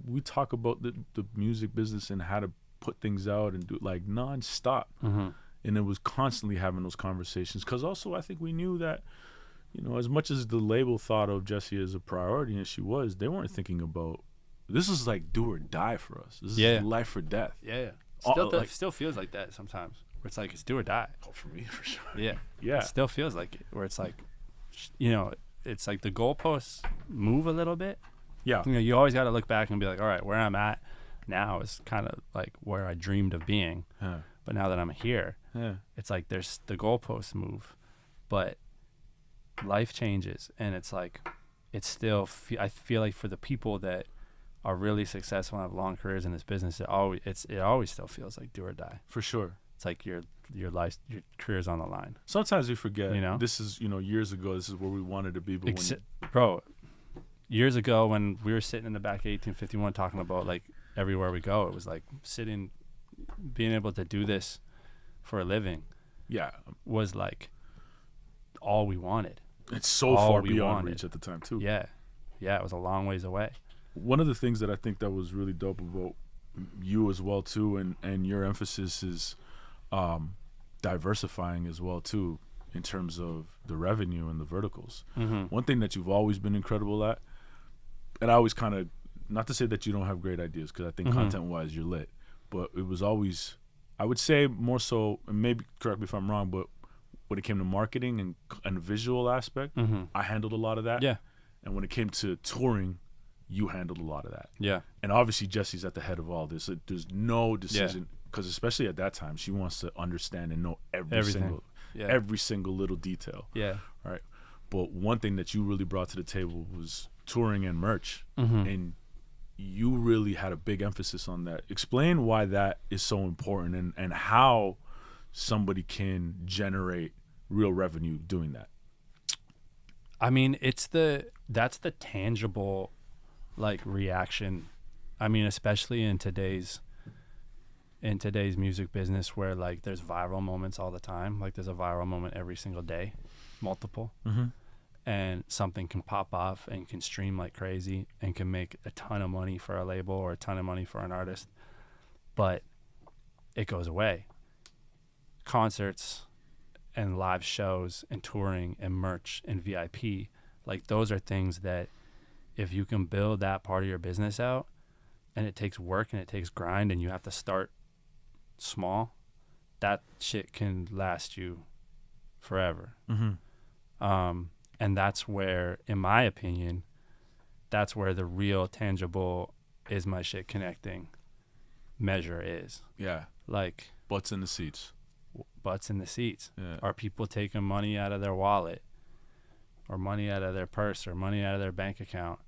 [SPEAKER 2] we talk about the music business and how to put things out and do like nonstop. And it was constantly having those conversations. Cause also I think we knew that, as much as the label thought of Jessie as a priority, and she was, they weren't thinking about, this is like do or die for us. This is life or death.
[SPEAKER 1] Still feels like that sometimes. Where it's like it's do or die.
[SPEAKER 2] Oh, for me, for sure.
[SPEAKER 1] Yeah. It still feels like it. Where it's like, it's like the goalposts move a little bit. You always got to look back and be like, all right, where I'm at now is kind of like where I dreamed of being. But now that I'm here, it's like there's the goalposts move, but life changes, and it's like it's still. I feel like for the people that are really successful and have long careers in this business, it always still feels like do or die.
[SPEAKER 2] For sure.
[SPEAKER 1] It's like your life, your career's on the line.
[SPEAKER 2] Sometimes we forget. This is years ago. This is where we wanted to be. But
[SPEAKER 1] bro, years ago when we were sitting in the back of 1851 talking about like everywhere we go, it was like sitting, being able to do this for a living. Was like all we wanted.
[SPEAKER 2] It's so far beyond reach at the time too.
[SPEAKER 1] Yeah, it was a long ways away.
[SPEAKER 2] One of the things that I think that was really dope about you as well too, and your emphasis is diversifying as well too in terms of the revenue and the verticals. One thing that you've always been incredible at, and I always kind of, not to say that you don't have great ideas, because I think content wise you're lit, but it was always, I would say more so, and maybe correct me if I'm wrong, but when it came to marketing and the visual aspect, I handled a lot of that.
[SPEAKER 1] Yeah.
[SPEAKER 2] And when it came to touring, you handled a lot of that.
[SPEAKER 1] Yeah.
[SPEAKER 2] And obviously Jessie's at the head of all this. There's no decision, because especially at that time, she wants to understand and know every single little detail.
[SPEAKER 1] Yeah.
[SPEAKER 2] Right. But one thing that you really brought to the table was touring and merch. And you really had a big emphasis on that. Explain why that is so important and how somebody can generate real revenue doing that.
[SPEAKER 1] I mean, that's the tangible like reaction. I mean, especially in today's music business where like there's viral moments all the time. Like there's a viral moment every single day, multiple. And something can pop off and can stream like crazy and can make a ton of money for a label or a ton of money for an artist, but it goes away. Concerts and live shows and touring and merch and VIP, like those are things that if you can build that part of your business out, and it takes work and it takes grind and you have to start small, that shit can last you forever. And that's where, in my opinion, that's where the real tangible is my shit connecting measure is.
[SPEAKER 2] Yeah.
[SPEAKER 1] Like
[SPEAKER 2] butts in the seats.
[SPEAKER 1] Butts in the seats.
[SPEAKER 2] Yeah.
[SPEAKER 1] Are people taking money out of their wallet or money out of their purse or money out of their bank account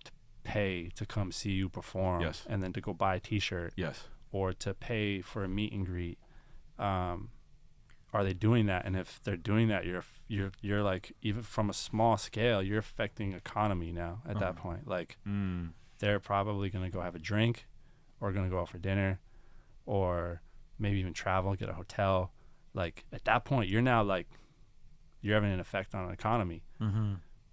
[SPEAKER 1] to pay to come see you perform?
[SPEAKER 2] Yes.
[SPEAKER 1] And then to go buy a t-shirt?
[SPEAKER 2] Yes.
[SPEAKER 1] Or to pay for a meet and greet? Are they doing that? And if they're doing that, you're like, even from a small scale, you're affecting economy now at that point. Like they're probably going to go have a drink or going to go out for dinner or maybe even travel, get a hotel. Like at that point, you're now like, you're having an effect on an economy.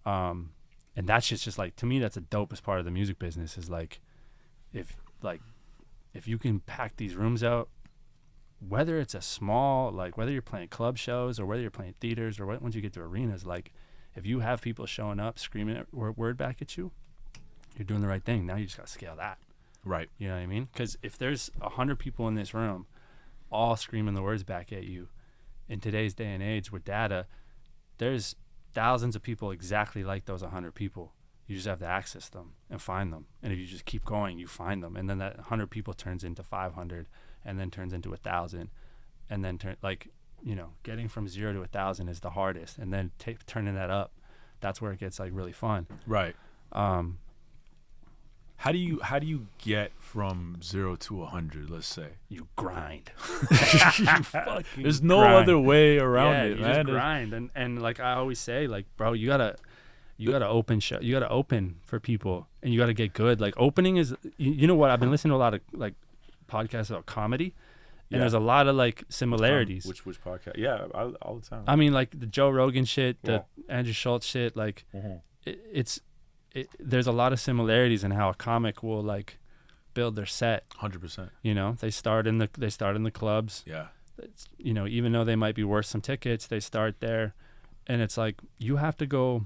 [SPEAKER 1] And that's just like, to me, that's the dopest part of the music business is like, if you can pack these rooms out, whether it's a small, like whether you're playing club shows or whether you're playing theaters or once you get to arenas, like if you have people showing up screaming word back at you, you're doing the right thing. Now you just got to scale that.
[SPEAKER 2] Right.
[SPEAKER 1] You know what I mean? Because if there's 100 people in this room all screaming the words back at you, in today's day and age with data, there's thousands of people exactly like those 100 people. You just have to access them and find them. And if you just keep going, you find them. And then that 100 people turns into 500 and then turns into 1,000. And then getting from 0 to 1,000 is the hardest. And then turning that up, that's where it gets like really fun.
[SPEAKER 2] Right. How do you get from 0 to 100, let's say?
[SPEAKER 1] You grind.
[SPEAKER 2] There's no other way around it,
[SPEAKER 1] you
[SPEAKER 2] man.
[SPEAKER 1] Just grind. And like I always say, like, bro, you gotta open you gotta open for people and you gotta get good. Like opening is, you know what, I've been listening to a lot of like podcasts about comedy and there's a lot of like similarities.
[SPEAKER 2] Which podcast? Yeah, all the time.
[SPEAKER 1] I mean, like the Joe Rogan shit, the Andrew Schultz shit, like there's a lot of similarities in how a comic will like build their set.
[SPEAKER 2] 100%.
[SPEAKER 1] You know, they start in the clubs.
[SPEAKER 2] Yeah.
[SPEAKER 1] You know, even though they might be worth some tickets, they start there, and it's like you have to go.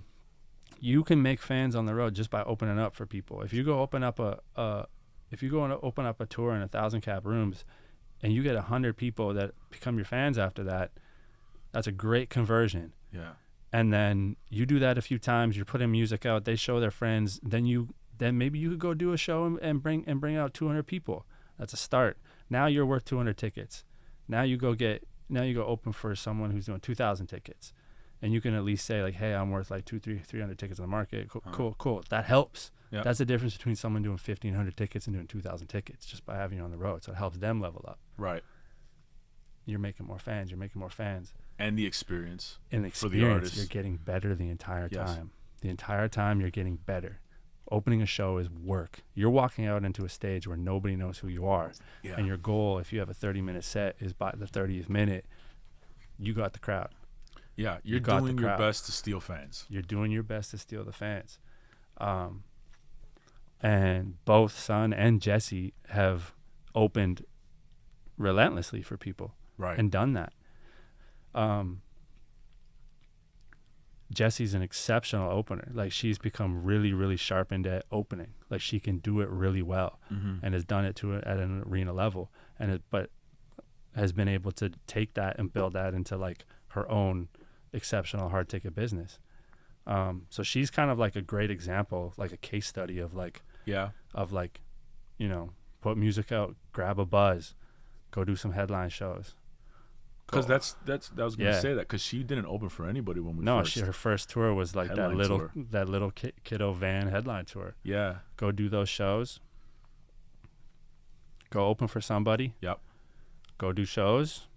[SPEAKER 1] You can make fans on the road just by opening up for people. If you go open up a tour in 1,000 cap rooms, and you get 100 people that become your fans after that, that's a great conversion.
[SPEAKER 2] Yeah.
[SPEAKER 1] And then you do that a few times. You're putting music out. They show their friends. Then maybe you could go do a show and bring out 200 people. That's a start. Now you're worth 200 tickets. Now you go open for someone who's doing 2,000 tickets, and you can at least say like, hey, I'm worth like 300 tickets on the market. Cool. That helps. Yep. That's the difference between someone doing 1,500 tickets and doing 2,000 tickets just by having you on the road. So it helps them level up.
[SPEAKER 2] Right.
[SPEAKER 1] You're making more fans.
[SPEAKER 2] And the experience.
[SPEAKER 1] For the artist, you're getting better the entire time. The entire time you're getting better. Opening a show is work. You're walking out into a stage where nobody knows who you are. Yeah. And your goal, if you have a 30-minute set, is by the 30th minute, you got the crowd.
[SPEAKER 2] Yeah, you're doing your best to steal fans.
[SPEAKER 1] You're doing your best to steal the fans. And both Sun and Jessie have opened relentlessly for people.
[SPEAKER 2] Right.
[SPEAKER 1] And done that. Jessie's an exceptional opener. Like she's become really, really sharpened at opening. Like she can do it really well, and has done it at an arena level, but has been able to take that and build that into like her own exceptional hard ticket business. So she's kind of like a great example, like a case study of like, you know, put music out, grab a buzz, go do some headline shows.
[SPEAKER 2] Because I was gonna say that because she didn't open for anybody when we
[SPEAKER 1] her first tour was like that little kiddo van headline tour.
[SPEAKER 2] Yeah,
[SPEAKER 1] go do those shows. Go open for somebody.
[SPEAKER 2] Yep.
[SPEAKER 1] Go do shows.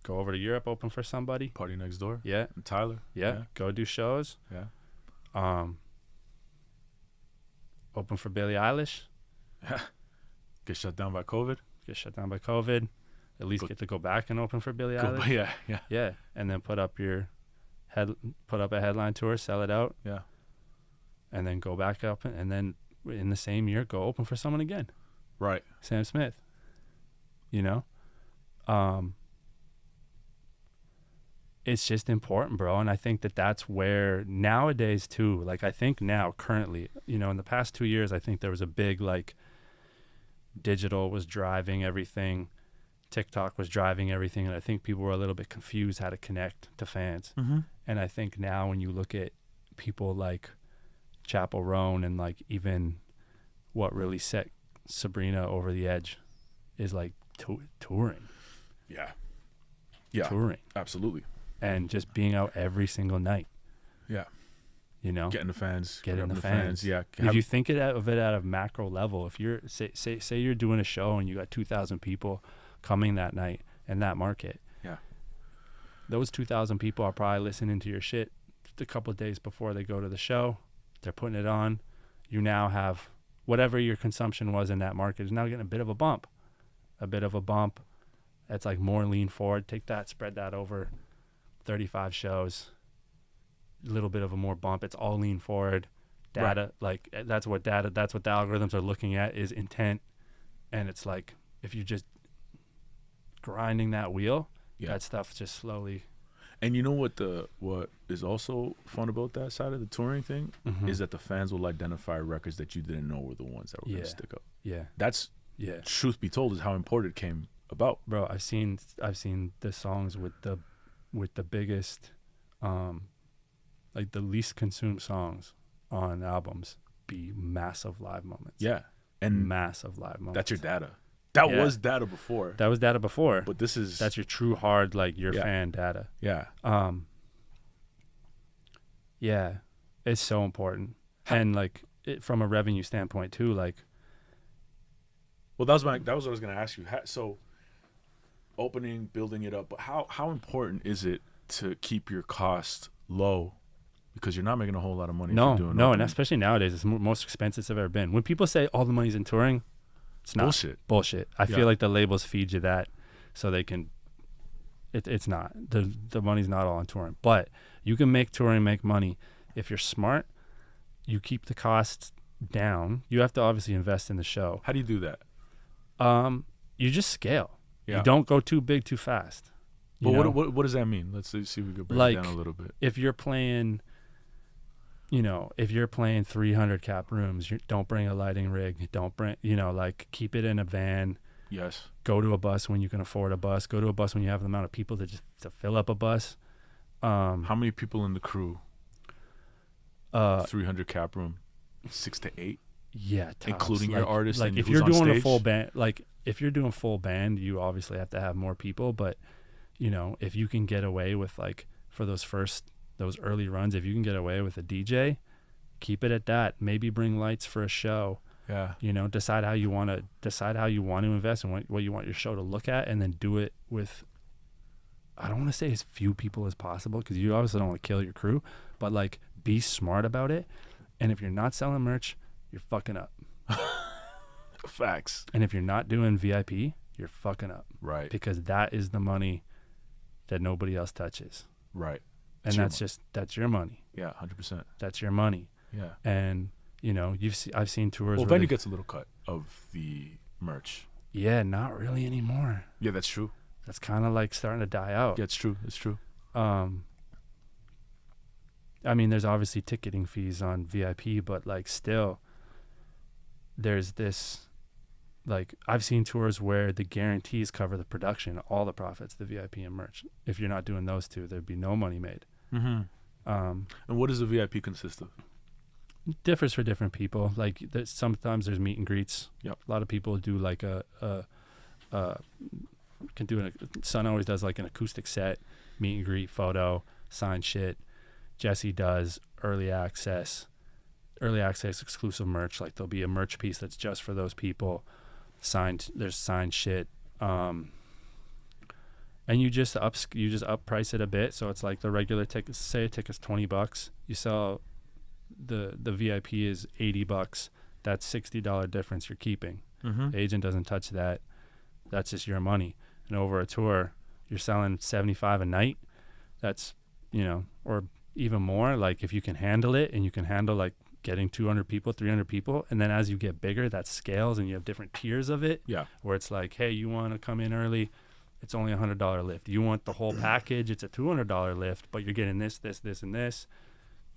[SPEAKER 1] Go over to Europe, open for somebody.
[SPEAKER 2] Party Next Door.
[SPEAKER 1] Yeah.
[SPEAKER 2] And Tyler.
[SPEAKER 1] Yeah. Go do shows.
[SPEAKER 2] Yeah.
[SPEAKER 1] Open for Billie Eilish.
[SPEAKER 2] Get shut down by COVID.
[SPEAKER 1] At least get to go back and open for Billie Eilish. Yeah. And then put up a headline tour, sell it out.
[SPEAKER 2] Yeah.
[SPEAKER 1] And then go back up, and then in the same year go open for someone again.
[SPEAKER 2] Right.
[SPEAKER 1] Sam Smith. You know? It's just important, bro. And I think that's where nowadays too, like I think now currently, you know, in the past 2 years, I think there was a big like digital was driving everything. TikTok was driving everything. And I think people were a little bit confused how to connect to fans.
[SPEAKER 2] Mm-hmm.
[SPEAKER 1] And I think now when you look at people like Chappell Roan and like even what really set Sabrina over the edge is like touring.
[SPEAKER 2] Yeah.
[SPEAKER 1] Touring.
[SPEAKER 2] Absolutely.
[SPEAKER 1] And just being out every single night.
[SPEAKER 2] Yeah.
[SPEAKER 1] You know?
[SPEAKER 2] Getting the fans.
[SPEAKER 1] Getting the fans.
[SPEAKER 2] Yeah.
[SPEAKER 1] If you think of it at a macro level, if you're, say you're doing a show and you got 2,000 people coming that night in that market.
[SPEAKER 2] Yeah.
[SPEAKER 1] Those 2,000 people are probably listening to your shit a couple of days before they go to the show. They're putting it on. You now have whatever your consumption was in that market is now getting a bit of a bump. That's like more lean forward. Take that, spread that over 35 shows, a little bit of a more bump. It's all lean forward data. Right. Like that's what the algorithms are looking at is intent. And it's like, if you're just grinding that wheel, that stuff just slowly.
[SPEAKER 2] And you know what is also fun about that side of the touring thing is that the fans will identify records that you didn't know were the ones that were going to stick up.
[SPEAKER 1] Yeah.
[SPEAKER 2] That's truth be told is how important it came about.
[SPEAKER 1] Bro, I've seen the songs with the biggest, like the least consumed songs on albums be massive live moments.
[SPEAKER 2] Yeah. And
[SPEAKER 1] massive live moments.
[SPEAKER 2] That's your data. That was data before.
[SPEAKER 1] But
[SPEAKER 2] that's your
[SPEAKER 1] true hard, like your fan data.
[SPEAKER 2] Yeah.
[SPEAKER 1] Yeah. It's so important. And like from a revenue standpoint too, like.
[SPEAKER 2] Well, that was what I was going to ask you. So opening, building it up, but how important is it to keep your cost low? Because you're not making a whole lot of money.
[SPEAKER 1] No, and especially nowadays, it's the most expensive it's ever been. When people say all the money's in touring, it's not. Bullshit. I feel like the labels feed you that so they can. It's not. The money's not all on touring, but you can make touring make money if you're smart. You keep the costs down. You have to obviously invest in the show.
[SPEAKER 2] How do you do that?
[SPEAKER 1] You just scale.
[SPEAKER 2] Yeah.
[SPEAKER 1] You don't go too big too fast.
[SPEAKER 2] But what does that mean? Let's see if we can break it down a little bit.
[SPEAKER 1] If you're playing 300 cap rooms, don't bring a lighting rig. Don't bring, keep it in a van.
[SPEAKER 2] Yes.
[SPEAKER 1] Go to a bus when you can afford a bus. Go to a bus when you have the amount of people to fill up a bus.
[SPEAKER 2] How many people in the crew? 300 cap room, 6 to 8.
[SPEAKER 1] Yeah, tops.
[SPEAKER 2] Including your artist.
[SPEAKER 1] Like if you're doing a full band, if you're doing full band, you obviously have to have more people. But if you can get away with for those early runs, if you can get away with a DJ, keep it at that. Maybe bring lights for a show.
[SPEAKER 2] Yeah.
[SPEAKER 1] Decide how you want to invest and what you want your show to look at, and then do it with. I don't want to say as few people as possible because you obviously don't want to kill your crew, but be smart about it. And if you're not selling merch, you're fucking up.
[SPEAKER 2] Facts.
[SPEAKER 1] And if you're not doing VIP, you're fucking up.
[SPEAKER 2] Right.
[SPEAKER 1] Because that is the money that nobody else touches.
[SPEAKER 2] Right.
[SPEAKER 1] And that's your money.
[SPEAKER 2] Yeah, 100%.
[SPEAKER 1] That's your money.
[SPEAKER 2] Yeah.
[SPEAKER 1] And I've seen tours.
[SPEAKER 2] Well, venue gets a little cut of the merch.
[SPEAKER 1] Yeah, not really anymore.
[SPEAKER 2] Yeah, that's true.
[SPEAKER 1] That's kind of starting to die out.
[SPEAKER 2] Yeah, it's true. It's true.
[SPEAKER 1] I mean, there's obviously ticketing fees on VIP, but still, there's this like I've seen tours where the guarantees cover the production, all the profits, the VIP and merch. If you're not doing those two, there'd be no money made.
[SPEAKER 2] And what does the VIP consist of?
[SPEAKER 1] Differs for different people. Like sometimes there's meet and greets.
[SPEAKER 2] Yep.
[SPEAKER 1] A lot of people do like Sun always does like an acoustic set, meet and greet, photo, sign shit. Jessie does early access exclusive merch. Like there'll be a merch piece that's just for those people. There's signed shit. And you just up price it a bit. So it's like the regular ticket, say a ticket's $20. You sell the VIP is $80. That's $60 difference you're keeping. The agent doesn't touch that. That's just your money. And over a tour, you're selling $75 a night. That's, or even more. Like if you can handle it and you can handle like getting 200 people, 300 people. And then as you get bigger, that scales and you have different tiers of it. Yeah. Where it's like, hey, you want to come in early? It's only $100 lift. You want the whole package? It's a $200 lift, but you're getting this, and this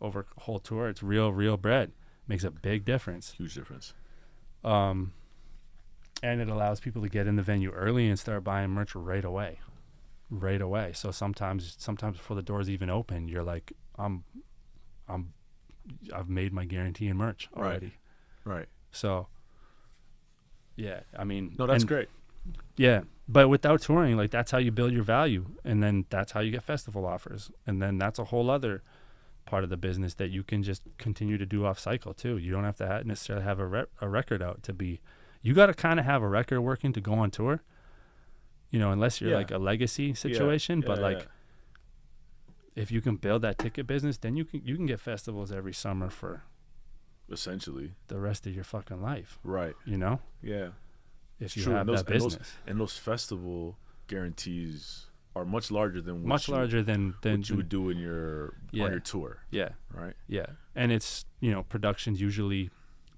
[SPEAKER 1] over a whole tour. It's real bread. Makes a big difference.
[SPEAKER 2] Huge difference.
[SPEAKER 1] And it allows people to get in the venue early and start buying merch right away. So sometimes before the doors even open, you're like, I've made my guarantee in merch already.
[SPEAKER 2] Right.
[SPEAKER 1] So, yeah, I mean,
[SPEAKER 2] no, that's great.
[SPEAKER 1] Yeah, but without touring, like that's how you build your value, and then that's how you get festival offers, and then that's a whole other part of the business that you can just continue to do off cycle too. You don't have to necessarily have a record out to be. You got to kind of have a record working to go on tour, unless you're like a legacy situation. But like, if you can build that ticket business, then you can get festivals every summer for
[SPEAKER 2] essentially the
[SPEAKER 1] rest of your fucking life.
[SPEAKER 2] Right.
[SPEAKER 1] Yeah. If you have that business.
[SPEAKER 2] And those festival guarantees are much larger than what you would do in on your tour.
[SPEAKER 1] Yeah.
[SPEAKER 2] Right.
[SPEAKER 1] Yeah. And it's, production's usually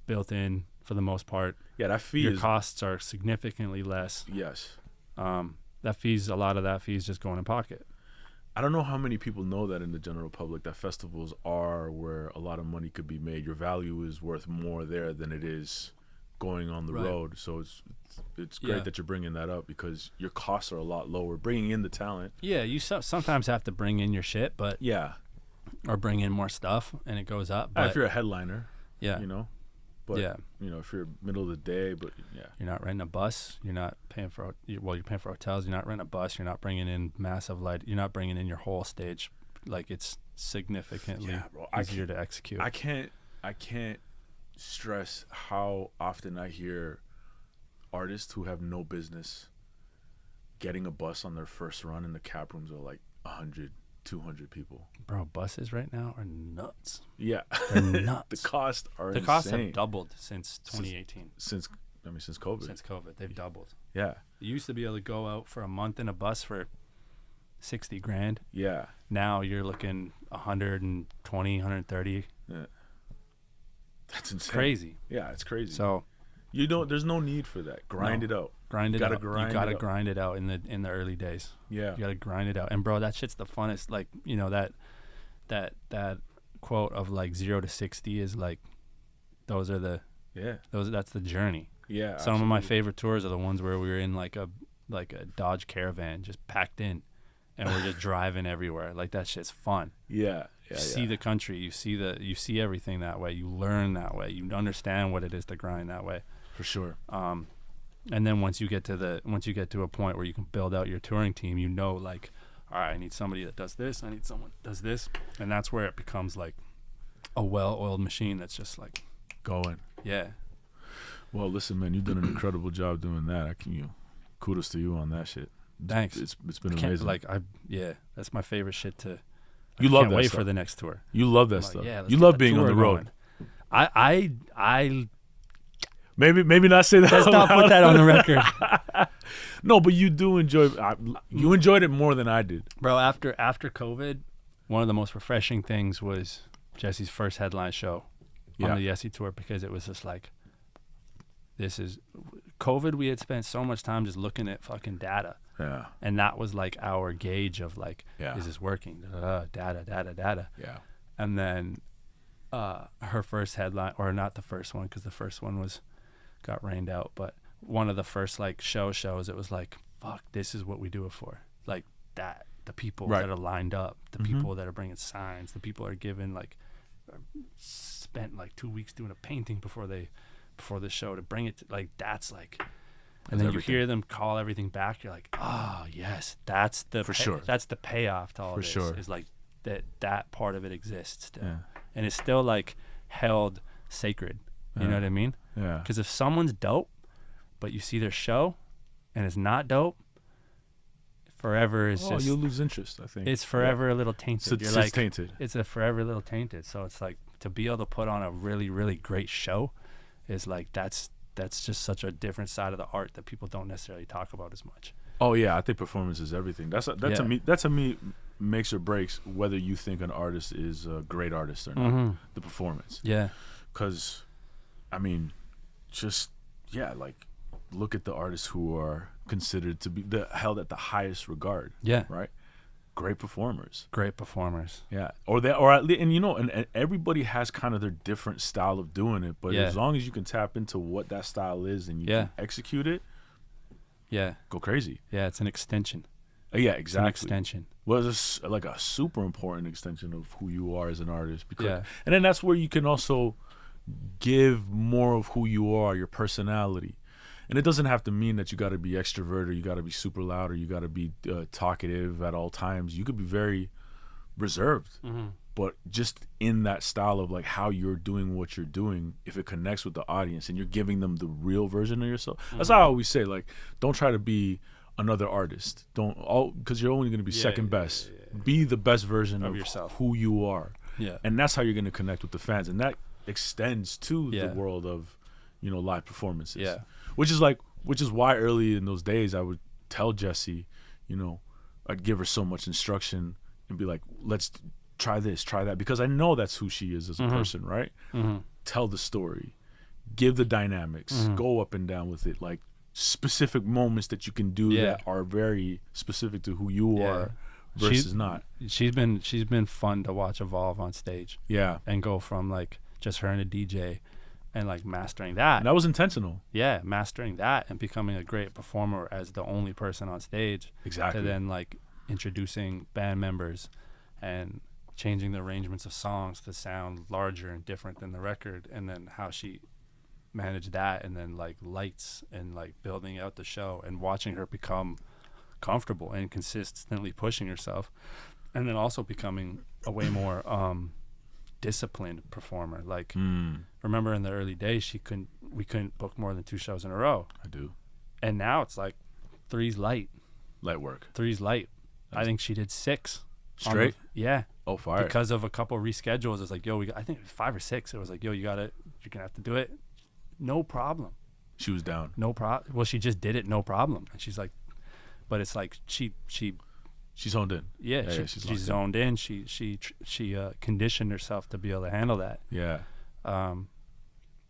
[SPEAKER 1] built in for the most part.
[SPEAKER 2] Yeah, that fee
[SPEAKER 1] your costs are significantly less.
[SPEAKER 2] Yes.
[SPEAKER 1] A lot of that fee is just going in pocket.
[SPEAKER 2] I don't know how many people know that in the general public that festivals are where a lot of money could be made. Your value is worth more there than it is going on the road. So it's great that you're bringing that up because your costs are a lot lower. Bringing in the talent.
[SPEAKER 1] Yeah, you sometimes have to bring in your shit, but or bring in more stuff, and it goes up. But
[SPEAKER 2] if you're a headliner, but if you're middle of the day, but
[SPEAKER 1] you're not renting a bus. You're not paying for you're paying for hotels. You're not renting a bus. You're not bringing in massive light. You're not bringing in your whole stage. Like it's significantly easier to execute.
[SPEAKER 2] I can't stress how often I hear artists who have no business getting a bus on their first run and the cap rooms are like 100, 200 people.
[SPEAKER 1] Bro, buses right now are nuts.
[SPEAKER 2] Yeah.
[SPEAKER 1] They're nuts.
[SPEAKER 2] The costs are
[SPEAKER 1] insane. The costs have doubled since 2018.
[SPEAKER 2] Since COVID.
[SPEAKER 1] Since COVID, they've doubled.
[SPEAKER 2] Yeah.
[SPEAKER 1] You used to be able to go out for a month in a bus for $60,000.
[SPEAKER 2] Yeah.
[SPEAKER 1] Now you're looking 120, 130.
[SPEAKER 2] Yeah. That's insane.
[SPEAKER 1] It's crazy.
[SPEAKER 2] Yeah, it's crazy.
[SPEAKER 1] So
[SPEAKER 2] there's no need for that. Grind it out.
[SPEAKER 1] You gotta grind it out in the early days.
[SPEAKER 2] Yeah.
[SPEAKER 1] You gotta grind it out. And bro, that shit's the funnest. Like, that quote of like 0 to 60 is like that's the journey.
[SPEAKER 2] Yeah.
[SPEAKER 1] Some of my favorite tours are the ones where we were in like a Dodge Caravan just packed in and we're just driving everywhere. Like that shit's fun.
[SPEAKER 2] Yeah.
[SPEAKER 1] You see the country, you see everything that way, you learn that way, you understand what it is to grind that way.
[SPEAKER 2] For sure.
[SPEAKER 1] And then once you get to a point where you can build out your touring team, like, all right, I need somebody that does this, I need someone that does this, and that's where it becomes like a well-oiled machine that's just like
[SPEAKER 2] going.
[SPEAKER 1] Yeah.
[SPEAKER 2] Well, listen, man, you've done an incredible job doing that. Kudos to you on that shit.
[SPEAKER 1] Thanks.
[SPEAKER 2] It's been amazing.
[SPEAKER 1] That's my favorite shit to.
[SPEAKER 2] You love that
[SPEAKER 1] wait
[SPEAKER 2] stuff.
[SPEAKER 1] For the next tour.
[SPEAKER 2] You love that stuff. Yeah, you love being on the road.
[SPEAKER 1] I
[SPEAKER 2] maybe not say that.
[SPEAKER 1] Let's not put that on the record.
[SPEAKER 2] No, but you do enjoy. You enjoyed it more than I did,
[SPEAKER 1] bro. After COVID, one of the most refreshing things was Jessie's first headline show on the Jessie tour because it was just like, this is COVID. We had spent so much time just looking at fucking data.
[SPEAKER 2] Yeah.
[SPEAKER 1] And that was like our gauge of like, is this working? Data.
[SPEAKER 2] Yeah.
[SPEAKER 1] And then her first headline, or not the first one, because the first one got rained out, but one of the first like shows, it was like, fuck, this is what we do it for. Like that, the people that are lined up, the people that are bringing signs, the people are given like, spent like 2 weeks doing a painting before the show to bring it to, like, that's like, and then you hear them call everything back. You're like, oh yes, that's the that's the payoff to all this. Is like that part of it exists still, and it's still like held sacred. You know what I mean? Yeah. Because if someone's dope, but you see their show, and it's not dope, forever is just.
[SPEAKER 2] You'll lose interest. I think
[SPEAKER 1] it's forever a little tainted.
[SPEAKER 2] You're like tainted.
[SPEAKER 1] It's a forever little tainted. So it's like to be able to put on a really really great show, is like that's just such a different side of the art that people don't necessarily talk about as much.
[SPEAKER 2] Oh yeah, I think performance is everything. That to me makes or breaks whether you think an artist is a great artist or not. The performance.
[SPEAKER 1] Yeah.
[SPEAKER 2] Because, I mean, like look at the artists who are considered to be held at the highest regard.
[SPEAKER 1] Yeah.
[SPEAKER 2] Right. Great performers.
[SPEAKER 1] Yeah.
[SPEAKER 2] Or at least, and you know, and everybody has kind of their different style of doing it. But as long as you can tap into what that style is and you can execute it.
[SPEAKER 1] Yeah.
[SPEAKER 2] Go crazy.
[SPEAKER 1] Yeah, it's an extension.
[SPEAKER 2] Yeah, exactly.
[SPEAKER 1] It's an extension.
[SPEAKER 2] Well, it's like a super important extension of who you are as an artist. And then that's where you can also give more of who you are, your personality. And it doesn't have to mean that you got to be extrovert or you got to be super loud or you got to be talkative at all times. You could be very reserved. But just in that style of like how you're doing what you're doing, if it connects with the audience and you're giving them the real version of yourself. That's how I always say, like, don't try to be another artist. Because you're only going to be second best. Be the best version of yourself, who you are. Yeah. And that's how you're going to connect with the fans. And that extends to the world of, you know, live performances. Yeah. Which is why early in those days I would tell Jessie, you know, I'd give her so much instruction and be like, let's try this, try that, because I know that's who she is as a person, right? Tell the story, give the dynamics, go up and down with it, like specific moments that you can do that are very specific to who you are versus not.
[SPEAKER 1] She's been fun to watch evolve on stage. Yeah. And go from like just her and a DJ and like mastering that.
[SPEAKER 2] And that was intentional.
[SPEAKER 1] Yeah, mastering that and becoming a great performer as the only person on stage.
[SPEAKER 2] Exactly.
[SPEAKER 1] To then like introducing band members and changing the arrangements of songs to sound larger and different than the record, and then how she managed that, and then like lights and like building out the show and watching her become comfortable and consistently pushing herself, and then also becoming a way more disciplined performer. Like remember in the early days we couldn't book more than 2 shows in a row.
[SPEAKER 2] I do.
[SPEAKER 1] And now it's like 3's light
[SPEAKER 2] work.
[SPEAKER 1] 3's light. I think she did 6
[SPEAKER 2] straight.
[SPEAKER 1] Yeah.
[SPEAKER 2] Oh, fire.
[SPEAKER 1] Because of a couple reschedules. It's like, yo, I think 5 or 6. It was like, yo, you're gonna have to do it. No problem.
[SPEAKER 2] She was down.
[SPEAKER 1] No problem. Well, she just did it. No problem. And she's like, but it's like she's
[SPEAKER 2] honed in.
[SPEAKER 1] Yeah, she's zoned in. She conditioned herself to be able to handle that.
[SPEAKER 2] Yeah.
[SPEAKER 1] And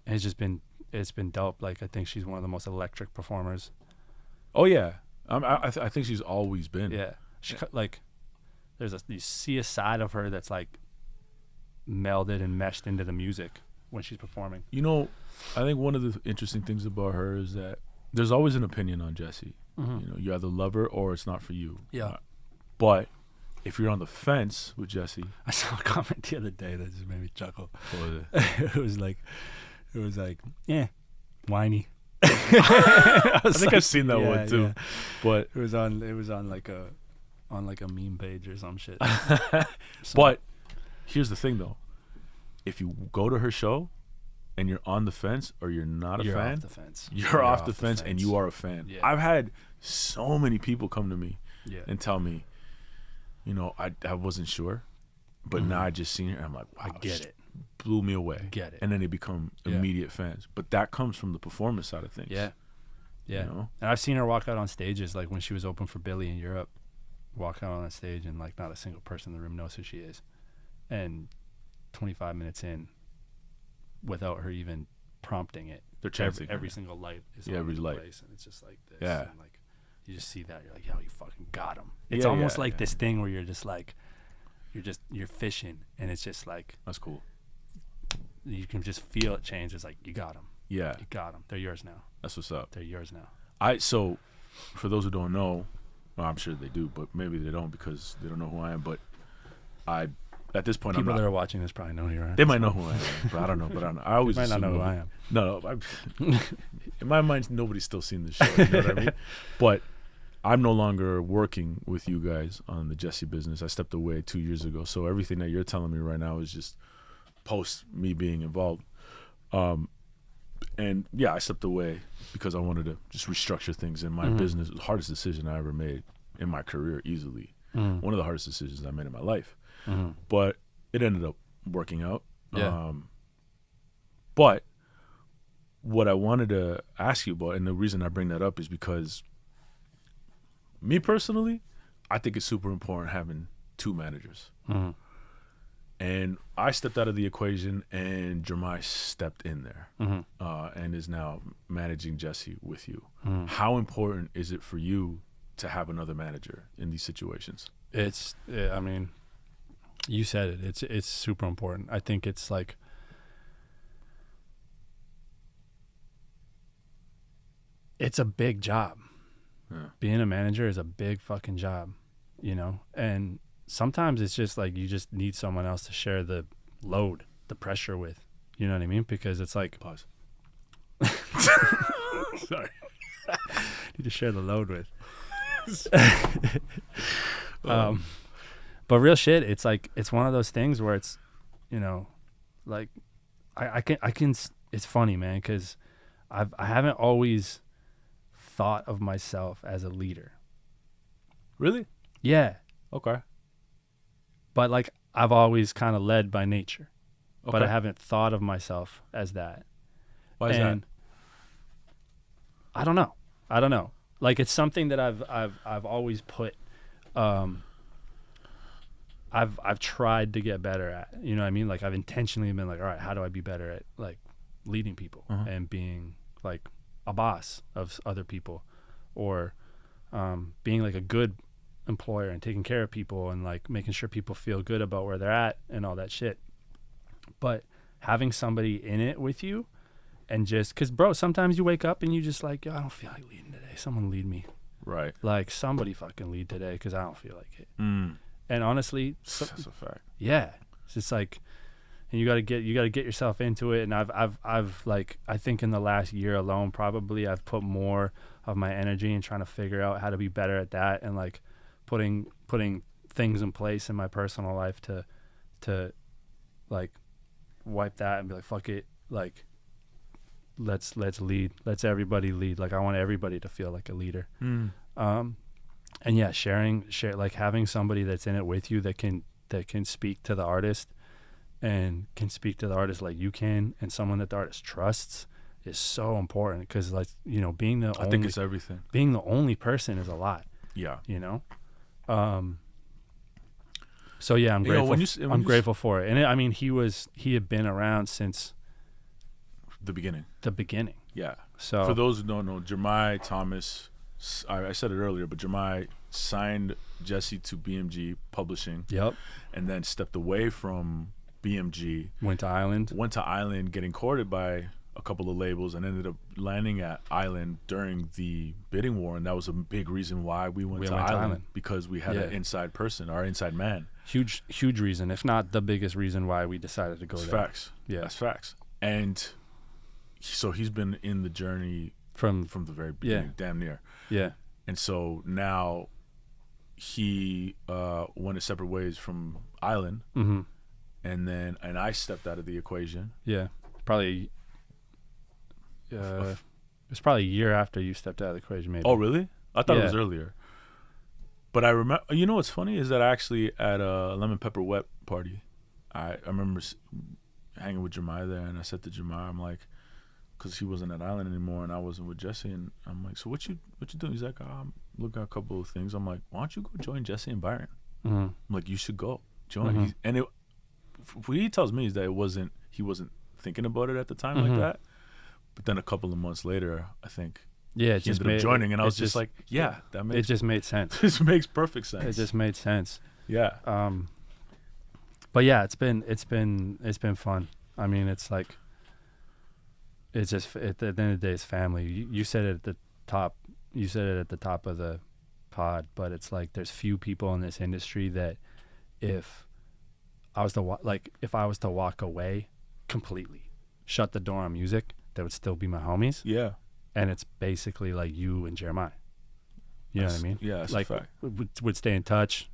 [SPEAKER 1] it's been dope. Like I think she's one of the most electric performers.
[SPEAKER 2] Oh yeah. I think she's always been.
[SPEAKER 1] Yeah. She like. You see a side of her that's like melded and meshed into the music when she's performing.
[SPEAKER 2] You know, I think one of the interesting things about her is that there's always an opinion on Jessie. You know, you either love her or it's not for you.
[SPEAKER 1] Yeah.
[SPEAKER 2] But if you're on the fence with Jessie,
[SPEAKER 1] I saw a comment the other day that just made me chuckle. It was like, yeah, whiny.
[SPEAKER 2] I think I've seen that one too.
[SPEAKER 1] Yeah.
[SPEAKER 2] But
[SPEAKER 1] it was on like a meme page or some shit.
[SPEAKER 2] But here's the thing though. If you go to her show and you're on the fence or you're not a fan,
[SPEAKER 1] off the fence.
[SPEAKER 2] You're off the fence and you are a fan.
[SPEAKER 1] Yeah.
[SPEAKER 2] I've had so many people come to me and tell me, you know, I wasn't sure, but now I just seen her and I'm like, wow,
[SPEAKER 1] I get it.
[SPEAKER 2] Blew me away.
[SPEAKER 1] Get it.
[SPEAKER 2] And then they become immediate fans. But that comes from the performance side of things.
[SPEAKER 1] Yeah. Yeah.
[SPEAKER 2] You know?
[SPEAKER 1] And I've seen her walk out on stages, like when she was open for Billy in Europe. Walk out on a stage and like not a single person in the room knows who she is, and 25 minutes in, without her even prompting it,
[SPEAKER 2] they're chanting
[SPEAKER 1] every single light is
[SPEAKER 2] every
[SPEAKER 1] on
[SPEAKER 2] light
[SPEAKER 1] place, and it's just like this.
[SPEAKER 2] Yeah,
[SPEAKER 1] and like you just see that, you're like, yo, you fucking got him. It's almost like this thing where you're just like, you're fishing, and it's just like
[SPEAKER 2] that's cool.
[SPEAKER 1] You can just feel it change. It's like you got him.
[SPEAKER 2] Yeah.
[SPEAKER 1] You got them. They're yours now.
[SPEAKER 2] That's what's up.
[SPEAKER 1] They're yours now.
[SPEAKER 2] So, for those who don't know, well, I'm sure they do, but maybe they don't because they don't know who I am. But at this point,
[SPEAKER 1] people that are watching this probably know who you are.
[SPEAKER 2] They might know who I am, but I don't know. But I always
[SPEAKER 1] might not know who I am.
[SPEAKER 2] No. In my mind, nobody's still seen this show. You know what I mean? But I'm no longer working with you guys on the Jessie business. I stepped away 2 years ago. So everything that you're telling me right now is just post me being involved. And yeah, I stepped away because I wanted to just restructure things in my business. It was the hardest decision I ever made in my career, easily. One of the hardest decisions I made in my life. But it ended up working out.
[SPEAKER 1] Yeah.
[SPEAKER 2] But what I wanted to ask you about, and the reason I bring that up is because me personally, I think it's super important having two managers. And I stepped out of the equation, and Jeremiah stepped in there and is now managing Jessie with you. How important is it for you to have another manager in these situations?
[SPEAKER 1] I mean, you said it. It's super important. I think it's like, it's a big job. Yeah. Being a manager is a big fucking job, you know? And sometimes it's just like you just need someone else to share the load, the pressure with. You know what I mean? Because it's like...
[SPEAKER 2] Pause.
[SPEAKER 1] Sorry. Need to share the load with. But real shit, it's like, it's one of those things where it's, you know, like, I can it's funny, man, because I haven't always thought of myself as a leader.
[SPEAKER 2] Really?
[SPEAKER 1] Yeah.
[SPEAKER 2] Okay.
[SPEAKER 1] But like, I've always kind of led by nature, but I haven't thought of myself as that.
[SPEAKER 2] Why is that?
[SPEAKER 1] I don't know. Like, it's something that I've always put, I've tried to get better at, you know what I mean? Like, I've intentionally been like, all right, how do I be better at like leading people and being like a boss of other people, or being like a good employer and taking care of people and like making sure people feel good about where they're at and all that shit. But having somebody in it with you, and just because, bro, sometimes you wake up and you just like, yo, I don't feel like leading today. Someone lead me. Right. Like, somebody fucking lead today because I don't feel like it. And honestly,
[SPEAKER 2] that's a fact.
[SPEAKER 1] Yeah, it's just like, and you gotta get yourself into it. And I've like, I think in the last year alone, probably I've put more of my energy in trying to figure out how to be better at that, and like putting things in place in my personal life to like wipe that and be like, fuck it, like let's lead, let's everybody lead. Like, I want everybody to feel like a leader. And yeah, share like having somebody that's in it with you that can speak to the artist, and can speak to the artist like you can, and someone that the artist trusts is so important. Because, like, you know, I think it's everything. Being the only person is a lot. Yeah. You know? So yeah, I'm grateful. I'm grateful for it. And I mean, he had been around since
[SPEAKER 2] the beginning. Yeah.
[SPEAKER 1] So
[SPEAKER 2] for those who don't know, Jeremiah Thomas, I said it earlier, but Jeremiah signed Jessie to BMG Publishing. Yep. And then stepped away from BMG.
[SPEAKER 1] Went to Island,
[SPEAKER 2] getting courted by a couple of labels, and ended up landing at Island during the bidding war. And that was a big reason why we went to Island, because we had an inside person, our inside man.
[SPEAKER 1] Huge reason, if not the biggest reason why we decided to go there.
[SPEAKER 2] Facts. Yeah. That's facts. And so he's been in the journey from the very beginning, damn near. Yeah. And so now he went his separate ways from Island, and I stepped out of the equation.
[SPEAKER 1] Yeah, probably. It was probably a year after you stepped out of the equation, maybe.
[SPEAKER 2] Oh, really? I thought it was earlier. But I remember. You know what's funny is that actually at a Lemon Pepper Wet party, I remember hanging with Jeremiah there, and I said to Jeremiah, I'm like, because he wasn't at Island anymore, and I wasn't with Jessie, and I'm like, so what you doing? He's like, I'm looking at a couple of things. I'm like, why don't you go join Jessie and Byron? I'm like, you should go join. And what he tells me is that he wasn't thinking about it at the time like that, but then a couple of months later, I think he ended up joining, and I was just like, it just made sense. This makes perfect sense.
[SPEAKER 1] It just made sense.
[SPEAKER 2] Yeah.
[SPEAKER 1] But yeah, it's been fun. I mean, it's like, It's just at the end of the day, it's family. You said it at the top. You said it at the top of the pod, but it's like there's few people in this industry that if I was to walk away completely, shut the door on music, that would still be my homies.
[SPEAKER 2] Yeah. And
[SPEAKER 1] it's basically like you and Jeremiah. You know what I mean?
[SPEAKER 2] Yeah, that's
[SPEAKER 1] like
[SPEAKER 2] a fact.
[SPEAKER 1] Would stay in touch.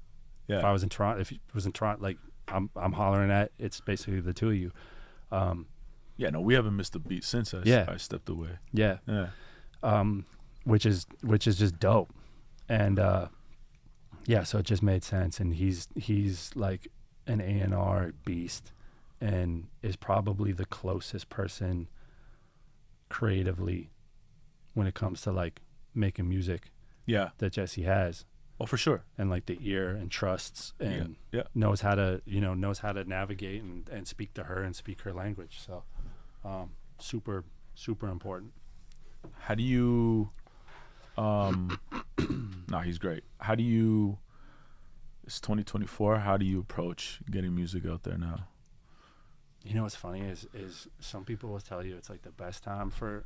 [SPEAKER 2] Yeah.
[SPEAKER 1] If I was in Toronto, if it was in Toronto, like I'm hollering at, it's basically the two of you.
[SPEAKER 2] Yeah, no, we haven't missed a beat since I stepped away.
[SPEAKER 1] Yeah.
[SPEAKER 2] Yeah.
[SPEAKER 1] Which is just dope. And so it just made sense. And he's like an A&R beast and is probably the closest person creatively when it comes to like making music.
[SPEAKER 2] Yeah.
[SPEAKER 1] That Jessie has.
[SPEAKER 2] Oh, for sure.
[SPEAKER 1] And like the ear and trusts and
[SPEAKER 2] yeah.
[SPEAKER 1] knows how to navigate and speak to her and speak her language. So super, super important.
[SPEAKER 2] How do you he's great. How do you, it's 2024, how do you approach getting music out there now?
[SPEAKER 1] You know what's funny is some people will tell you it's like the best time for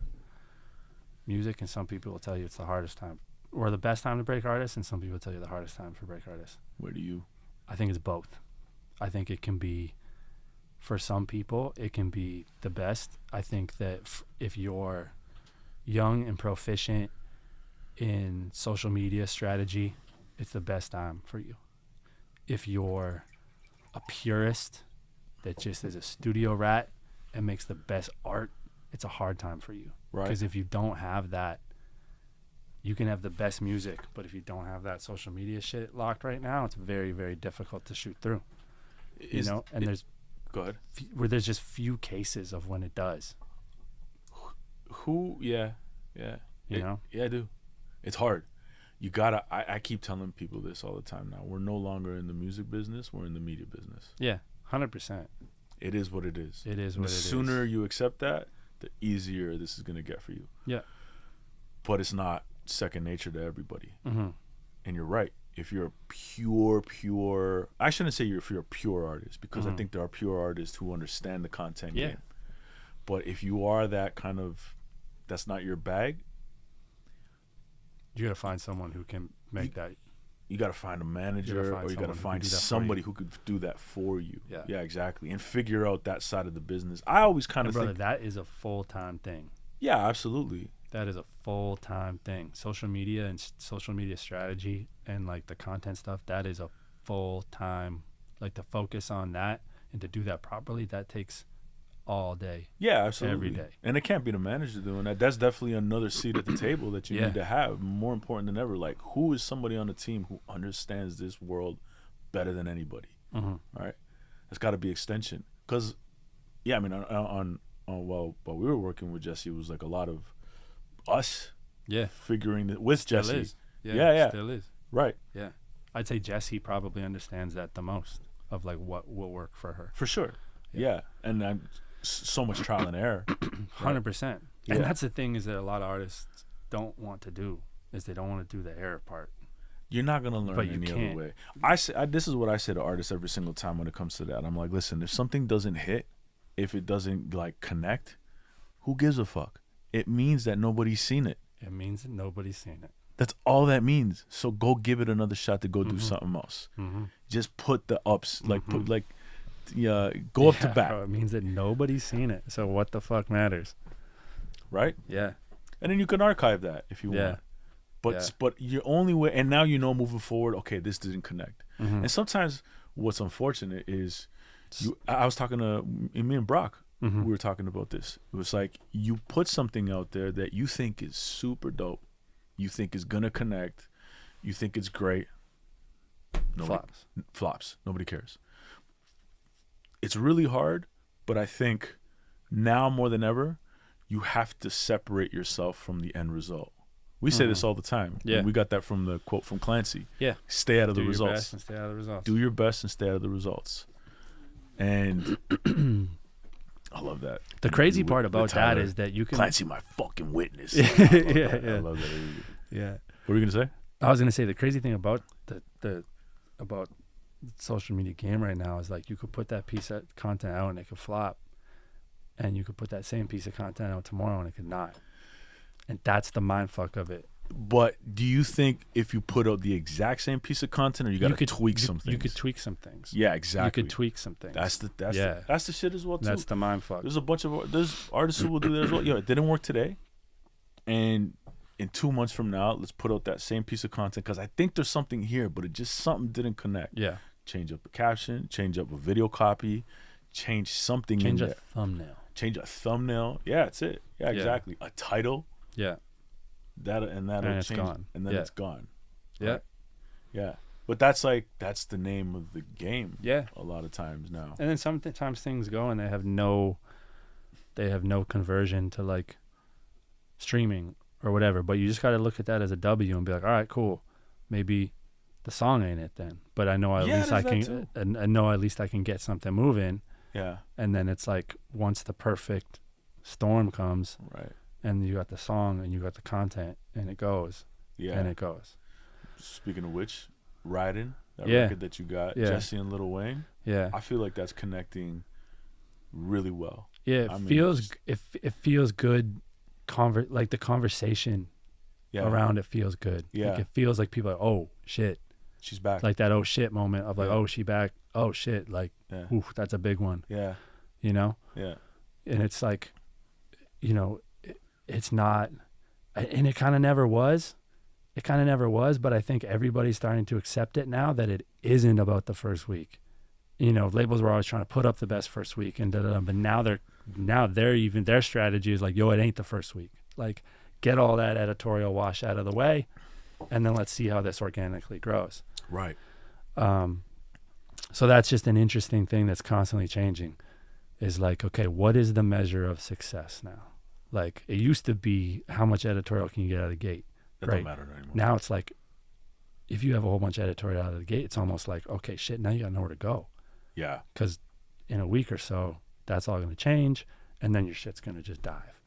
[SPEAKER 1] music, and some people will tell you it's the hardest time, or the best time to break artists, and some people tell you the hardest time for break artists.
[SPEAKER 2] Where do you?
[SPEAKER 1] I think it's both. I think it can be, for some people, it can be the best. I think that if you're young and proficient in social media strategy, it's the best time for you. If you're a purist that just is a studio rat and makes the best art, it's a hard time for you.
[SPEAKER 2] Right.
[SPEAKER 1] Because if you don't have that, you can have the best music, but if you don't have that social media shit locked right now, it's very, very difficult to shoot through. There's
[SPEAKER 2] go ahead.
[SPEAKER 1] Where there's just few cases of when it does.
[SPEAKER 2] Yeah, I do. It's hard. You gotta. I keep telling people this all the time now. We're no longer in the music business. We're in the media business.
[SPEAKER 1] Yeah, 100%.
[SPEAKER 2] It is what it is.
[SPEAKER 1] It is what it is.
[SPEAKER 2] The sooner you accept that, the easier this is gonna get for you.
[SPEAKER 1] Yeah.
[SPEAKER 2] But it's not second nature to everybody.
[SPEAKER 1] Mm-hmm.
[SPEAKER 2] And you're right. If you're a pure, I shouldn't say if you're a pure artist, because I think there are pure artists who understand the content game. But if you are that kind of, that's not your bag,
[SPEAKER 1] you got to find someone who can make that.
[SPEAKER 2] You got to find a manager, or you got to find somebody who could do that for you. Yeah, exactly. And figure out that side of the business. I always kind of think
[SPEAKER 1] that is a full-time thing.
[SPEAKER 2] Yeah, absolutely.
[SPEAKER 1] That is a full-time thing. Social media and social media strategy and like the content stuff, that is a full-time, like to focus on that and to do that properly, that takes all day.
[SPEAKER 2] Yeah, absolutely.
[SPEAKER 1] Every day.
[SPEAKER 2] And it can't be the manager doing that. That's definitely another seat at the table that you need to have. More important than ever. Like, who is somebody on the team who understands this world better than anybody?
[SPEAKER 1] Mm-hmm.
[SPEAKER 2] All right? It's got to be extension. Because, yeah, I mean, while we were working with Jessie, it was like a lot of us figuring it with
[SPEAKER 1] still
[SPEAKER 2] Jessie.
[SPEAKER 1] Is.
[SPEAKER 2] Yeah.
[SPEAKER 1] Still is.
[SPEAKER 2] Right.
[SPEAKER 1] Yeah. I'd say Jessie probably understands that the most, of like what will work for her.
[SPEAKER 2] For sure. Yeah. And I'm so much trial and error.
[SPEAKER 1] 100%. And that's the thing, is that a lot of artists don't want to do, is they don't want to do the error part.
[SPEAKER 2] You're not going to learn any other way. This is what I say to artists every single time when it comes to that. I'm like, listen, if something doesn't hit, if it doesn't like connect, who gives a fuck? It means that nobody's seen it.
[SPEAKER 1] It means that nobody's seen it.
[SPEAKER 2] That's all that means. So go give it another shot to go do something else.
[SPEAKER 1] Mm-hmm.
[SPEAKER 2] Just put the ups, go up to bat.
[SPEAKER 1] Bro, it means that nobody's seen it. So what the fuck matters?
[SPEAKER 2] Right?
[SPEAKER 1] Yeah.
[SPEAKER 2] And then you can archive that if you want. But your only way, and now you know moving forward, okay, this didn't connect.
[SPEAKER 1] Mm-hmm.
[SPEAKER 2] And sometimes what's unfortunate is, I was talking to me and Brock.
[SPEAKER 1] Mm-hmm.
[SPEAKER 2] We were talking about this. It was like, you put something out there that you think is super dope, you think is gonna connect, you think it's great. Flops. Nobody cares. It's really hard, but I think now more than ever, you have to separate yourself from the end result. We say this all the time.
[SPEAKER 1] Yeah.
[SPEAKER 2] We got that from the quote from Clancy.
[SPEAKER 1] Yeah.
[SPEAKER 2] Stay out of the results.
[SPEAKER 1] Do your best and stay out of the results.
[SPEAKER 2] Do your best and stay out of the results. And I love that.
[SPEAKER 1] The crazy part about that is that you can...
[SPEAKER 2] Clancy, my fucking witness.
[SPEAKER 1] Yeah.
[SPEAKER 2] I love that.
[SPEAKER 1] Yeah.
[SPEAKER 2] What were you going to say?
[SPEAKER 1] I was going to say the crazy thing about the social media game right now is like you could put that piece of content out and it could flop. and you could put that same piece of content out tomorrow and it could not. And that's the mind fuck of it.
[SPEAKER 2] But do you think if you put out the exact same piece of content, or you got to tweak some things?
[SPEAKER 1] You could tweak some things.
[SPEAKER 2] Yeah, exactly.
[SPEAKER 1] You could tweak some things.
[SPEAKER 2] That's the shit as well too.
[SPEAKER 1] That's the mind fuck.
[SPEAKER 2] There's artists who will do that as well. Yo, it didn't work today, and in 2 months from now, let's put out that same piece of content because I think there's something here, but something didn't connect.
[SPEAKER 1] Yeah.
[SPEAKER 2] Change up the caption, change up a video copy, change something.
[SPEAKER 1] Change a thumbnail.
[SPEAKER 2] Change a thumbnail. Yeah, that's it. Yeah, exactly. A title.
[SPEAKER 1] Yeah.
[SPEAKER 2] That'll
[SPEAKER 1] it's
[SPEAKER 2] change,
[SPEAKER 1] gone.
[SPEAKER 2] and then it's gone.
[SPEAKER 1] Yeah.
[SPEAKER 2] Right? Yeah. But that's the name of the game.
[SPEAKER 1] Yeah.
[SPEAKER 2] A lot of times now.
[SPEAKER 1] And then sometimes things go and they have no conversion to like streaming or whatever. But you just got to look at that as a W and be like, all right, cool. Maybe the song ain't it then. But I know at least I can. I know at least I can get something moving.
[SPEAKER 2] Yeah.
[SPEAKER 1] And then it's like once the perfect storm comes.
[SPEAKER 2] Right.
[SPEAKER 1] And you got the song and you got the content and it goes.
[SPEAKER 2] Yeah.
[SPEAKER 1] And it goes.
[SPEAKER 2] Speaking of which, Riding, that record that you got, Jessie and Lil Wayne.
[SPEAKER 1] Yeah.
[SPEAKER 2] I feel like that's connecting really well.
[SPEAKER 1] Yeah, it feels good. Like the conversation around it feels good.
[SPEAKER 2] Yeah.
[SPEAKER 1] Like it feels like people are, oh shit.
[SPEAKER 2] She's back.
[SPEAKER 1] Like that oh shit moment of like, oh, she back. Oh shit. Like, oof, that's a big one.
[SPEAKER 2] Yeah.
[SPEAKER 1] You know?
[SPEAKER 2] Yeah.
[SPEAKER 1] And it's like, you know, it's not, and it kind of never was. It kind of never was, but I think everybody's starting to accept it now that it isn't about the first week. You know, labels were always trying to put up the best first week and but now they're even their strategy is like, yo, it ain't the first week. Like, get all that editorial wash out of the way, and then let's see how this organically grows.
[SPEAKER 2] Right.
[SPEAKER 1] So that's just an interesting thing that's constantly changing. Is like, okay, what is the measure of success now? Like, it used to be how much editorial can you get out of the gate.
[SPEAKER 2] That don't matter anymore.
[SPEAKER 1] Now it's like, if you have a whole bunch of editorial out of the gate, it's almost like, okay, shit, now you got nowhere to go.
[SPEAKER 2] Yeah.
[SPEAKER 1] Because in a week or so, that's all going to change, and then your shit's going to just dive.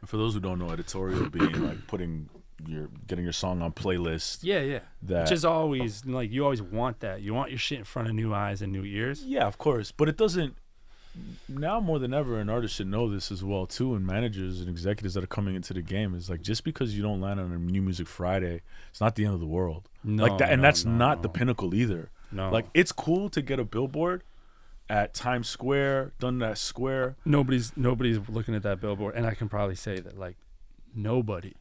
[SPEAKER 2] And for those who don't know, editorial being like getting your song on playlists.
[SPEAKER 1] Yeah. Which is always, like, you always want that. You want your shit in front of new eyes and new ears.
[SPEAKER 2] Yeah, of course. But it doesn't. Now more than ever, an artist should know this as well too, and managers and executives that are coming into the game is like, just because you don't land on a New Music Friday, it's not the end of the world. That's not the pinnacle either.
[SPEAKER 1] No,
[SPEAKER 2] like, it's cool to get a billboard at Times Square, Dundas Square.
[SPEAKER 1] Nobody's looking at that billboard, and I can probably say that like nobody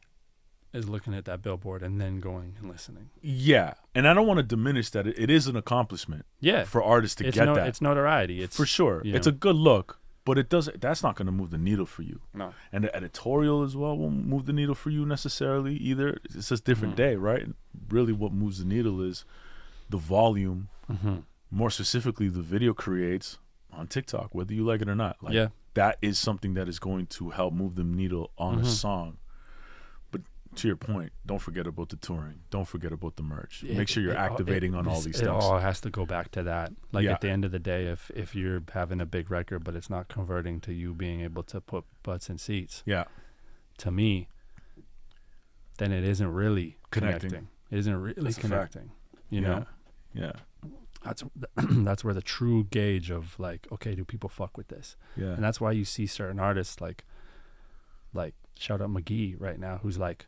[SPEAKER 1] is looking at that billboard and then going and listening.
[SPEAKER 2] Yeah, and I don't want to diminish that. It is an accomplishment.
[SPEAKER 1] Yeah,
[SPEAKER 2] for artists to get that.
[SPEAKER 1] It's notoriety. It's
[SPEAKER 2] for sure. It's a good look, but it doesn't. That's not going to move the needle for you.
[SPEAKER 1] No,
[SPEAKER 2] and the editorial as well won't move the needle for you necessarily either. It's just a different day, right? Really, what moves the needle is the volume. More specifically, the video creates on TikTok, whether you like it or not. Like, that is something that is going to help move the needle on a song. To your point, don't forget about the touring. Don't forget about the merch. Make sure you're activating on all these things.
[SPEAKER 1] It all has to go back to that. Like, at the end of the day, if you're having a big record, but it's not converting to you being able to put butts in seats, to me, then it isn't really connecting. It isn't really connecting. You know? Yeah. That's where the true gauge of like, okay, do people fuck with this? Yeah. And that's why you see certain artists like shout out McGee right now, who's like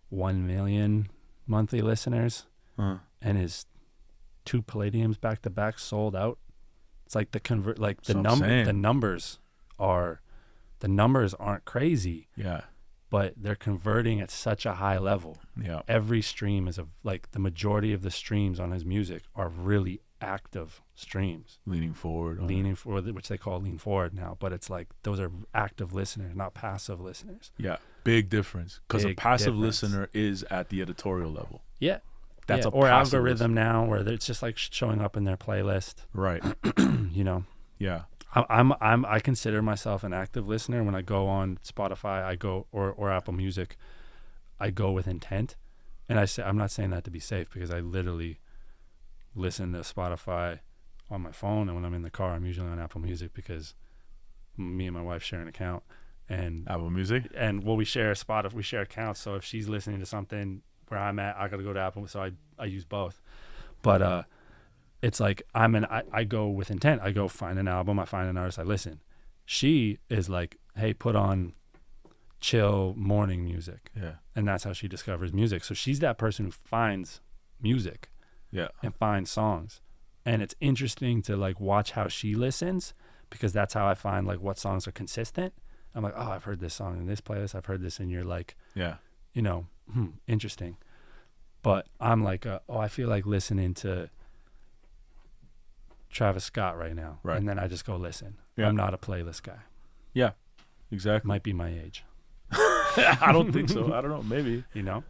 [SPEAKER 1] 1 million monthly listeners, and his 2 Palladiums back to back sold out. It's like the numbers aren't crazy. Yeah. But they're converting at such a high level. Yeah. Every stream is the majority of the streams on his music are really active streams.
[SPEAKER 2] Leaning forward,
[SPEAKER 1] which they call lean forward now, but it's like those are active listeners, not passive listeners.
[SPEAKER 2] Yeah, big difference, because a passive listener is at the editorial level.
[SPEAKER 1] Yeah, that's or algorithm now, where it's just like showing up in their playlist.
[SPEAKER 2] Right.
[SPEAKER 1] You know.
[SPEAKER 2] Yeah.
[SPEAKER 1] I consider myself an active listener. When I go on Spotify, or Apple Music, I go with intent, and I'm not saying that to be safe, because I literally listen to Spotify on my phone, and when I'm in the car, I'm usually on Apple Music, because me and my wife share an account. And
[SPEAKER 2] Apple Music,
[SPEAKER 1] and we share we share accounts. So if she's listening to something where I'm at, I gotta go to Apple. So I use both. But it's like I go with intent. I go find an album, I find an artist, I listen. She is like, hey, put on chill morning music.
[SPEAKER 2] Yeah.
[SPEAKER 1] And that's how she discovers music. So she's that person who finds music.
[SPEAKER 2] Yeah.
[SPEAKER 1] And finds songs. And it's interesting to like watch how she listens, because that's how I find like what songs are consistent. I'm like, oh, I've heard this song in this playlist. I've heard this, and you're like,
[SPEAKER 2] yeah,
[SPEAKER 1] you know, interesting. But I'm like, I feel like listening to Travis Scott right now.
[SPEAKER 2] Right.
[SPEAKER 1] And then I just go listen.
[SPEAKER 2] Yeah.
[SPEAKER 1] I'm not a playlist guy.
[SPEAKER 2] Yeah, exactly.
[SPEAKER 1] Might be my age.
[SPEAKER 2] I don't think so. I don't know. Maybe.
[SPEAKER 1] You know?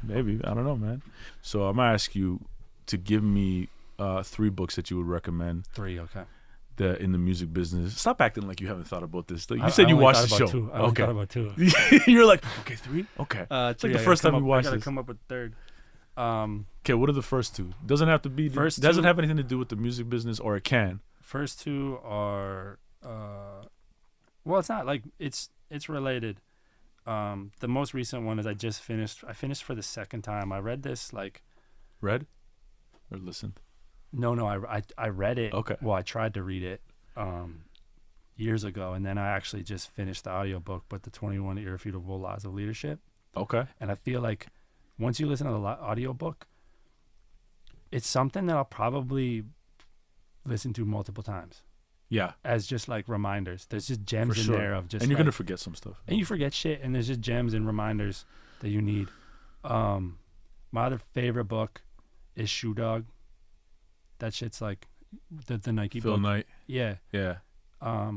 [SPEAKER 2] Maybe. I don't know, man. So I'm going to ask you to give me 3 books that you would recommend.
[SPEAKER 1] 3, okay.
[SPEAKER 2] In the music business. Stop acting like you haven't thought about this. You said you watched the show.
[SPEAKER 1] 2. I thought about 2.
[SPEAKER 2] You're like, okay, 3? Okay.
[SPEAKER 1] It's
[SPEAKER 2] like the first time you watched this.
[SPEAKER 1] I got to come up with 3rd.
[SPEAKER 2] Okay, what are the first 2? Doesn't have to be. Doesn't have anything to do with the music business, or it can.
[SPEAKER 1] First 2 are, well, it's not like it's related. The most recent one is I finished for the second time. I read this like.
[SPEAKER 2] Read or listened?
[SPEAKER 1] No, I read it.
[SPEAKER 2] Okay.
[SPEAKER 1] Well, I tried to read it years ago, and then I actually just finished the audiobook, but the 21 Irrefutable Laws of Leadership.
[SPEAKER 2] Okay.
[SPEAKER 1] And I feel like once you listen to the audiobook, it's something that I'll probably listen to multiple times.
[SPEAKER 2] Yeah.
[SPEAKER 1] As just like reminders. There's just gems in there of just.
[SPEAKER 2] And you're gonna forget some stuff.
[SPEAKER 1] And you forget shit, and there's just gems and reminders that you need. My other favorite book is Shoe Dog. That shit's like the Nike
[SPEAKER 2] Phil
[SPEAKER 1] book.
[SPEAKER 2] Knight.
[SPEAKER 1] Yeah.
[SPEAKER 2] Yeah. I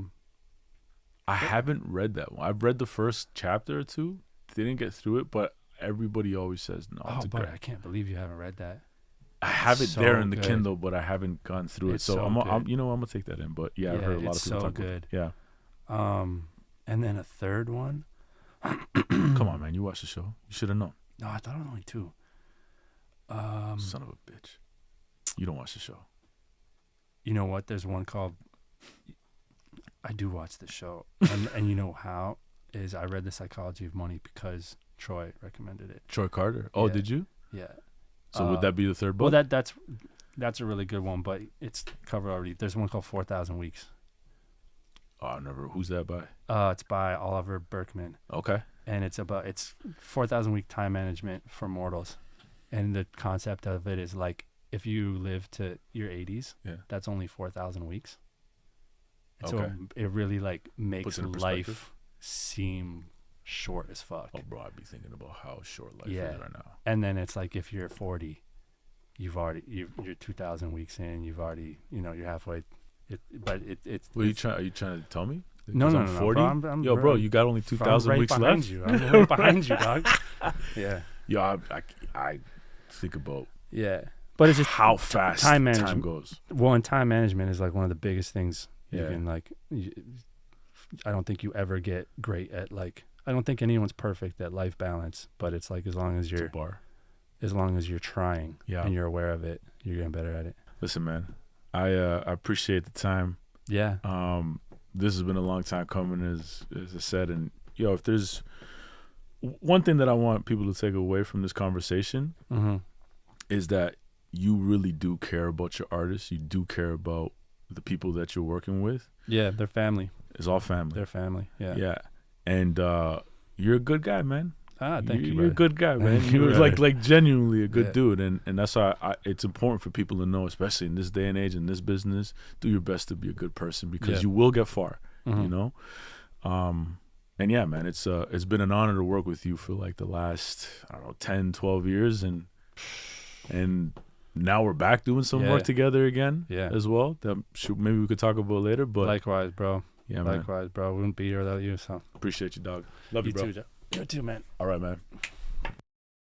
[SPEAKER 2] haven't read that one. I've read the first chapter or 2. Didn't get through it, but everybody always says no.
[SPEAKER 1] Oh, but I can't believe you haven't read that.
[SPEAKER 2] I have it there in the Kindle, but I haven't gone through it. So I'm gonna take that in. But yeah, I've heard a lot of people talk about it. Yeah.
[SPEAKER 1] And then a 3rd one.
[SPEAKER 2] Come on, man! You watched the show. You should have known.
[SPEAKER 1] No, I thought it was only 2.
[SPEAKER 2] Son of a bitch! You don't watch the show.
[SPEAKER 1] You know what? There's one called. I do watch the show, and you know how is I read The Psychology of Money because Troy recommended it.
[SPEAKER 2] Troy Carter. Oh,
[SPEAKER 1] yeah.
[SPEAKER 2] Did you?
[SPEAKER 1] Yeah.
[SPEAKER 2] So would that be the 3rd book?
[SPEAKER 1] Well, that's a really good one, but it's covered already. There's one called 4,000 Weeks.
[SPEAKER 2] Oh, I never. Who's that by?
[SPEAKER 1] It's by Oliver Berkman.
[SPEAKER 2] Okay.
[SPEAKER 1] And it's 4,000 week time management for mortals, and the concept of it is like if you live to your 80s, that's only 4,000 weeks. And so it really like makes life seem short as fuck.
[SPEAKER 2] Oh, bro, I'd be thinking about how short life is right now.
[SPEAKER 1] And then it's like if you're 40, you're 2,000 weeks in. You've already, you're halfway. It's.
[SPEAKER 2] Are you trying to tell me?
[SPEAKER 1] No,
[SPEAKER 2] I'm 40.
[SPEAKER 1] I'm
[SPEAKER 2] bro, you got only 2,000 weeks left.
[SPEAKER 1] I'm right behind you, dog. Yeah.
[SPEAKER 2] Yeah, I think about.
[SPEAKER 1] Yeah, but it's just
[SPEAKER 2] how fast time goes.
[SPEAKER 1] Well, and time management is like one of the biggest things. You can like. I don't think you ever get great at like. I don't think anyone's perfect at life balance, but it's like as long as you're trying and you're aware of it, you're getting better at it.
[SPEAKER 2] Listen, man, I appreciate the time.
[SPEAKER 1] Yeah.
[SPEAKER 2] This has been a long time coming, as I said, and if there's one thing that I want people to take away from this conversation, is that you really do care about your artists. You do care about the people that you're working with.
[SPEAKER 1] Yeah, they're family.
[SPEAKER 2] It's all family.
[SPEAKER 1] They're family. Yeah.
[SPEAKER 2] Yeah. And you're a good guy, man.
[SPEAKER 1] Thank you.
[SPEAKER 2] You're a good guy, man. You're like genuinely a good dude, and that's why it's important for people to know, especially in this day and age in this business, do your best to be a good person because you will get far. And yeah, man, it's been an honor to work with you for like the last 10, 12 years, and now we're back doing some work together again as well. That maybe we could talk about later. But
[SPEAKER 1] likewise, bro.
[SPEAKER 2] Yeah, man.
[SPEAKER 1] Likewise, bro. We wouldn't be here without you. So
[SPEAKER 2] appreciate you, dog. Love you, bro.
[SPEAKER 1] You too, man.
[SPEAKER 2] All right, man.